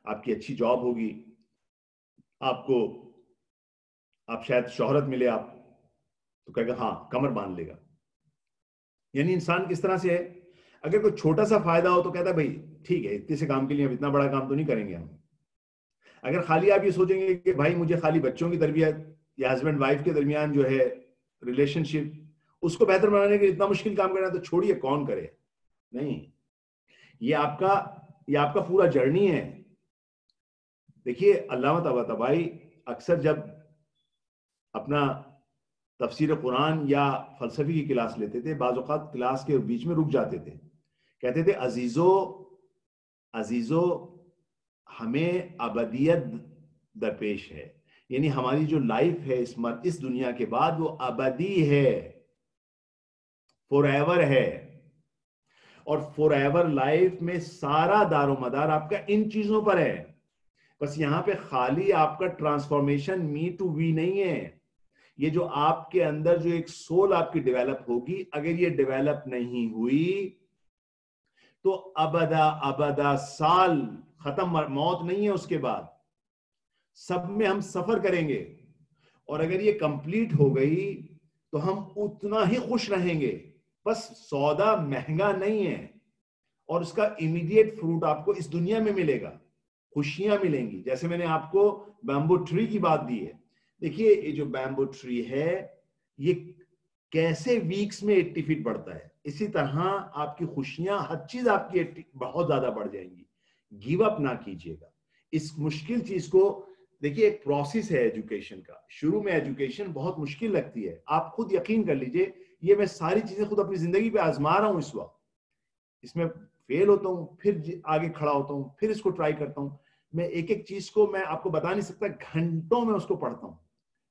آپ کی اچھی جاب ہوگی، آپ شاید شہرت ملے، آپ تو کہے گا ہاں، کمر باندھ لے گا. یعنی انسان کس طرح سے ہے، اگر کوئی چھوٹا سا فائدہ ہو تو کہتا ہے بھائی ٹھیک ہے، اتنے سے کام کے لیے اب اتنا بڑا کام تو نہیں کریں گے ہم. اگر خالی آپ یہ سوچیں گے کہ بھائی مجھے خالی بچوں کی تربیت یا ہسبینڈ وائف کے درمیان جو ہے ریلیشن شپ، اس کو بہتر بنانے کے اتنا مشکل کام کرنا ہے تو چھوڑیے، کون کرے. نہیں، یہ آپ کا پورا جرنی ہے. دیکھیے علامہ طباطبائی اکثر جب اپنا تفسیر قرآن یا فلسفی کی کلاس لیتے تھے، بعض اوقات کلاس کے بیچ میں رک جاتے تھے، کہتے تھے عزیزو ہمیں ابدیت درپیش ہے. یعنی ہماری جو لائف ہے اس دنیا کے بعد وہ ابدی ہے، فور ایور ہے. اور فور ایور لائف میں سارا دار و مدار آپ کا ان چیزوں پر ہے. بس یہاں پہ خالی آپ کا ٹرانسفارمیشن می ٹو وی نہیں ہے. یہ جو آپ کے اندر جو ایک سول آپ کی ڈیویلپ ہوگی، اگر یہ ڈیویلپ نہیں ہوئی تو ابدا سال ختم، موت نہیں ہے اس کے بعد. سب میں ہم سفر کریں گے، اور اگر یہ کمپلیٹ ہو گئی تو ہم اتنا ہی خوش رہیں گے. بس سودا مہنگا نہیں ہے، اور اس کا امیڈیٹ فروٹ آپ کو اس دنیا میں ملے گا، خوشیاں ملیں گی. جیسے میں نے آپ کو بیمبو ٹری کی بات دی ہے، دیکھیے یہ جو بیمبو ٹری ہے یہ کیسے ویکس میں 80 فٹ بڑھتا ہے، اسی طرح آپ کی خوشیاں، ہر چیز آپ کی بہت زیادہ بڑھ جائیں گی. گیو اپ نہ کیجیے گا اس مشکل چیز کو. دیکھیے ایک پروسیس ہے ایجوکیشن کا. شروع میں ایجوکیشن بہت مشکل لگتی ہے، آپ خود یقین کر لیجئے. یہ میں ساری چیزیں خود اپنی زندگی پہ آزما رہا ہوں اس وقت. اس میں فیل ہوتا ہوں، پھر آگے کھڑا ہوتا ہوں، پھر اس کو ٹرائی کرتا ہوں. میں ایک ایک چیز کو میں آپ کو بتا نہیں سکتا، گھنٹوں میں اس کو پڑھتا ہوں،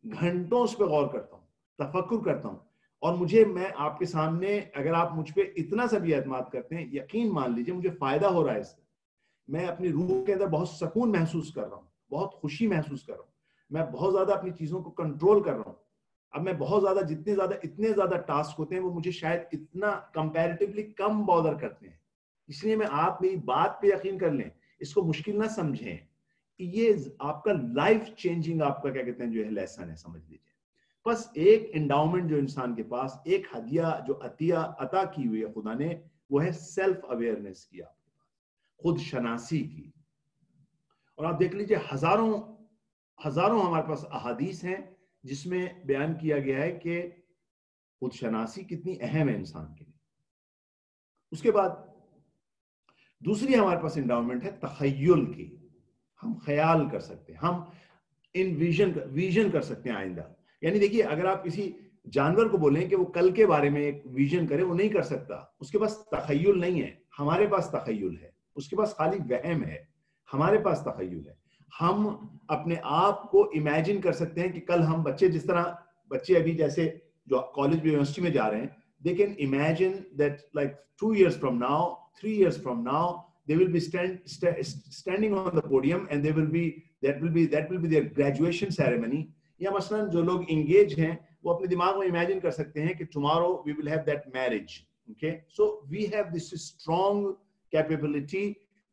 گھنٹوں اس پہ غور کرتا ہوں، تفکر کرتا ہوں. اور میں آپ کے سامنے، اگر آپ مجھ پہ اتنا سا بھی اعتماد کرتے ہیں، یقین مان لیجئے مجھے فائدہ ہو رہا ہے اس سے. میں اپنی روح کے اندر بہت سکون محسوس کر رہا ہوں، بہت خوشی محسوس کر رہا ہوں. میں بہت زیادہ اپنی چیزوں کو کنٹرول کر رہا ہوں. اب میں بہت زیادہ اتنے زیادہ ٹاسک ہوتے ہیں وہ مجھے شاید اتنا کمپیریٹیولی کم بادر کرتے ہیں. اس لیے میں آپ میری بات پہ یقین کر لیں، اس کو مشکل نہ سمجھیں. یہ آپ کا لائف چینجنگ، آپ کا کیا کہتے ہیں جو ہے لیسن ہے، سمجھ لیجیے. بس ایک انڈاؤمنٹ جو انسان کے پاس، ایک ہدیہ جو عطا کی ہوئی ہے خدا نے، وہ ہے سیلف اویئرنیس کی، آپ کے پاس خود شناسی کی. اور آپ دیکھ لیجیے ہزاروں ہمارے پاس احادیث ہیں جس میں بیان کیا گیا ہے کہ خود شناسی کتنی اہم ہے انسان کے لیے. اس کے بعد دوسری ہمارے پاس انڈاؤمنٹ ہے تخیل کی. ہم خیال کر سکتے ہیں، ہم ویژن کر سکتے ہیں آئندہ. یعنی دیکھیے اگر آپ کسی جانور کو بولیں کہ وہ کل کے بارے میں ایک ویژن کرے، وہ نہیں کر سکتا، اس کے پاس تخیل نہیں ہے. ہمارے پاس تخیل ہے، اس کے پاس خالی وہم ہے. ہمارے پاس تخیل ہے. ہم اپنے آپ کو امیجن کر سکتے ہیں کہ کل ہم بچے، جس طرح بچے ابھی جیسے جو کالج یونیورسٹی میں جا رہے ہیں، they can imagine that like 2 years from now, 3 years from now, they will be standing on the podium and that will be their graduation ceremony. یا مثلا جو لوگ انگیج ہیں وہ اپنے دماغ میں امیجن کر سکتے ہیں کہ tomorrow we will have that marriage. Okay, so we have this strong capability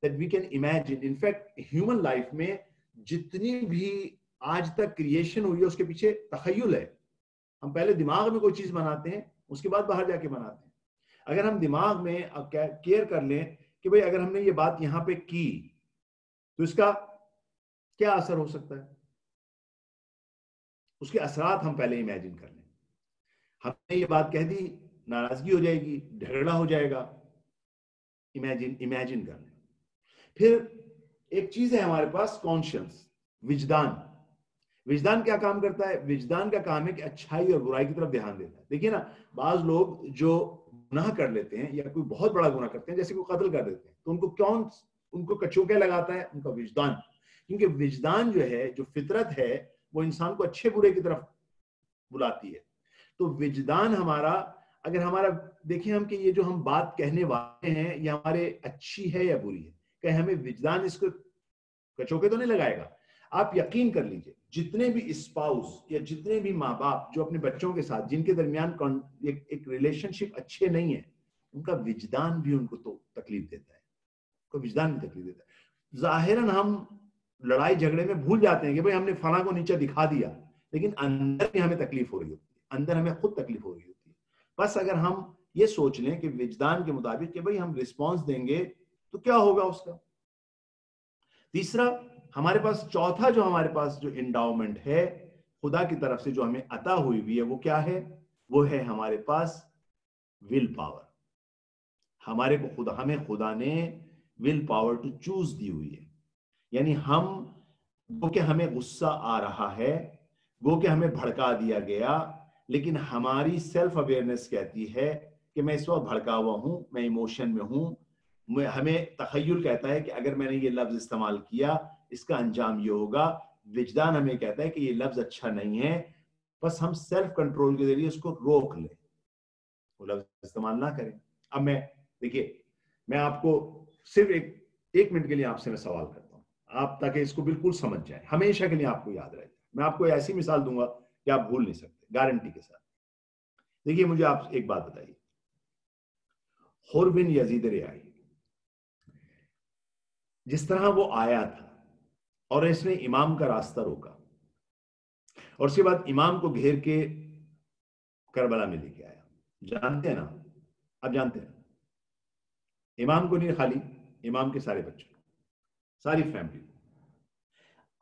that we can imagine. In fact, human life میں جتنی بھی آج تک کریشن ہوئی ہے اس کے پیچھے تخیل ہے. ہم پہلے دماغ میں کوئی چیز بناتے ہیں، اس کے بعد باہر جا کے بناتے ہیں. اگر ہم دماغ میں کیئر کر لیں کہ بھئی اگر ہم نے یہ بات یہاں پہ کی تو اس کا کیا اثر ہو سکتا ہے، اس کے اثرات ہم پہلے امیجن کر لیں. ہم نے یہ بات کہہ دی، ناراضگی ہو جائے گی، جھگڑا ہو جائے گا. امیجن کر لیں. پھر ایک چیز ہے ہمارے پاس کانشنس، وجدان. وجدان کیا کام کرتا ہے؟ وجدان کا کام ہے کہ اچھائی اور برائی کی طرف دھیان دیتا ہے. دیکھیے نا، بعض لوگ جو گناہ کر لیتے ہیں یا کوئی بہت بڑا گناہ کرتے ہیں، جیسے کوئی قتل کر دیتے ہیں، تو ان کو کچوکے لگاتا ہے؟ ان کا وجدان. کیونکہ وجدان جو ہے، جو فطرت ہے، وہ انسان کو اچھے برے کی طرف بلاتی ہے. تو وجدان ہمارا، اگر ہمارا دیکھیں ہم کہ یہ جو ہم بات کہنے والے ہیں یہ ہمارے اچھی ہے یا بری ہے، کہ ہمیں وجدان اس کو کچوکے تو نہیں لگائے گا. آپ یقین کر لیجئے، جتنے بھی اسپاؤس یا جتنے بھی ماں باپ جو اپنے بچوں کے ساتھ جن کے درمیان ایک ریلیشن شپ اچھے نہیں ہے، ان کا وجدان بھی ان کو تو تکلیف دیتا ہے. وجدان بھی تکلیف دیتا ہے. ظاہراً ہم لڑائی جھگڑے میں بھول جاتے ہیں کہ بھئی ہم نے فلاں کو نیچے دکھا دیا، لیکن اندر بھی ہمیں تکلیف ہو رہی ہوتی ہے، اندر ہمیں خود تکلیف ہو رہی ہوتی ہے. بس اگر ہم یہ سوچ لیں کہ وجدان کے مطابق کہ بھئی ہم رسپانس دیں گے تو کیا ہوگا اس کا. تیسرا ہمارے پاس، چوتھا جو ہمارے پاس جو انڈاؤمنٹ ہے خدا کی طرف سے جو ہمیں عطا ہوئی بھی ہے، وہ کیا ہے؟ وہ ہے ہمارے پاس ول پاور. ہمیں خدا نے ول پاور ٹو چوز دی ہوئی ہے. یعنی وہ کہ ہمیں غصہ آ رہا ہے، وہ کہ ہمیں بھڑکا دیا گیا، لیکن ہماری سیلف اویئرنیس کہتی ہے کہ میں اس وقت بھڑکا ہوا ہوں، میں ایموشن میں ہوں. ہمیں تخیل کہتا ہے کہ اگر میں نے یہ لفظ استعمال کیا اس کا انجام یہ ہوگا. وجدان ہمیں کہتا ہے کہ یہ لفظ اچھا نہیں ہے، بس ہم سیلف کنٹرول کے ذریعے اس کو روک لیں، وہ لفظ استعمال نہ کریں. اب دیکھیے، میں آپ کو صرف ایک منٹ کے لیے آپ سے میں سوال کرتا ہوں، آپ تاکہ اس کو بالکل سمجھ جائیں، ہمیشہ کے لیے آپ کو یاد رہ جائے. میں آپ کو ایسی مثال دوں گا کہ آپ بھول نہیں سکتے، گارنٹی کے ساتھ. دیکھیے، مجھے آپ ایک بات بتائیے. حر بن یزید ریائی، جس طرح وہ آیا تھا اور اس نے امام کا راستہ روکا، اور اس کے بعد امام کو گھیر کے کربلا میں لے کے آیا. جانتے ہیں نا، اب جانتے ہیں امام کو نہیں، خالی امام کے سارے بچوں، ساری فیملی.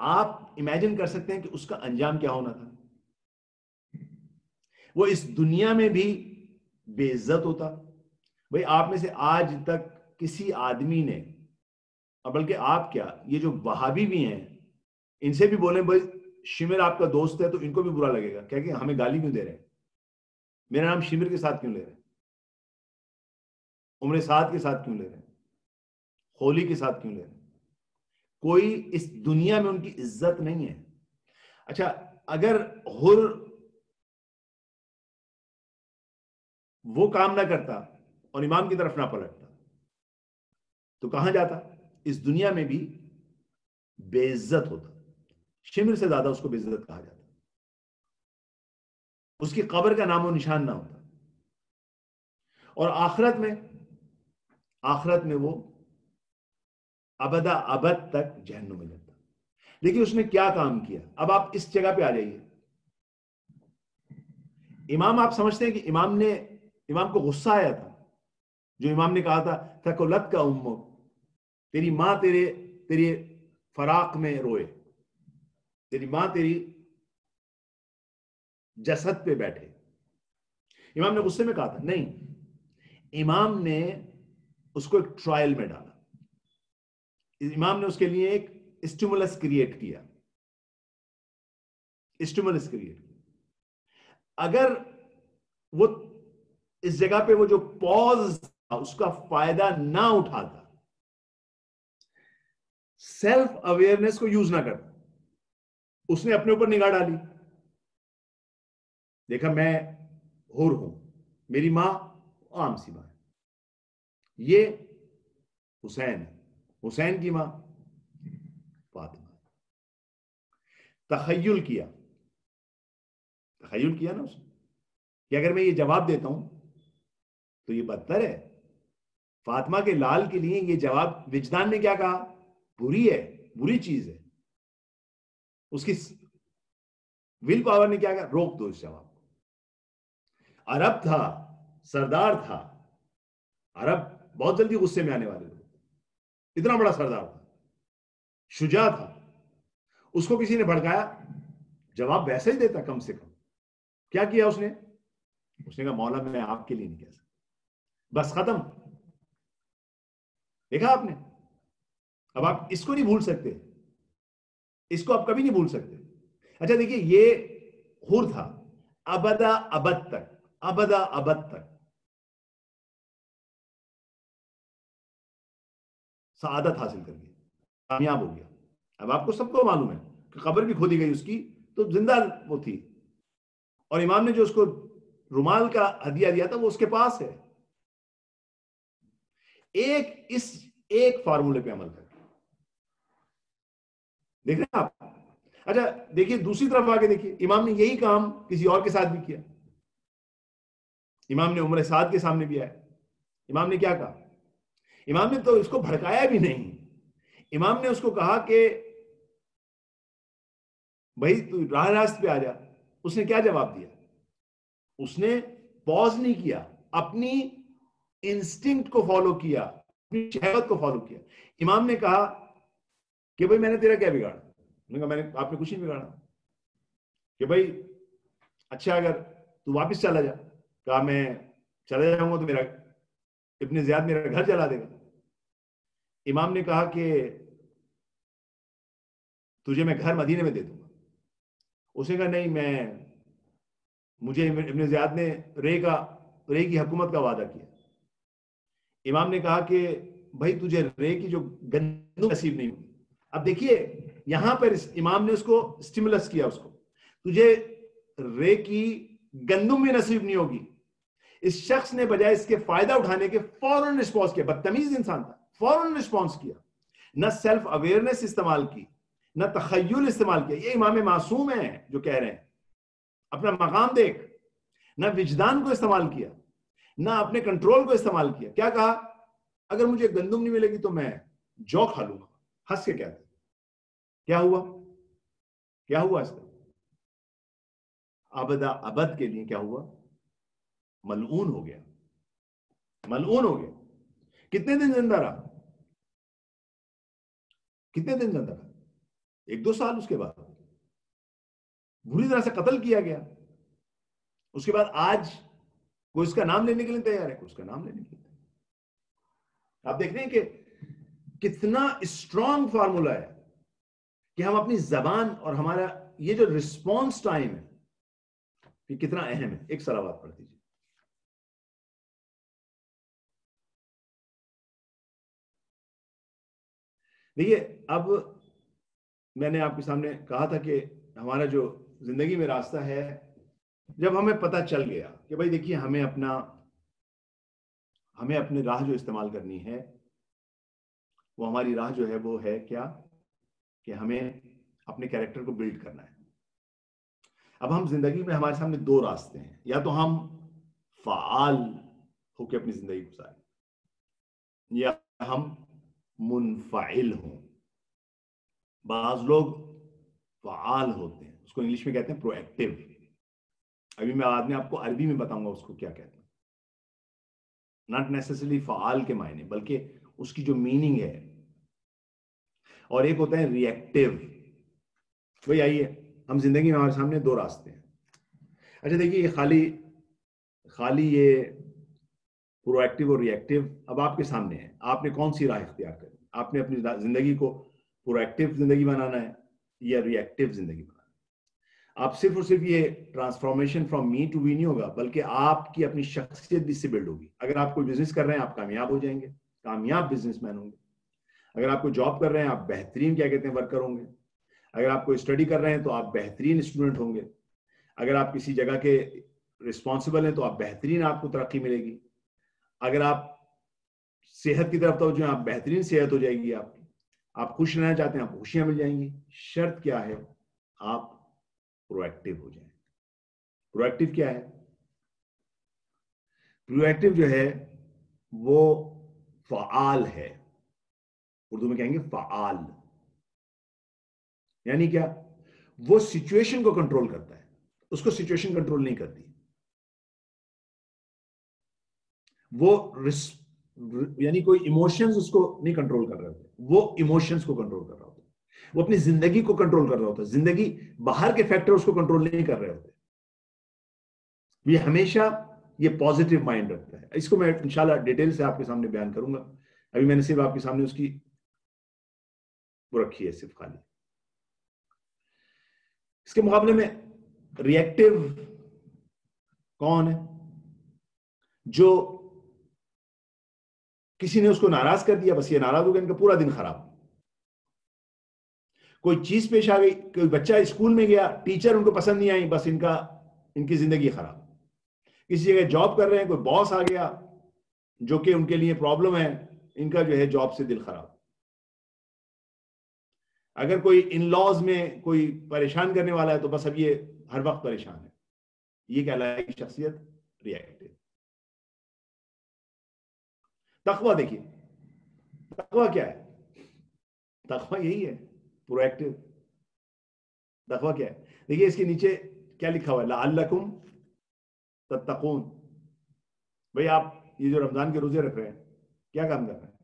آپ امیجن کر سکتے ہیں کہ اس کا انجام کیا ہونا تھا. وہ اس دنیا میں بھی بے عزت ہوتا. بھئی آپ میں سے آج تک کسی آدمی نے، اور بلکہ آپ کیا، یہ جو وہابی بھی ہیں ان سے بھی بولیں بھائی شمر آپ کا دوست ہے تو ان کو بھی برا لگے گا کہ ہمیں گالی کیوں دے رہے ہیں، میرا نام شمر کے ساتھ کیوں لے رہے ہیں، عمر سعد کے ساتھ کیوں لے رہے ہیں، ہولی کے ساتھ کیوں لے رہے ہیں. کوئی اس دنیا میں ان کی عزت نہیں ہے. اچھا، اگر حر وہ کام نہ کرتا اور امام کی طرف نہ پلٹتا تو کہاں جاتا؟ اس دنیا میں بھی بے عزت ہوتا. شمر سے زیادہ اس کو بے عزت کہا جاتا. اس کی قبر کا نام و نشان نہ ہوتا. اور آخرت میں وہ ابدا ابد تک جہنم میں جاتا. دیکھیے اس نے کیا کام کیا. اب آپ اس جگہ پہ آ جائیے. امام، آپ سمجھتے ہیں کہ امام کو غصہ آیا تھا جو امام نے کہا تھا تھکلت کا امک، تیری ماں تیرے فراق میں روئے، تیری ماں تیری جسد پہ بیٹھے. امام نے غصے میں کہا تھا؟ نہیں، امام نے اس کو ایک ٹرائل میں ڈالا. امام نے اس کے لیے ایک اسٹیمولس کریٹ کیا. اگر وہ اس جگہ پہ وہ جو پاز اس کا فائدہ نہ اٹھاتا, سیلف اویئرنیس کو یوز نہ کرتا, اس نے اپنے اوپر نگاہ ڈالی, دیکھا میں حور ہوں, میری ماں عام سی ماں ہے, یہ حسین, حسین کی ماں فاطمہ. تخیل کیا نا اس نے کہ اگر میں یہ جواب دیتا ہوں تو یہ بدتر ہے. فاطمہ کے لال کے لیے یہ جواب وجدان نے کیا کہا, بری ہے, بری چیز ہے. اس کی ول پاور نے کیا کہا, روک دو اس جواب کو. عرب تھا, سردار تھا, عرب بہت جلدی غصے میں آنے والے لوگ, اتنا بڑا سردار تھا, شجاع تھا, اس کو کسی نے بھڑکایا, جواب ویسا ہی دیتا کم سے کم. کیا کیا اس نے کہا مولا میں آپ کے لیے نہیں کہہ سکتا, بس ختم. دیکھا آپ نے, اب آپ اس کو نہیں بھول سکتے, اس کو آپ کبھی نہیں بھول سکتے. اچھا دیکھیے, یہ حور تھا ابدا ابد تک, ابدا ابد تک سعادت حاصل کر گیا, کامیاب ہو گیا. اب آپ کو سب کو معلوم ہے کہ قبر بھی کھودی گئی اس کی, تو زندہ وہ تھی, اور امام نے جو اس کو رومال کا ہدیہ دیا تھا وہ اس کے پاس ہے. ایک فارمولے پہ عمل کر, دیکھ رہے ہیں آپ. اچھا دیکھیے دوسری طرف آگے دیکھیے, امام نے یہی کام کسی اور کے ساتھ بھی کیا. امام نے عمر سعد کے سامنے بھی آیا, امام نے کیا کہا, امام نے تو اس کو بھڑکایا بھی نہیں, امام نے اس کو کہا کہ بھائی تو راہ راست پہ آ جا. اس نے کیا جواب دیا, اس نے پوز نہیں کیا, اپنی انسٹنکٹ کو فالو کیا, اپنی شہوت کو فالو کیا. امام نے کہا کہ بھائی میں نے تیرا کیا بگاڑا, نے کہا آپ نے کچھ نہیں بگاڑا. کہ بھائی اچھا اگر تو واپس چلا جا. کہا میں چلا جاؤں گا تو میرا ابن زیاد میرا گھر جلا دے گا. امام نے کہا کہ تجھے میں گھر مدینے میں دے دوں گا. اس نے کہا نہیں, مجھے ابن زیاد نے رے کی حکومت کا وعدہ کیا. امام نے کہا کہ بھائی تجھے رے کی جو گندم نصیب نہیں ہوگی. اب دیکھیے یہاں پر امام نے اس کو اسٹیمولس کیا, اس کو تجھے رے کی گندم بھی نصیب نہیں ہوگی. اس شخص نے بجائے اس کے فائدہ اٹھانے کے فوراً رسپانس کیا. بدتمیز انسان تھا, فوراً رسپانس کیا, نہ سیلف اویئرنیس استعمال کی, نہ تخیل استعمال کیا. یہ امام معصوم ہیں جو کہہ رہے ہیں اپنا مقام دیکھ. نہ وجدان کو استعمال کیا, نہ اپنے کنٹرول کو استعمال کیا. کیا کہا, اگر مجھے گندم نہیں ملے گی تو میں جو کھا لوں گا. ہنس کے کہتے کیا ہوا اس کا ابدا ابد کے لیے کیا ہوا, ملعون ہو گیا. کتنے دن زندہ رہا, 1-2 سال. اس کے بعد بری طرح سے قتل کیا گیا. اس کے بعد آج کوئی اس کا نام لینے کے لیے تیار ہے, کوئی اس کا نام لینے کے لیے. آپ دیکھ رہے ہیں کہ کتنا اسٹرانگ فارمولا ہے کہ ہم اپنی زبان اور ہمارا یہ جو رسپانس ٹائم ہے یہ کتنا اہم ہے. ایک صلوات پڑھ دیجیے. دیکھیے اب میں نے آپ کے سامنے کہا تھا کہ ہمارا جو زندگی میں راستہ ہے, جب ہمیں پتہ چل گیا کہ بھائی دیکھیے ہمیں اپنی راہ جو استعمال کرنی ہے, وہ ہماری راہ جو ہے وہ ہے کیا, کہ ہمیں اپنے کیریکٹر کو بلڈ کرنا ہے. اب ہم زندگی میں ہمارے سامنے 2 راستے ہیں, یا تو ہم فعال ہو کے اپنی زندگی گزاریں, یا ہم منفعل ہوں. بعض لوگ فعال ہوتے ہیں, اس کو انگلش میں کہتے ہیں پرو ایکٹیو. ابھی میں بعد میں آپ کو عربی میں بتاؤں گا اس کو کیا کہتے ہیں. ناٹ نیسیسری فعال کے معنی, بلکہ اس کی جو میننگ ہے. اور ایک ہوتا ہے ری ایکٹیو. بھائی آئیے, ہم زندگی میں ہمارے سامنے 2 راستے ہیں. اچھا دیکھیے یہ خالی یہ پرو ایکٹیو اور ری ایکٹیو اب آپ کے سامنے ہے. آپ نے کون سی راہ اختیار کرنی؟ آپ نے اپنی زندگی کو پرو ایکٹیو زندگی بنانا ہے یا ری ایکٹیو زندگی بنانا ہے. آپ صرف اور صرف یہ ٹرانسفارمیشن فرام می ٹو وی نہیں ہوگا، بلکہ آپ کی اپنی شخصیت بھی اس سے بلڈ ہوگی. اگر آپ کوئی بزنس کر رہے ہیں آپ کامیاب ہو جائیں گے، کامیاب بزنس مین ہوں گے. اگر آپ کو جاب کر رہے ہیں آپ بہترین کیا کہتے ہیں ورکر ہوں گے. اگر آپ کو اسٹڈی کر رہے ہیں تو آپ بہترین اسٹوڈنٹ ہوں گے. اگر آپ کسی جگہ کے رسپانسبل ہیں تو آپ بہترین، آپ کو ترقی ملے گی. اگر آپ صحت کی طرف توجہ ہیں آپ بہترین صحت ہو جائے گی. آپ خوش رہنا چاہتے ہیں آپ کو خوشیاں مل جائیں گی. شرط کیا ہے؟ آپ پرو ایکٹیو ہو جائیں. پرو ایکٹیو کیا ہے؟ پرو ایکٹیو جو ہے وہ فعال ہے. اردو میں کہیں گے فعال. یعنی کیا؟ وہ سچویشن کو کنٹرول کرتا ہے، اس کو سچویشن کنٹرول نہیں کرتی. وہ یعنی کوئی ایموشنز اس کو نہیں کنٹرول کر رہے ہوتے، وہ ایموشنز کو کنٹرول کر رہا ہوتا ہے. وہ اپنی زندگی کو کنٹرول کر رہا ہوتا ہے. زندگی باہر کے فیکٹر اس کو کنٹرول نہیں کر رہے ہوتے. یہ ہمیشہ یہ پازیٹیو مائنڈ رکھتا ہے. اس کو میں انشاءاللہ ڈیٹیل سے آپ کے سامنے بیان کروں گا. ابھی میں نے صرف آپ کے سامنے اس کی وہ رکھی ہے صرف خالی. اس کے مقابلے میں ری ایکٹیو کون ہے؟ جو کسی نے اس کو ناراض کر دیا، بس یہ ناراض ہو گیا، ان کا پورا دن خراب. کوئی چیز پیش آ گئی، کوئی بچہ اسکول میں گیا، ٹیچر ان کو پسند نہیں آئی، بس ان کی زندگی خراب. کسی جگہ جاب کر رہے ہیں، کوئی باس آ گیا جو کہ ان کے لیے پرابلم ہے، ان کا جو ہے جاب سے دل خراب. اگر کوئی ان لاز میں کوئی پریشان کرنے والا ہے تو بس اب یہ ہر وقت پریشان ہے. یہ کہلائے گی شخصیت ری ایکٹیو. تقویٰ دیکھیے، تقویٰ کیا ہے؟ تقویٰ یہی ہے پرو ایکٹیو. تقویٰ کیا ہے؟ دیکھیے اس کے نیچے کیا لکھا ہوا ہے، لعلکم تتقون. بھئی آپ یہ جو رمضان کے روزے رکھ رہے ہیں کیا کام کر رہے ہیں؟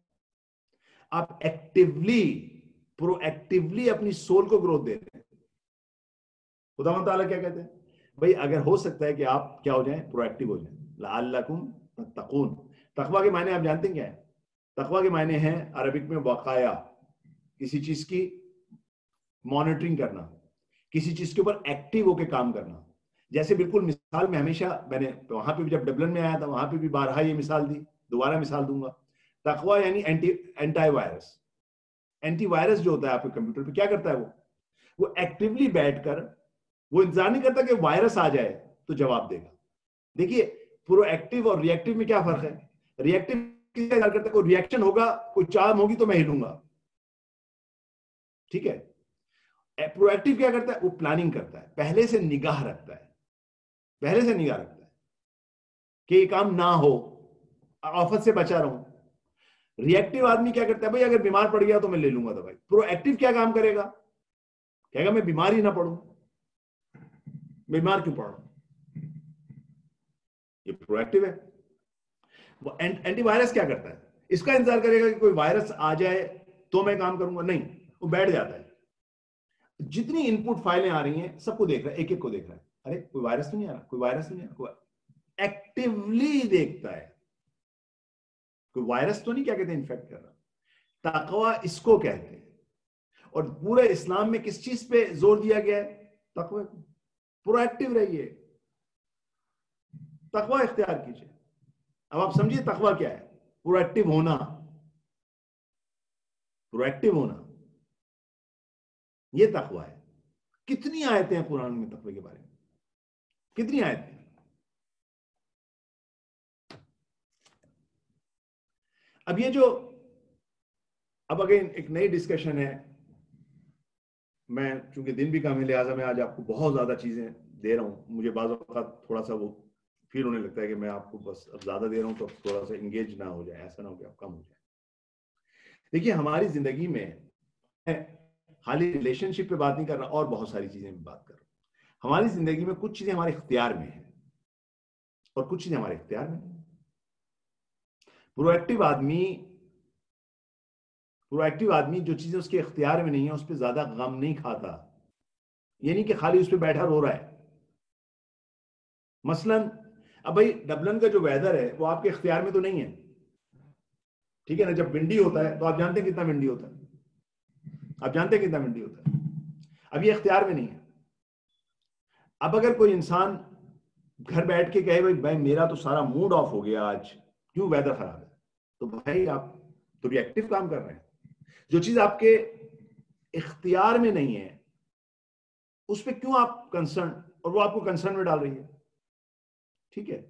آپ ایکٹیولی پرو ایکٹیولی اپنی سول کو گروتھ دے رہے ہیں. خدا تعالیٰ کیا کہتے ہیں؟ بھئی اگر ہو سکتا ہے کہ آپ کیا ہو جائیں، پرو ایکٹیو ہو جائیں. لعلکم تتقون. تقویٰ کے معنی آپ جانتے ہیں کیا ہے؟ تقویٰ کے معنی ہیں عربک میں وقایا، کسی چیز کی مانیٹرنگ کرنا، کسی چیز کے اوپر ایکٹیو ہو کے کام کرنا. جیسے بالکل مثال میں ہمیشہ میں نے وہاں پہ بھی جب ڈبلن میں آیا تھا وہاں پہ بھی بارہا یہ مثال دی، دوبارہ مثال دوں گا. تقویٰ یعنی اینٹی وائرس. اینٹی وائرس جو ہوتا ہے آپ کے کمپیوٹر پہ کیا کرتا ہے؟ وہ ایکٹیولی بیٹھ کر وہ انتظار نہیں کرتا کہ وائرس آ جائے تو جواب دے گا. دیکھیے پرو ایکٹیو اور ری ایکٹیو میں کیا فرق ہے؟ ری ایکٹیو کرتا ہے کوئی ری ایکشن ہوگا، کوئی چارم ہوگی تو میں ہلوں گا، ٹھیک ہے. پرو ایکٹیو کیا کرتا ہے؟ وہ پلاننگ کرتا ہے، پہلے سے نگاہ رکھتا ہے، پہلے سے نگاہ رکھتا ہے کہ یہ کام نہ ہو، آفت سے بچا رہوں. ری ایکٹیو آدمی کیا کرتا ہے؟ بھائی اگر بیمار پڑ گیا تو میں لے لوں گا دوائی. پرو ایکٹیو کیا کام کرے گا؟ کہے گا میں بیمار ہی نہ پڑوں. بیمار کیوں پڑ رہا ہوں؟ یہ پرو ایکٹیو ہے. وہ اینٹی وائرس کیا کرتا ہے؟ اس کا انتظار کرے گا کہ کوئی وائرس آ جائے تو میں کام کروں گا، نہیں، وہ بیٹھ جاتا ہے. جتنی ان پٹ فائلیں آ رہی ہیں سب کو دیکھ رہا ہے، ایک ایک کو دیکھ رہا ہے. ارے کوئی وائرس تو نہیں آ رہا، کوئی وائرس نہیں آ رہا. ایکٹیولی دیکھتا ہے کوئی وائرس تو نہیں کیا کہتے ہیں انفیکٹ کر رہا. تقویٰ اس کو کہتے ہیں. اور پورے اسلام میں کس چیز پہ زور دیا گیا ہے؟ تقویٰ. پرو ایکٹیو رہیے، تقویٰ اختیار کیجئے. اب آپ سمجھیے تقویٰ کیا ہے؟ پرو ایکٹیو ہونا. پرو ایکٹیو ہونا یہ تقویٰ ہے. کتنی آیتیں ہیں قرآن میں تقوی کے بارے میں؟ کتنی آیتیں؟ اب یہ جو اب اگین ایک نئی ڈسکشن ہے. میں چونکہ دن بھی کم ہے لہٰذا میں آج آپ کو بہت زیادہ چیزیں دے رہا ہوں. مجھے بعض اوقات تھوڑا سا وہ فیل ہونے لگتا ہے کہ میں آپ کو بس اب زیادہ دے رہا ہوں تو اب تھوڑا سا انگیج نہ ہو جائے، ایسا نہ ہو کہ آپ کم ہو جائے. دیکھیے ہماری زندگی میں خالی ریلیشن شپ پہ بات نہیں کر رہا، اور بہت ساری چیزیں میں بات کر رہا ہوں. ہماری زندگی میں کچھ چیزیں ہمارے اختیار میں ہیں اور کچھ چیزیں ہمارے اختیار میں نہیں. پرو ایکٹیو آدمی جو چیزیں اس کے اختیار میں نہیں ہیں اس پہ زیادہ غم نہیں کھاتا. یہ نہیں کہ خالی اس پہ بیٹھا رو رہا ہے. مثلا اب بھائی ڈبلن کا جو ویدر ہے وہ آپ کے اختیار میں تو نہیں ہے، ٹھیک ہے نا. جب ونڈی ہوتا ہے تو آپ جانتے ہیں کتنا ونڈی ہوتا ہے، آپ جانتے ہیں کتنا ونڈی ہوتا ہے. اب یہ اختیار میں نہیں ہے. اب اگر کوئی انسان گھر بیٹھ کے کہے بھائی میرا تو سارا موڈ آف ہو گیا آج، کیوں ویدر خراب ہے، تو بھائی آپ تو ریئیکٹیو کام کر رہے ہیں. جو چیز آپ کے اختیار میں نہیں ہے اس پہ کیوں آپ کنسرن، اور وہ آپ کو کنسرن میں ڈال رہی ہے. ٹھیک ہے.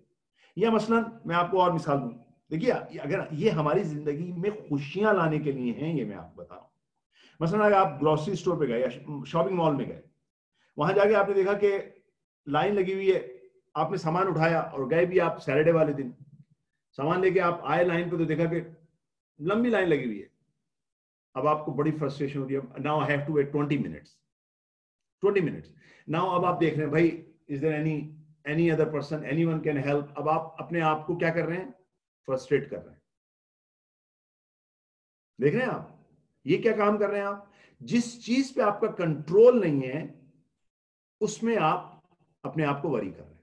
یا مثلا میں آپ کو اور مثال دوں، دیکھیے اگر یہ ہماری زندگی میں خوشیاں لانے کے لیے ہیں، یہ میں آپ کو بتاؤں. مثلا اگر آپ گروسری اسٹور پہ گئے یا شاپنگ مال میں گئے، وہاں جا کے آپ نے دیکھا کہ لائن لگی ہوئی ہے، آپ نے سامان اٹھایا اور گئے بھی آپ سیٹرڈے والے دن، سامان لے کے آپ آئے لائن پہ تو دیکھا کہ لمبی لائن لگی ہوئی ہے. اب آپ کو بڑی فرسٹریشن ہوتی ہے. Now I have to wait 20 minutes. Now اب آپ دیکھ رہے ہیں بھائی از دیر any other person, anyone can help. اب آپ اپنے آپ کو کیا کر رہے ہیں، فرسٹریٹ کر رہے ہیں. دیکھ رہے ہیں آپ یہ کیا کام کر رہے ہیں. آپ جس چیز پہ آپ کا کنٹرول نہیں ہے اس میں آپ اپنے آپ کو وری کر رہے ہیں.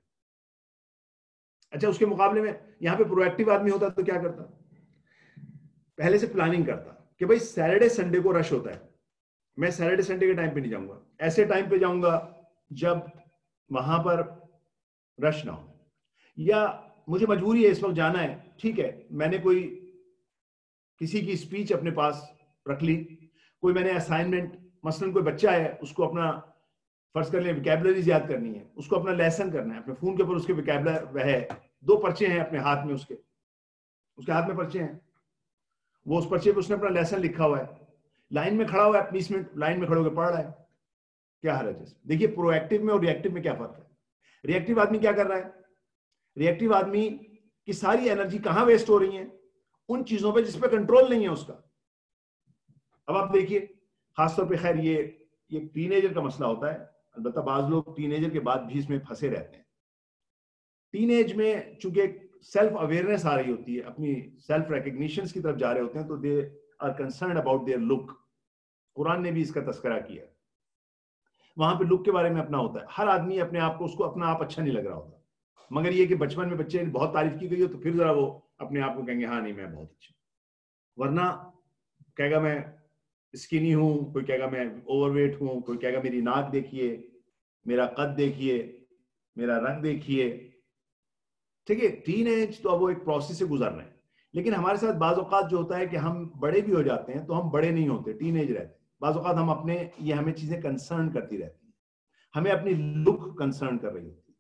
اچھا اس کے مقابلے میں یہاں پہ پرو ایکٹیو آدمی ہوتا تو کیا کرتا، پہلے سے پلاننگ کرتا کہ بھائی سیٹرڈے سنڈے کو رش ہوتا ہے، میں سیٹرڈے سنڈے کے ٹائم پہ نہیں جاؤں گا، ایسے ٹائم پہ جاؤں گا جب وہاں پر رش نہ ہو. یا مجھے مجبوری ہے اس وقت جانا ہے، ٹھیک ہے، میں نے کوئی کسی کی اسپیچ اپنے پاس رکھ لی، کوئی میں نے اسائنمنٹ، مثلا کوئی بچہ ہے اس کو اپنا فرض کر لیں ویکیبلریز یاد کرنی ہے، اس کو اپنا لیسن کرنا ہے، اپنے فون کے اوپر اس کے ویکیبلر ہے، 2 پرچے ہیں اپنے ہاتھ میں، اس کے ہاتھ میں پرچے ہیں، وہ اس پرچے پہ اس نے اپنا لیسن لکھا ہوا ہے، لائن میں کھڑا ہوا ہے 20 منٹ لائن میں کھڑے ہو کے پڑھ رہا ہے. کیا حرج ہے؟ دیکھیے پرو ایکٹیو میں اور ری ایکٹیو میں کیا فرق ہے. ری ایکٹیو آدمی کیا کر رہا ہے، ری ایکٹیو آدمی کی ساری انرجی کہاں ویسٹ ہو رہی ہیں، ان چیزوں پہ جس پہ کنٹرول نہیں ہے اس کا. اب آپ دیکھیے خاص طور پہ، خیر یہ ٹین ایجر کا مسئلہ ہوتا ہے، البتہ بعض لوگ ٹین ایجر کے بعد بھی اس میں پھنسے رہتے ہیں. ٹین ایج میں چونکہ سیلف اویئرنیس آ رہی ہوتی ہے، اپنی سیلف ریکگنیشن کی طرف جا رہے ہوتے ہیں، تو they are concerned about their luck. قرآن نے بھی اس کا تذکرہ کیا ہے، وہاں پہ لک کے بارے میں اپنا ہوتا ہے. ہر آدمی اپنے آپ کو، اس کو اپنا آپ اچھا نہیں لگ رہا ہوتا، مگر یہ کہ بچپن میں بچے بہت تعریف کی گئی ہو تو پھر ذرا وہ اپنے آپ کو کہیں گے ہاں نہیں میں بہت اچھا. ورنہ کہے گا میں اسکینی ہوں، کوئی کہے گا میں اوور ویٹ ہوں، کوئی کہے گا میری ناک دیکھیے، میرا قد دیکھیے، میرا رنگ دیکھیے. ٹھیک ہے، ٹین ایج تو اب وہ ایک پروسیس سے گزر رہے ہیں. لیکن ہمارے ساتھ بعض اوقات جو ہوتا ہے کہ ہم بڑے بھی ہو جاتے ہیں تو ہم بڑے نہیں ہوتے، ٹین ایج رہتے ہیں. بعض اوقات ہم اپنے یہ ہمیں چیزیں کنسرن کرتی رہتی ہیں، ہمیں اپنی لک کنسرن کر رہی ہوتی ہے.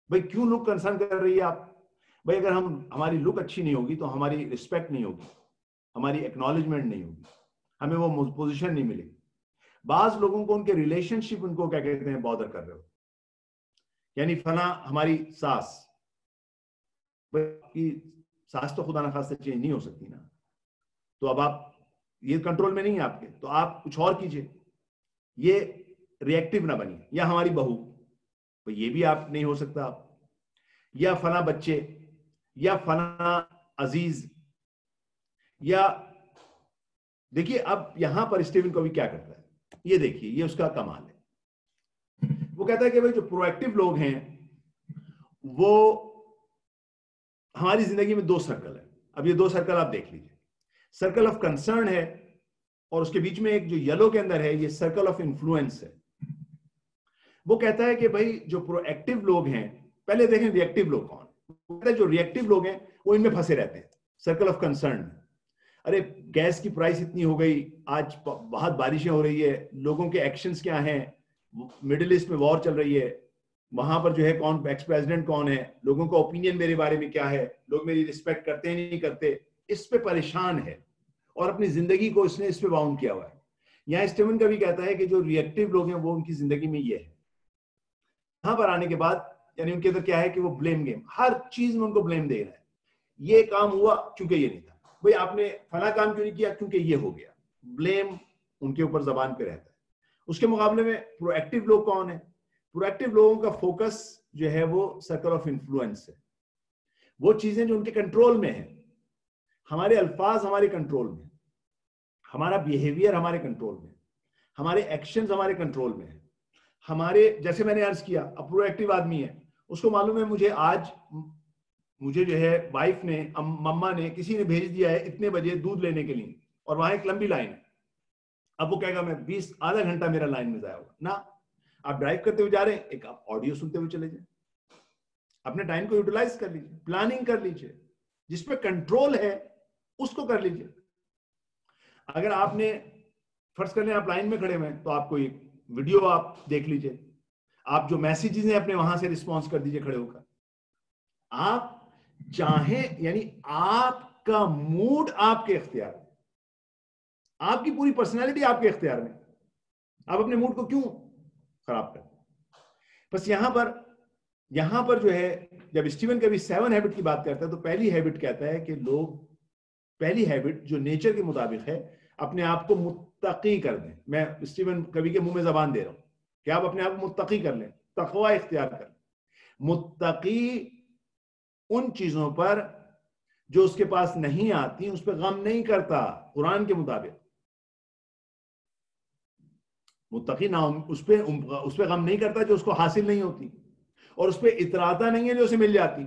بھائی کیوں لک کنسرن کر رہی ہے آپ؟ بھائی اگر ہماری لک اچھی نہیں ہوگی تو ہماری رسپیکٹ نہیں ہوگی، ہماری ایکنالجمنٹ نہیں ہوگی، ہمیں وہ پوزیشن نہیں ملے گی. بعض لوگوں کو ان کے ریلیشن شپ ان کو کیا کہتے ہیں بادر کر رہے ہو، یعنی فلاں ہماری ساس، کی ساس تو خدا نخواستہ چینج نہیں ہو سکتی نا، تو اب آپ یہ کنٹرول میں نہیں ہے آپ کے، تو آپ کچھ اور کیجئے، یہ ری ایکٹیو نہ بنی. یا ہماری بہو، یہ بھی آپ نہیں ہو سکتا آپ، یا فلاں بچے، یا فلاں عزیز. یا دیکھیے اب یہاں پر اسٹیون کووی کیا کرتا ہے، یہ دیکھیے یہ اس کا کمال ہے. وہ کہتا ہے کہ بھائی جو پرو ایکٹیو لوگ ہیں وہ ہماری زندگی میں 2 سرکل ہے. اب یہ 2 سرکل آپ دیکھ لیجیے، سرکل آف کنسرن ہے اور اس کے بیچ میں ایک جو یلو کے اندر ہے یہ سرکل آف انفلوئنس ہے. وہ کہتا ہے کہ بھائی جو پرو ایکٹیو لوگ ہیں، پہلے دیکھیں ری ایکٹیو لوگ کون. وہ کہتا ہے جو ری ایکٹیو لوگ ہیں وہ ان میں پھنسے رہتے ہیں سرکل آف کنسرن. ارے گیس کی پرائس اتنی ہو گئی، آج بہت بارشیں ہو رہی ہے، لوگوں کے ایکشنز کیا ہیں، مڈل ایسٹ میں وار چل رہی ہے، وہاں پر جو ہے کون ایکس پریزیڈنٹ کون ہے، لوگوں کا اوپینین میرے بارے میں کیا ہے، لوگ میری رسپیکٹ کرتے ہیں نہیں کرتے، اس پہ پریشان ہے اور اپنی زندگی کو اس نے اس پہ باؤنڈ کیا ہوا ہے. یہاں اسٹیون کا بھی کہتا ہے کہ جو ری ایکٹیو لوگ ہیں وہ ان کی زندگی میں یہ ہے. یہاں پر آنے کے بعد یعنی ان کے اندر کیا ہے کہ وہ بلیم گیم، ہر چیز میں ان کو بلیم دے رہا ہے. یہ کام ہوا کیونکہ یہ نہیں تھا، بھئی آپ نے فلاں کام کیوں نہیں کیا کیونکہ یہ ہو گیا. بلیم ان کے اوپر زبان پہ رہتا ہے. اس کے مقابلے میں پرو ایکٹیو لوگ کون ہیں؟ پرو ایکٹیو لوگوں کا فوکس جو ہے وہ سرکل آف انفلوئنس ہے. وہ چیزیں جو ان کے کنٹرول میں ہیں، ہمارے الفاظ ہمارے کنٹرول میں، ہمارا بیہیویئر ہمارے کنٹرول میں، ہمارے ایکشنز ہمارے کنٹرول میں ہیں. ہمارے جیسے میں نے عرض کیا اب پرو ایکٹیو آدمی ہے، اس کو معلوم ہے مجھے جو ہے وائف نے، مما نے، کسی نے بھیج دیا ہے اتنے بجے دودھ لینے کے لیے اور وہاں ایک لمبی لائن ہے. اب وہ کہے گا میں آدھا گھنٹہ میرا لائن میں ضائع ہوگا. نہ، آپ ڈرائیو کرتے ہوئے جا رہے ہیں, ایک آپ آڈیو سنتے ہوئے چلے جائیں, اپنے ٹائم کو یوٹیلائز کر لیجیے, پلاننگ کر لیجیے, جس پہ کنٹرول ہے اس کو کر لیجیے. اگر آپ نے فرض کر لیں آپ لائن میں کھڑے ہوئے ہیں تو آپ کو ایک ویڈیو آپ دیکھ لیجیے, آپ جو میسیجز ہیں اپنے وہاں سے رسپانس کر دیجیے کھڑے ہو کر. آپ چاہیں, یعنی آپ کا موڈ آپ کے اختیار میں, آپ کی پوری پرسنالٹی آپ کے اختیار میں, آپ اپنے موڈ کو کیوں خراب کریں. بس یہاں پر جو ہے جب اسٹیون کبھی 7 ہیبٹ کی بات کرتا ہے تو پہلی ہیبٹ کہتا ہے کہ لوگ, پہلی ہیبٹ جو نیچر کے مطابق ہے, اپنے آپ کو متقی کر دیں. میں اسٹیون کبھی کے منہ میں زبان دے رہا ہوں کہ آپ اپنے آپ کو متقی کر لیں, تقوی اختیار کر لیں. متقی ان چیزوں پر جو اس کے پاس نہیں آتی اس پہ غم نہیں کرتا. قرآن کے مطابق متقی نہ اس پہ غم نہیں کرتا جو اس کو حاصل نہیں ہوتی, اور اس پہ اتراتا نہیں ہے جو اسے مل جاتی.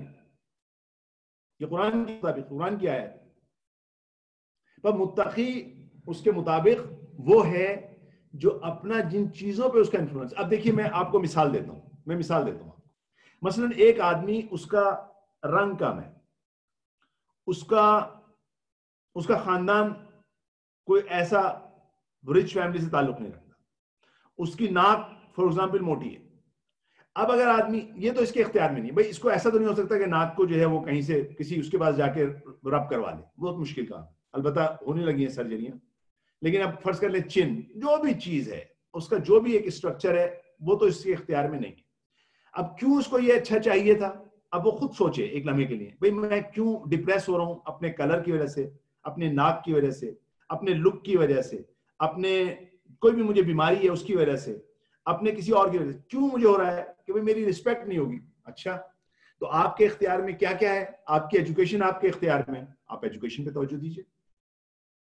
یہ قرآن کے مطابق, قرآن کی آیت. پر متقی اس کے مطابق وہ ہے جو اپنا جن چیزوں پہ اس کا انفلوئنس. اب دیکھیے میں آپ کو مثال دیتا ہوں, مثلا ایک آدمی, اس کا رنگ کم ہے, اس کا خاندان کوئی ایسا رچ فیملی سے تعلق نہیں رکھتا, اس کی ناک فار ایگزامپل موٹی ہے. اب اگر آدمی, یہ تو اس کے اختیار میں نہیں, بھائی اس کو ایسا تو نہیں ہو سکتا کہ ناک کو جو ہے وہ کہیں سے کسی اس کے پاس جا کے رب کروا لے, بہت مشکل کام. البتہ ہونے لگی ہیں سرجریاں, لیکن اب فرض کر لیں چن, جو بھی چیز ہے اس کا جو بھی ایک اسٹرکچر ہے وہ تو اس کے اختیار میں نہیں ہے. اب کیوں اس کو یہ اچھا چاہیے تھا, اب وہ خود سوچے ایک لمحے کے لیے, بھئی میں کیوں ڈپریس ہو رہا ہوں اپنے کلر کی وجہ سے, اپنے ناک کی وجہ سے, اپنے لک کی وجہ سے, اپنے کوئی بھی مجھے بیماری ہے اس کی وجہ سے, اپنے کسی اور کی وجہ سے کیوں مجھے ہو رہا ہے کہ بھئی میری رسپیکٹ نہیں ہوگی. اچھا تو آپ کے اختیار میں کیا کیا ہے, آپ کی ایجوکیشن آپ کے اختیار میں, آپ ایجوکیشن پہ توجہ دیجیے,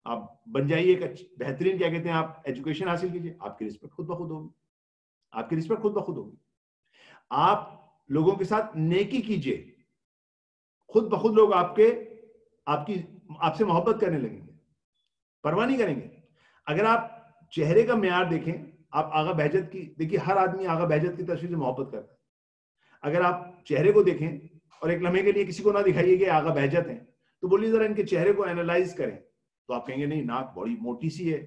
آپ بن جائیے ایک بہترین, کیا کہتے ہیں, آپ ایجوکیشن حاصل کیجیے, آپ کی رسپیکٹ خود بخود ہوگی, آپ کی رسپیکٹ خود بخود ہوگی. آپ لوگوں کے ساتھ نیکی کیجیے, خود بخود لوگ آپ سے محبت کرنے لگیں گے, پرواہ نہیں کریں گے. اگر آپ چہرے کا معیار دیکھیں, آپ آغا بہجت کی دیکھیے, ہر آدمی آغا بہجت کی تصویر سے محبت کرتا ہے. اگر آپ چہرے کو دیکھیں اور ایک لمحے کے لیے کسی کو نہ دکھائیے کہ آغا بہجت ہیں, تو بولیے ذرا ان کے چہرے کو اینالائز کریں, تو آپ کہیں گے نہیں ناک بڑی موٹی سی ہے,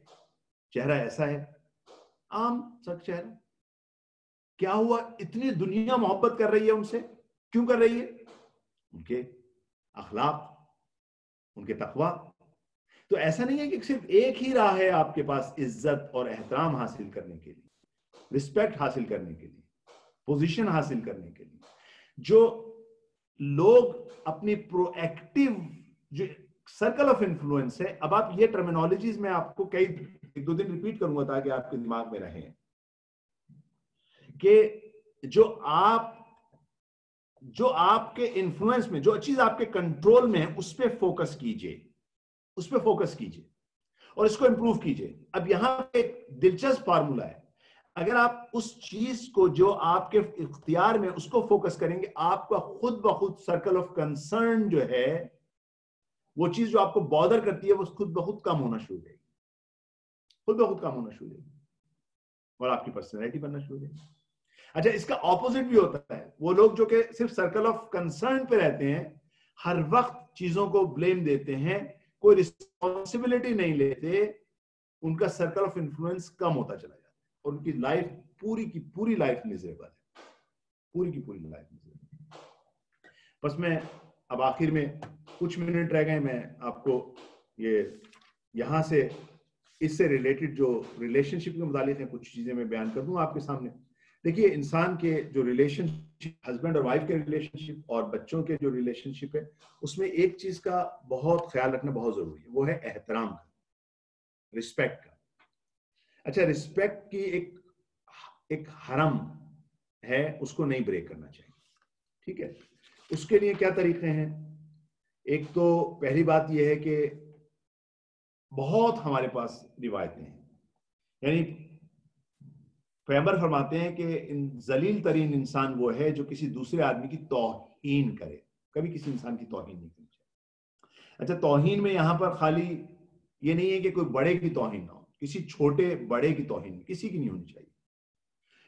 چہرہ ایسا ہے, عام سا چہرہ. کیا ہوا, اتنی دنیا محبت کر رہی ہے ان سے, کیوں کر رہی ہے؟ ان کے اخلاق, ان کے تقوی. تو ایسا نہیں ہے کہ صرف ایک ہی راہ ہے آپ کے پاس عزت اور احترام حاصل کرنے کے لیے, رسپیکٹ حاصل کرنے کے لیے, پوزیشن حاصل کرنے کے لیے. جو لوگ اپنی پرو ایکٹیو جو سرکل آف انفلوئنس ہے, اب آپ یہ ٹرمینالوجیز میں آپ کو ایک دو دن ریپیٹ کروں گا تاکہ آپ کے دماغ میں رہیں, کہ جو آپ کے انفلوئنس میں, جو چیز آپ کے کنٹرول میں ہے, اس پہ فوکس کیجئے, اور اس کو امپروو کیجئے. اب یہاں پہ ایک دلچسپ فارمولا ہے, اگر آپ اس چیز کو جو آپ کے اختیار میں اس کو فوکس کریں گے, آپ کا خود بخود سرکل آف کنسرن جو ہے, وہ چیز جو آپ کو بادر کرتی ہے, وہ خود بخود کم ہونا شروع ہو جائے گی, اور آپ کی پرسنالٹی بننا شروع ہو جائے گی. اچھا, اس کا اپوزٹ بھی ہوتا ہے, وہ لوگ جو کہ صرف سرکل آف کنسرن پہ رہتے ہیں, ہر وقت چیزوں کو بلیم دیتے ہیں, کوئی رسپانسبلٹی نہیں لیتے, ان کا سرکل آف انفلوئنس کم ہوتا چلا جاتا ہے, اور ان کی لائف پوری کی پوری لائف میزریبل ہے, پوری کی پوری لائف میزریبل. بس میں اب آخر میں کچھ منٹ رہ گئے, میں آپ کو یہاں سے اس سے ریلیٹڈ جو ریلیشن شپ کے متعلق ہیں کچھ چیزیں میں بیان کر دوں آپ کے سامنے. دیکھیے, انسان کے جو ریلیشن شپ, ہسبینڈ اور وائف کے ریلیشن شپ اور بچوں کے جو ریلیشن شپ ہے, اس میں ایک چیز کا بہت خیال رکھنا بہت ضروری ہے, وہ ہے احترام کا, رسپیکٹ کا. اچھا, رسپیکٹ کی ایک حرم ہے, اس کو نہیں بریک کرنا چاہیے. ٹھیک ہے, اس کے لیے کیا طریقے ہیں؟ ایک تو پہلی بات یہ ہے کہ بہت ہمارے پاس روایتیں ہیں, یعنی پیغمبر فرماتے ہیں کہ ذلیل ترین انسان وہ ہے جو کسی دوسرے آدمی کی توہین کرے, کبھی کسی انسان کی توہین نہیں کرنی چاہیے. اچھا, توہین میں یہاں پر خالی یہ نہیں ہے کہ کوئی بڑے کی توہین نہ ہو, کسی چھوٹے بڑے کی توہین کسی کی نہیں ہونی چاہیے.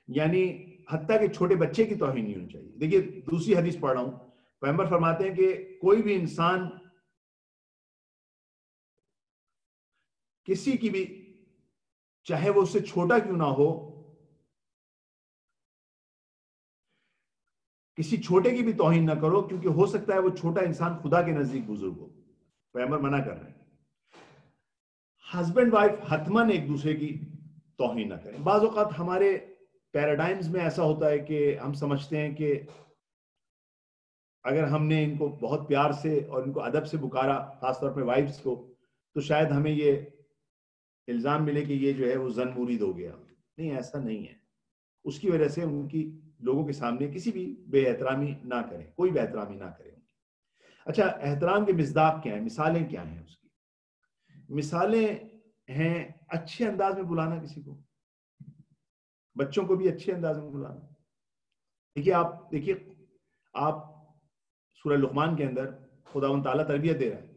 یعنی حتیٰ کہ چھوٹے بچے کی توہین نہیں ہونی چاہیے. دیکھیے دوسری حدیث پڑھ رہا ہوں, پیغمبر فرماتے ہیں کہ کوئی بھی انسان کسی کی بھی, چاہے وہ اس سے چھوٹا کیوں نہ ہو, کسی چھوٹے کی بھی توہین نہ کرو, کیونکہ ہو سکتا ہے وہ چھوٹا انسان خدا کے نزدیک بزرگ ہو. پیغمبر منع کر رہے ہیں. ہسبینڈ وائف حتماً ایک دوسرے کی توہین نہ کریں. بعض اوقات ہمارے پیراڈائمز میں ایسا ہوتا ہے کہ ہم سمجھتے ہیں کہ اگر ہم نے ان کو بہت پیار سے اور ان کو ادب سے پکارا, خاص طور پہ وائفز کو, تو شاید ہمیں یہ الزام ملے کہ یہ جو ہے وہ زن مرید ہو گیا. نہیں, ایسا نہیں ہے. اس کی وجہ سے ان کی لوگوں کے سامنے کسی بھی بے احترامی نہ کریں, کوئی بے احترامی نہ کریں. اچھا, احترام کے مصداق کیا ہیں, مثالیں کیا ہیں اس کی؟ مثالیں ہیں اچھے انداز میں بلانا کسی کو, بچوں کو بھی اچھے انداز میں بلانا. دیکھیے آپ سورہ لقمان کے اندر خداوند تعالیٰ تربیت دے رہا ہے.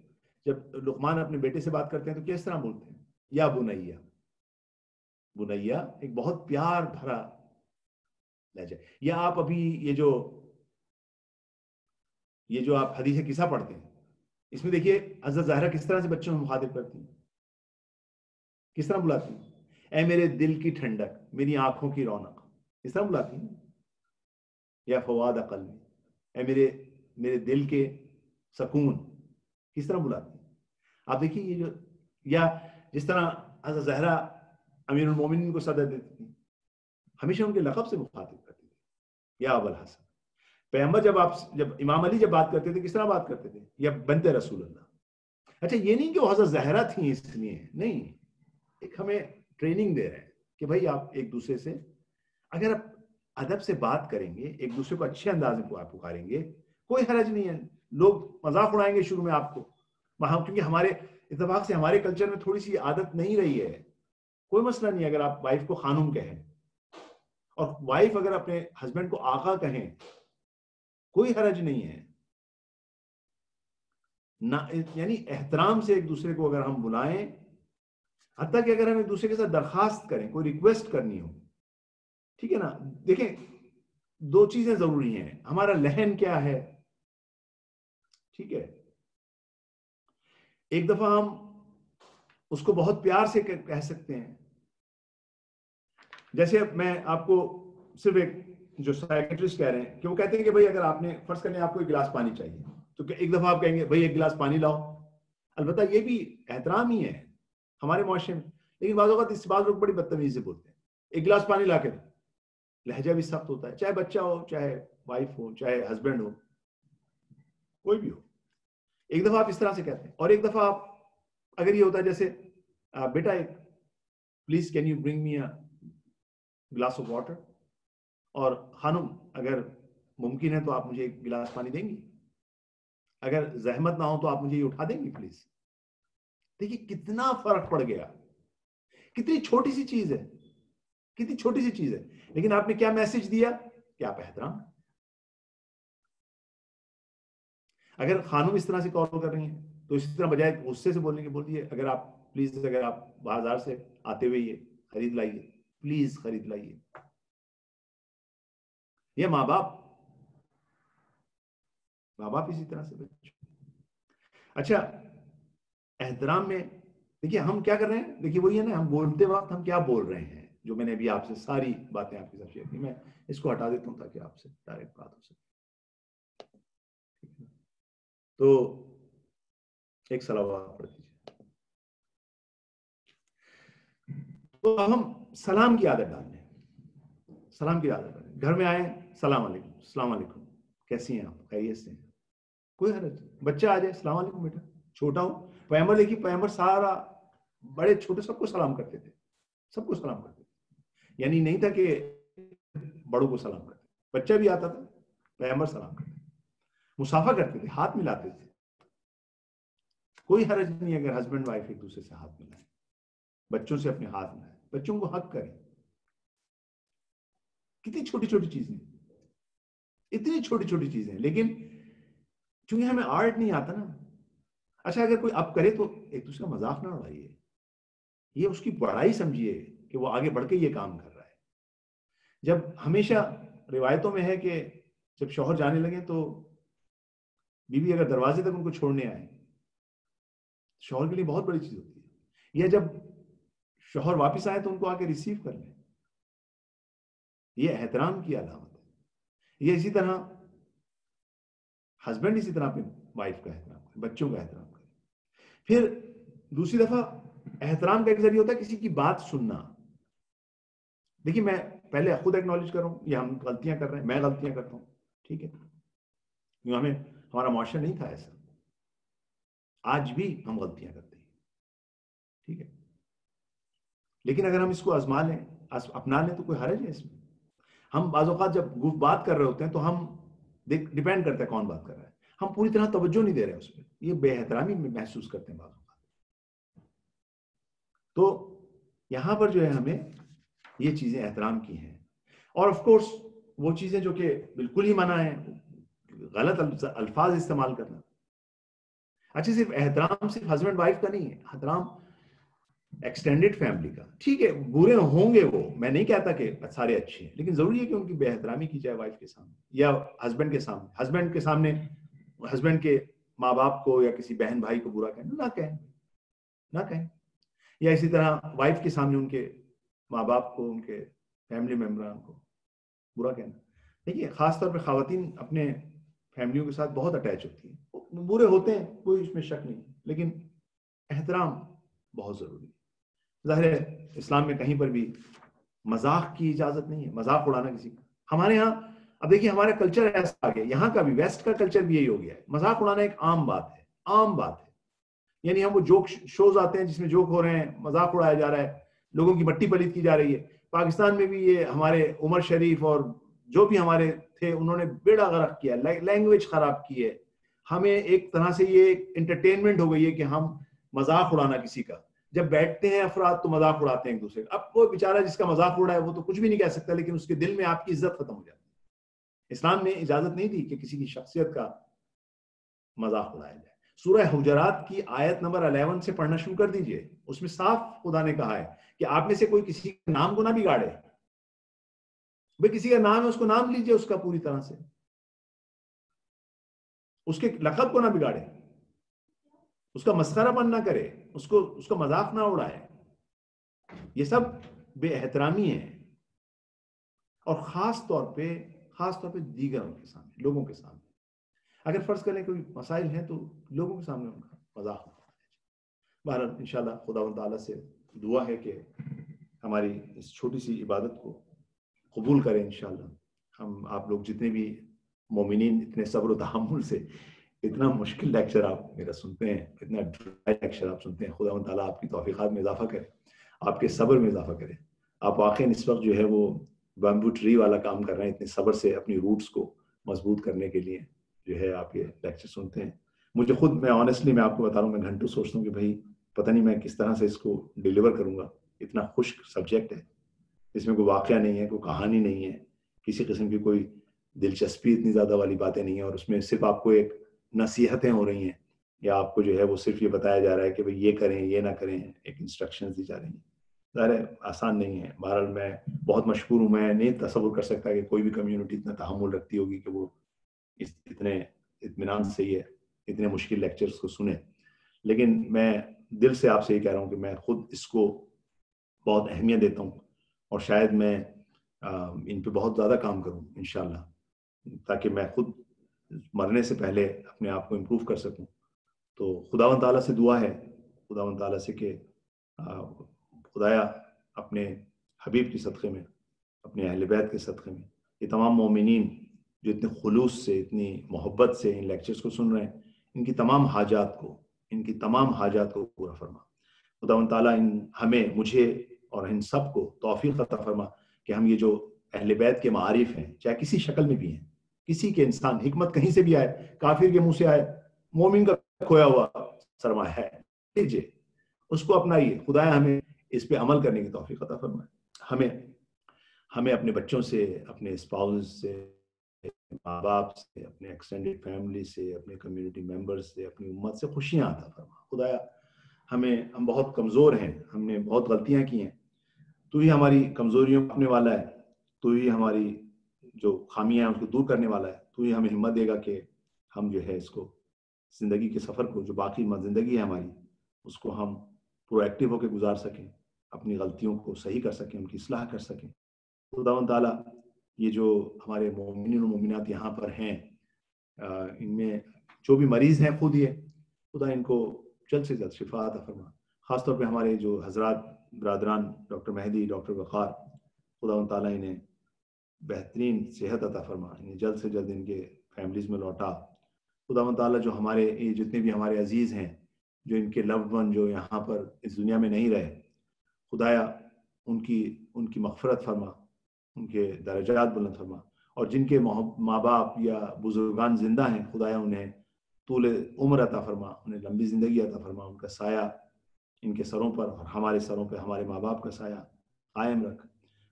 جب لقمان اپنے بیٹے سے بات کرتے ہیں تو کس طرح بولتے ہیں؟ یا بنیا. بنیا ایک بہت پیار بھرا لہجہ. یا آپ ابھی یہ جو آپ حدیث قصہ پڑھتے ہیں, اس میں دیکھیے حضرت زہرا کس طرح سے بچوں میں مخاطب کرتی ہیں, کس طرح بلاتی ہیں؟ اے میرے دل کی ٹھنڈک, میری آنکھوں کی رونق, کس طرح بلاتی ہیں؟ یا فواد قلبی, اے میرے دل کے سکون, کس طرح بلاتی ہیں؟ آپ دیکھیے یہ جو, یا جس طرح حضرت زہرا امیر المومنین کو صدر دیتی تھی, ہمیشہ ان کے لقب سے مخاطب کرتی تھی, یا ابو الحسن. پیغمبر جب امام علی جب بات کرتے تھے کس طرح بات کرتے تھے؟ یا بنت رسول اللہ. اچھا, یہ نہیں کہ وہ حضرت زہرا تھیں اس لیے, نہیں, ایک ہمیں ٹریننگ دے رہے ہیں کہ بھائی آپ ایک دوسرے سے اگر آپ ادب سے بات کریں گے, ایک دوسرے کو اچھے انداز میں پکاریں گے, کوئی حرج نہیں ہے. لوگ مذاق اڑائیں گے شروع میں آپ کو وہاں, کیونکہ ہمارے اتفاق سے ہمارے کلچر میں تھوڑی سی عادت نہیں رہی ہے. کوئی مسئلہ نہیں اگر آپ وائف کو خانم کہیں, اور وائف اگر اپنے ہسبینڈ کو آقا کہیں, کوئی حرج نہیں ہے. یعنی احترام سے ایک دوسرے کو اگر ہم بلائیں, حتیٰ کہ اگر ہم ایک دوسرے کے ساتھ درخواست کریں, کوئی ریکویسٹ کرنی ہو, ٹھیک ہے نا. دیکھیں دو چیزیں ضروری ہیں, ہمارا لہن کیا ہے, ٹھیک ہے. ایک دفعہ ہم اس کو بہت پیار سے کہہ سکتے ہیں, جیسے میں آپ کو صرف ایک جو سائیکٹرسٹ کہہ رہے ہیں کہ وہ کہتے ہیں کہ بھائی اگر آپ نے فرض کرنے آپ کو ایک گلاس پانی چاہیے, تو ایک دفعہ آپ کہیں گے بھائی ایک گلاس پانی لاؤ. البتہ یہ بھی احترام ہی ہے ہمارے معاشرے میں, لیکن بعض اوقات اس بعض لوگ بڑی بدتمیزی سے بولتے ہیں, ایک گلاس پانی لا کے دو. لہجہ بھی سخت ہوتا ہے, چاہے بچہ ہو, چاہے وائف ہو, چاہے ہسبینڈ ہو, کوئی بھی ہو. ایک دفعہ آپ اس طرح سے کہتے ہیں, اور ایک دفعہ آپ اگر یہ ہوتا ہے جیسے بیٹا ایک please can you bring me glass of water, اور خانم اگر ممکن ہے تو آپ مجھے ایک گلاس پانی دیں گی, اگر زحمت نہ ہو تو آپ مجھے یہ اٹھا دیں گی پلیز. دیکھیے کتنا فرق پڑ گیا, کتنی چھوٹی سی چیز ہے, کتنی چھوٹی سی چیز ہے, لیکن آپ نے کیا میسج دیا کہ آپ احترام. اگر خانم اس طرح سے کال کر رہی ہیں تو اسی طرح بجائے غصے سے بولنے کے بول دیے اگر آپ پلیز, اگر آپ بازار سے آتے ہوئے یہ خرید لائیے, پلیز خرید لائیے. یہ ماں باپ اسی طرح سے بچوں. اچھا, احترام میں دیکھیے ہم کیا کر رہے ہیں, دیکھیے وہی ہے نا, ہم بولتے وقت ہم کیا بول رہے ہیں, جو میں نے ابھی آپ سے ساری باتیں آپ کے ساتھ شیئر کی. میں اس کو ہٹا دیتا ہوں تاکہ آپ سے ڈائریکٹ بات ہو سکے. تو ایک صلوات پڑھ دیجیے. تو ہم سلام کی عادت ڈالیں, سلام کی عادت ڈالیں. گھر میں آئے, السلام علیکم, السلام علیکم, کیسی ہیں آپ, خیریت سے ہیں, کوئی حرج. بچہ آ جائے, السلام علیکم بیٹا, چھوٹا ہو. پیغمبر دیکھیے, پیغمبر سارا بڑے چھوٹے سب کو سلام کرتے تھے, سب کو سلام کرتے تھے. یعنی نہیں تھا کہ بڑوں کو سلام کرتے, بچہ بھی آتا تھا پیغمبر سلام کرتے, مصافحہ کرتے تھے, ہاتھ ملاتے تھے. کوئی حرج نہیں اگر ہسبینڈ وائف ایک دوسرے سے ہاتھ ملائیں, بچوں سے اپنے ہاتھ ملائیں, بچوں کو حق کریں. کتنی چھوٹی چھوٹی چیزیں, اتنی چھوٹی چھوٹی چیزیں, لیکن چونکہ ہمیں آرٹ نہیں آتا نا. اچھا, اگر کوئی اب کرے تو ایک دوسرے کا مذاق نہ اڑائیے, یہ اس کی بڑائی سمجھیے کہ وہ آگے بڑھ کے یہ کام کر رہا ہے. جب ہمیشہ روایتوں میں ہے کہ جب شوہر جانے لگے تو بیوی اگر دروازے تک ان کو چھوڑنے آئے، شوہر کے لیے بہت بڑی چیز ہوتی ہے. یا جب شوہر واپس آئے تو ان کو آ کے ریسیو کر لیں، یہ احترام کی علامت ہے. یہ اسی طرح ہسبینڈ اسی طرح اپنی وائف کا احترام کرے، بچوں کا احترام کرے. پھر دوسری دفعہ احترام کا ایک ذریعہ ہوتا ہے کسی کی بات سننا. دیکھیے میں پہلے خود ایکنالج کر رہا ہوں، یہ ہم غلطیاں کر رہے ہیں، میں غلطیاں کرتا ہوں، ٹھیک ہے، کیونکہ ہمارا معاشرہ نہیں تھا ایسا، آج بھی ہم غلطیاں کرتے ہیں، ٹھیک ہے. لیکن اگر ہم اس کو آزما لیں، اپنا لیں تو کوئی حرج ہے اس میں. ہم بعض اوقات جب بات کر رہے ہوتے ہیں تو ہم ڈیپینڈ کرتا ہے کون بات کر رہا ہے، ہم پوری طرح توجہ نہیں دے رہے اس پہ، یہ بے احترامی محسوس کرتے ہیں بعض اوقات. تو یہاں پر جو ہے ہمیں یہ چیزیں احترام کی ہیں. اور آف کورس وہ چیزیں جو کہ بالکل ہی منع ہیں، غلط الفاظ استعمال کرنا. اچھا صرف احترام صرف ہسبینڈ وائف کا نہیں ہے، احترام ایکسٹینڈیڈ فیملی کا. ٹھیک ہے برے ہوں گے وہ، میں نہیں کہتا کہ سارے اچھے ہیں، لیکن ضروری ہے کہ ان کی بے احترامی کی جائے وائف کے سامنے یا ہسبینڈ کے سامنے. ہسبینڈ کے سامنے ہسبینڈ کے ماں باپ کو یا کسی بہن بھائی کو برا کہیں نہ کہیں. یا اسی طرح وائف کے سامنے ان کے ماں باپ کو، ان کے فیملی ممبران کو برا کہنا. دیکھیے خاص طور پہ خواتین اپنے فیملیوں کے ساتھ بہت اٹیچ ہوتی ہیں، برے ہوتے ہیں کوئی اس میں شک نہیں، لیکن احترام بہت ضروری ہے. ظاہر ہے اسلام میں کہیں پر بھی مذاق کی اجازت نہیں ہے، مذاق اڑانا کسی کا. ہمارے ہاں اب دیکھیے ہمارا کلچر ایسا آ گیا، یہاں کا بھی ویسٹ کا کلچر بھی یہی ہو گیا ہے، مذاق اڑانا ایک عام بات ہے. یعنی ہم وہ جوک شوز آتے ہیں جس میں جوک ہو رہے ہیں، مذاق اڑایا جا رہا ہے، لوگوں کی مٹی پلیت کی جا رہی ہے. پاکستان میں بھی یہ ہمارے عمر شریف اور جو بھی ہمارے تھے انہوں نے بیڑا غرق کیا، لینگویج خراب کی ہے. ہمیں ایک طرح سے یہ انٹرٹینمنٹ ہو گئی ہے کہ ہم مذاق اڑانا کسی کا. جب بیٹھتے ہیں افراد تو مذاق اڑاتے ہیں ایک دوسرے کا. اب وہ بیچارہ جس کا مذاق اڑا ہے وہ تو کچھ بھی نہیں کہہ سکتا، لیکن اس کے دل میں آپ کی عزت ختم ہو جاتی ہے. اسلام نے اجازت نہیں دی کہ کسی کی شخصیت کا مذاق اڑایا جائے. سورہ حجرات کی آیت نمبر 11 سے پڑھنا شروع کر دیجئے، اس میں صاف خدا نے کہا ہے کہ آپ میں سے کوئی کسی کے نام کو نہ بگاڑے. بھئی کسی کا نام ہے اس کو نام لیجئے اس کا پوری طرح سے، اس کے لقب کو نہ بگاڑے، اس کا مسخرہ پن نہ کرے، اس کا مذاق نہ اڑائے. یہ سب بے احترامی ہے. اور خاص طور پہ دیگروں کے سامنے، لوگوں کے سامنے. اگر فرض کریں کوئی مسائل ہیں تو لوگوں کے سامنے ان کا مذاق نہ اڑایا جائے. بہرحال انشاءاللہ خداوند تعالیٰ سے دعا ہے کہ ہماری اس چھوٹی سی عبادت کو قبول کریں. انشاءاللہ ہم آپ لوگ جتنے بھی مومنین اتنے صبر و تحمل سے اتنا مشکل لیکچر آپ میرا سنتے ہیں، اتنا ڈرائی لیکچر آپ سنتے ہیں، خداوند تعالیٰ آپ کی توفیقات میں اضافہ کرے، آپ کے صبر میں اضافہ کرے. آپ واقعی اس وقت جو ہے وہ بیمبو ٹری والا کام کر رہے ہیں، اتنے صبر سے اپنی روٹس کو مضبوط کرنے کے لیے جو ہے آپ یہ لیکچر سنتے ہیں. مجھے خود میں آنیسٹلی میں آپ کو بتا رہا ہوں، میں گھنٹوں سوچتا ہوں کہ بھائی پتہ نہیں میں کس طرح سے اس کو ڈیلیور کروں گا. اتنا خشک سبجیکٹ ہے، اس میں کوئی واقعہ نہیں ہے، کوئی کہانی نہیں ہے، کسی قسم کی کوئی دلچسپی اتنی زیادہ والی باتیں نہیں ہیں، اور اس میں صرف آپ کو ایک نصیحتیں ہو رہی ہیں یا آپ کو جو ہے وہ صرف یہ بتایا جا رہا ہے کہ بھئی یہ کریں یہ نہ کریں، ایک انسٹرکشنز دی جا رہی ہیں. ظاہر ہے آسان نہیں ہے. بہرحال میں بہت مشکور ہوں، میں نہیں تصور کر سکتا کہ کوئی بھی کمیونٹی اتنا تحمل رکھتی ہوگی کہ وہ اتنے اطمینان سے یہ اتنے مشکل لیکچرز کو سنیں. لیکن میں دل سے آپ سے یہ کہہ رہا ہوں کہ میں خود اس کو بہت اہمیت دیتا ہوں، اور شاید میں ان پہ بہت زیادہ کام کروں انشاءاللہ، تاکہ میں خود مرنے سے پہلے اپنے آپ کو امپروو کر سکوں. تو خداوند تعالیٰ سے دعا ہے، خداوند تعالیٰ سے کہ خدایا اپنے حبیب کی صدقے میں، اپنے اہل بیت کے صدقے میں یہ تمام مومنین جو اتنے خلوص سے اتنی محبت سے ان لیکچرز کو سن رہے ہیں، ان کی تمام حاجات کو پورا فرما. خداوند تعالیٰ ہمیں، مجھے اور ان سب کو توفیق عطا فرما کہ ہم یہ جو اہل بیت کے معارف ہیں، چاہے کسی شکل میں بھی ہیں، کسی کے انسان حکمت کہیں سے بھی آئے، کافر کے منہ سے آئے، مومن کا کھویا ہوا سرمایہ ہے، لیجیے اس کو اپنائیے. خدایا ہمیں اس پہ عمل کرنے کی توفیق عطا فرمائے. ہمیں اپنے بچوں سے، اپنے اسپاؤز سے، ماں باپ سے، اپنے ایکسٹینڈیڈ فیملی سے، اپنے کمیونٹی ممبرز سے، اپنی امت سے خوشیاں عطا فرما. خدایا ہم بہت کمزور ہیں، ہم نے بہت غلطیاں کی ہیں، تو ہی ہماری کمزوریوں کو اپنے والا ہے. تو ہی ہماری جو خامیاں ہیں اس کو دور کرنے والا ہے. تو ہی ہمیں ہمت دے گا کہ ہم جو ہے اس کو زندگی کے سفر کو جو باقی زندگی ہے ہماری اس کو ہم پرو ایکٹیو ہو کے گزار سکیں, اپنی غلطیوں کو صحیح کر سکیں, ان کی اصلاح کر سکیں. خداوند تعالیٰ یہ جو ہمارے مومنین و مومنات یہاں پر ہیں, ان میں جو بھی مریض ہیں خود یہ خدا ان کو جلد سے جلد شفا عطا فرما. خاص طور پہ ہمارے جو حضرات برادران ڈاکٹر مہدی, ڈاکٹر وقار, خداوند تعالیٰ انہیں بہترین صحت عطا فرما, انہیں جلد سے جلد ان کے فیملیز میں لوٹا. خداوند تعالیٰ جو ہمارے یہ جتنے بھی ہمارے عزیز ہیں, جو ان کے لوڈ ون جو یہاں پر اس دنیا میں نہیں رہے, خدایا ان کی مغفرت فرما, ان کے درجات بلند فرما. اور جن کے ماں باپ یا بزرگان زندہ ہیں, خدایا انہیں طول عمر عطا فرما, انہیں لمبی زندگی عطا فرما. ان کا سایہ ان کے سروں پر اور ہمارے سروں پہ ہمارے ماں باپ کا سایہ قائم رکھ.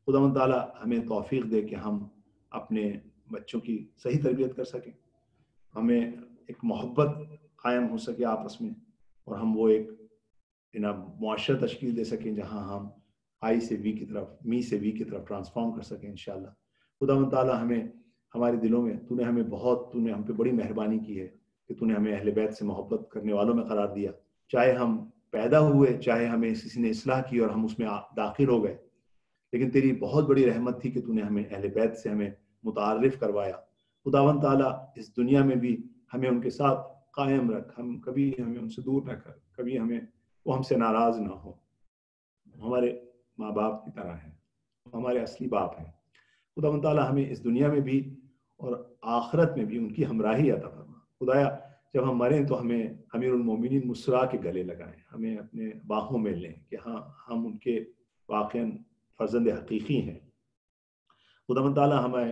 خداوند تعالیٰ ہمیں توفیق دے کہ ہم اپنے بچوں کی صحیح تربیت کر سکیں, ہمیں ایک محبت قائم ہو سکے آپس میں, اور ہم وہ ایک معاشرہ تشکیل دے سکیں جہاں ہم آئی سے وی کی طرف, می سے وی کی طرف ٹرانسفارم کر سکیں انشاءاللہ. خداوند تعالیٰ ہمیں ہمارے دلوں میں تو نے ہم پہ بڑی مہربانی کی ہے کہ تو نے ہمیں اہل بیت سے محبت کرنے والوں میں قرار دیا. چاہے ہم پیدا ہوئے, چاہے ہمیں کسی نے اصلاح کی اور ہم اس میں داخل ہو گئے, لیکن تیری بہت بڑی رحمت تھی کہ تو نے ہمیں اہل بیت سے ہمیں متعارف کروایا. خداوند تعالیٰ اس دنیا میں بھی ہمیں ان کے ساتھ قائم رکھ, ہم کبھی ہمیں ان سے دور نہ کر, کبھی وہ ہم سے ناراض نہ ہو. ہمارے ماں باپ کی طرح ہیں, ہمارے اصلی باپ ہیں. خداوند تعالیٰ ہمیں اس دنیا میں بھی اور آخرت میں بھی ان کی ہمراہی عطا فرما. خدایا جب ہم مریں تو ہمیں امیر المومنین مسرا کے گلے لگائیں, ہمیں اپنے باہوں میں لیں کہ ہاں ہم ان کے واقعاً فرزند حقیقی ہیں. خداوند تعالیٰ ہمیں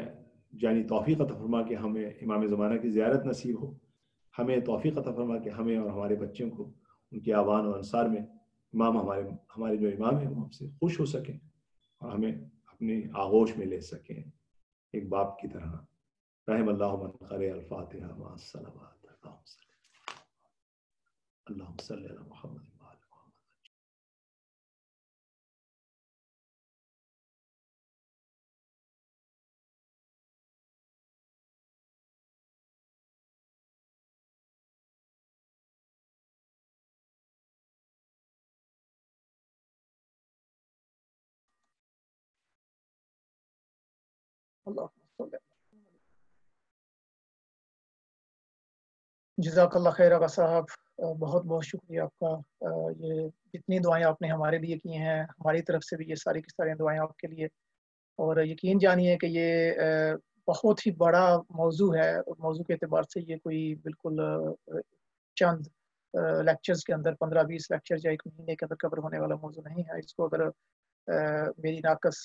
جانی توفیق عطا فرما کہ ہمیں امام زمانہ کی زیارت نصیب ہو. ہمیں توفیق عطا فرما کہ ہمیں اور ہمارے بچوں کو ان کے آوان اور انصار میں امام ہمارے جو امام ہیں وہ ہم سے خوش ہو سکیں اور ہمیں اپنی آغوش میں لے سکیں ایک باپ کی طرح. رحم اللہ من قرأ الفاتحہ مع الصلوات. اللہم صلی علی محمد. جزاک اللہ خیر آقا صاحب, بہت بہت شکریہ آپ کا. یہ جتنی دعائیں آپ نے ہمارے لیے کی ہیں, ہماری طرف سے بھی یہ ساری کی ساری دعائیں آپ کے لیے. اور یقین جانیے کہ یہ بہت ہی بڑا موضوع ہے, اور موضوع کے اعتبار سے یہ کوئی بالکل چند لیکچرز کے اندر 15-20 لیکچر یا ایک مہینے کے اندر کور ہونے والا موضوع نہیں ہے. اس کو اگر میری ناقص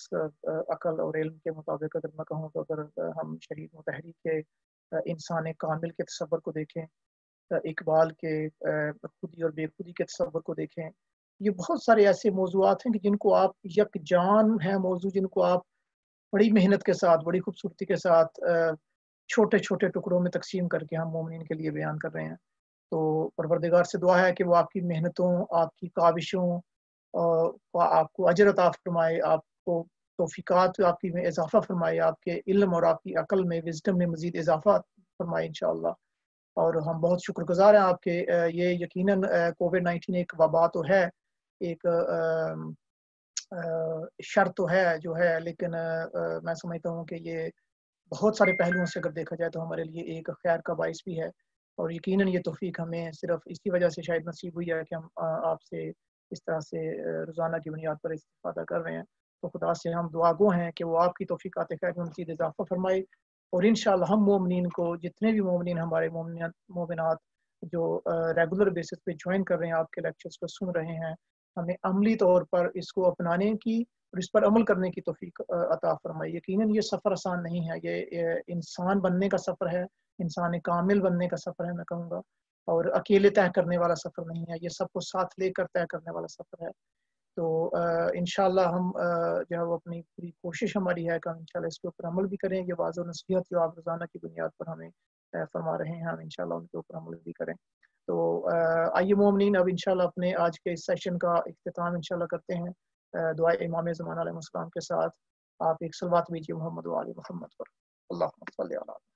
عقل اور علم کے مطابق اگر میں کہوں تو اگر ہم شریف و تحریک کے انسان کامل کے تصور کو دیکھیں, اقبال کے خودی اور بے خودی کے تصور کو دیکھیں, یہ بہت سارے ایسے موضوعات ہیں کہ جن کو آپ یکجان ہیں موضوع, جن کو آپ بڑی محنت کے ساتھ, بڑی خوبصورتی کے ساتھ چھوٹے چھوٹے ٹکڑوں میں تقسیم کر کے ہم مومنین کے لیے بیان کر رہے ہیں. تو پروردگار سے دعا ہے کہ وہ آپ کی محنتوں, آپ کی کاوشوں آپ کو اجر عطا فرمائے, آپ کو توفیقات آپ کی میں اضافہ فرمائے, آپ کے علم اور آپ کی عقل میں, وزڈم میں مزید اضافہ فرمائے انشاءاللہ. اور ہم بہت شکر گزار ہیں آپ کے. یہ یقیناً کووڈ-19 ایک وبا تو ہے, ایک شر تو ہے جو ہے, لیکن میں سمجھتا ہوں کہ یہ بہت سارے پہلوؤں سے اگر دیکھا جائے تو ہمارے لیے ایک خیر کا باعث بھی ہے. اور یقیناً یہ توفیق ہمیں صرف اسی وجہ سے شاید نصیب ہوئی ہے کہ ہم آپ سے اس طرح سے روزانہ کی بنیاد پر استفادہ کر رہے ہیں. تو خدا سے ہم دعا گو ہیں کہ وہ آپ کی توفیقات خیر میں مزید اضافہ فرمائے, اور انشاءاللہ ہم مومنین کو, جتنے بھی مومنین ہمارے مومنات جو ریگولر بیسس پہ جوائن کر رہے ہیں, آپ کے لیکچرز کو سن رہے ہیں, ہمیں عملی طور پر اس کو اپنانے کی اور اس پر عمل کرنے کی توفیق عطا فرمائی. یقیناً یہ سفر آسان نہیں ہے, یہ انسان بننے کا سفر ہے, انسان کامل بننے کا سفر ہے میں کہوں گا, اور اکیلے طے کرنے والا سفر نہیں ہے, یہ سب کو ساتھ لے کر طے کرنے والا سفر ہے. تو انشاءاللہ ہم جو ہے وہ اپنی پوری کوشش ہماری ہے کہ ہم انشاءاللہ اس کے اوپر عمل بھی کریں. یہ واضح و نصیحت جو آپ روزانہ کی بنیاد پر ہمیں فرما رہے ہیں, ہم انشاءاللہ ان کے اوپر عمل بھی کریں. تو آئیے مومنین, اب انشاءاللہ اپنے آج کے اس سیشن کا اختتام انشاءاللہ کرتے ہیں دعائے امام زمانہ علیہ السلام کے ساتھ. آپ ایک صلوات بھیجیے محمد و آل محمد پر. اللہم صلی علی محمد.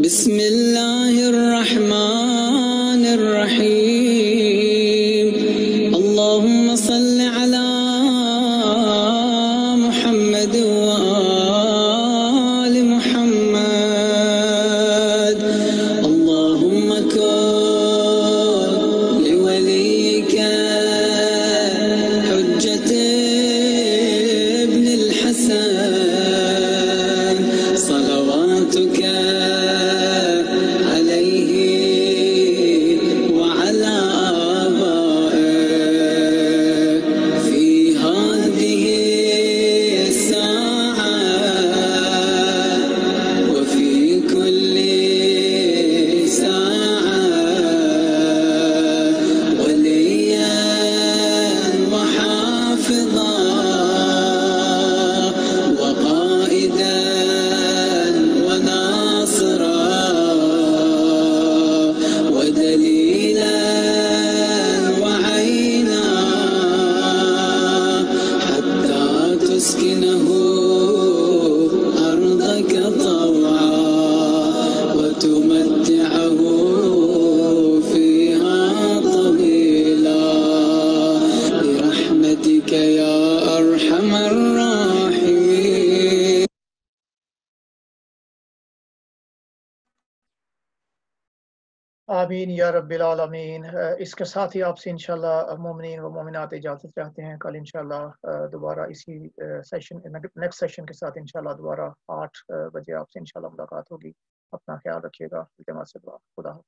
بسم اللہ الرحمن الرحیم. اللہم صل علی محمد وآل محمد. اللہم کن لولیک حجت ابن الحسن صلواتک آمین یا رب العالمین. اس کے ساتھ ہی آپ سے انشاءاللہ مومنین و مومنات اجازت چاہتے ہیں. کل انشاءاللہ دوبارہ اسی سیشن نیکسٹ سیشن کے ساتھ انشاءاللہ دوبارہ 8 بجے آپ سے انشاءاللہ ملاقات ہوگی. اپنا خیال رکھیے گا. جماعت سے دعا. خدا حافظ.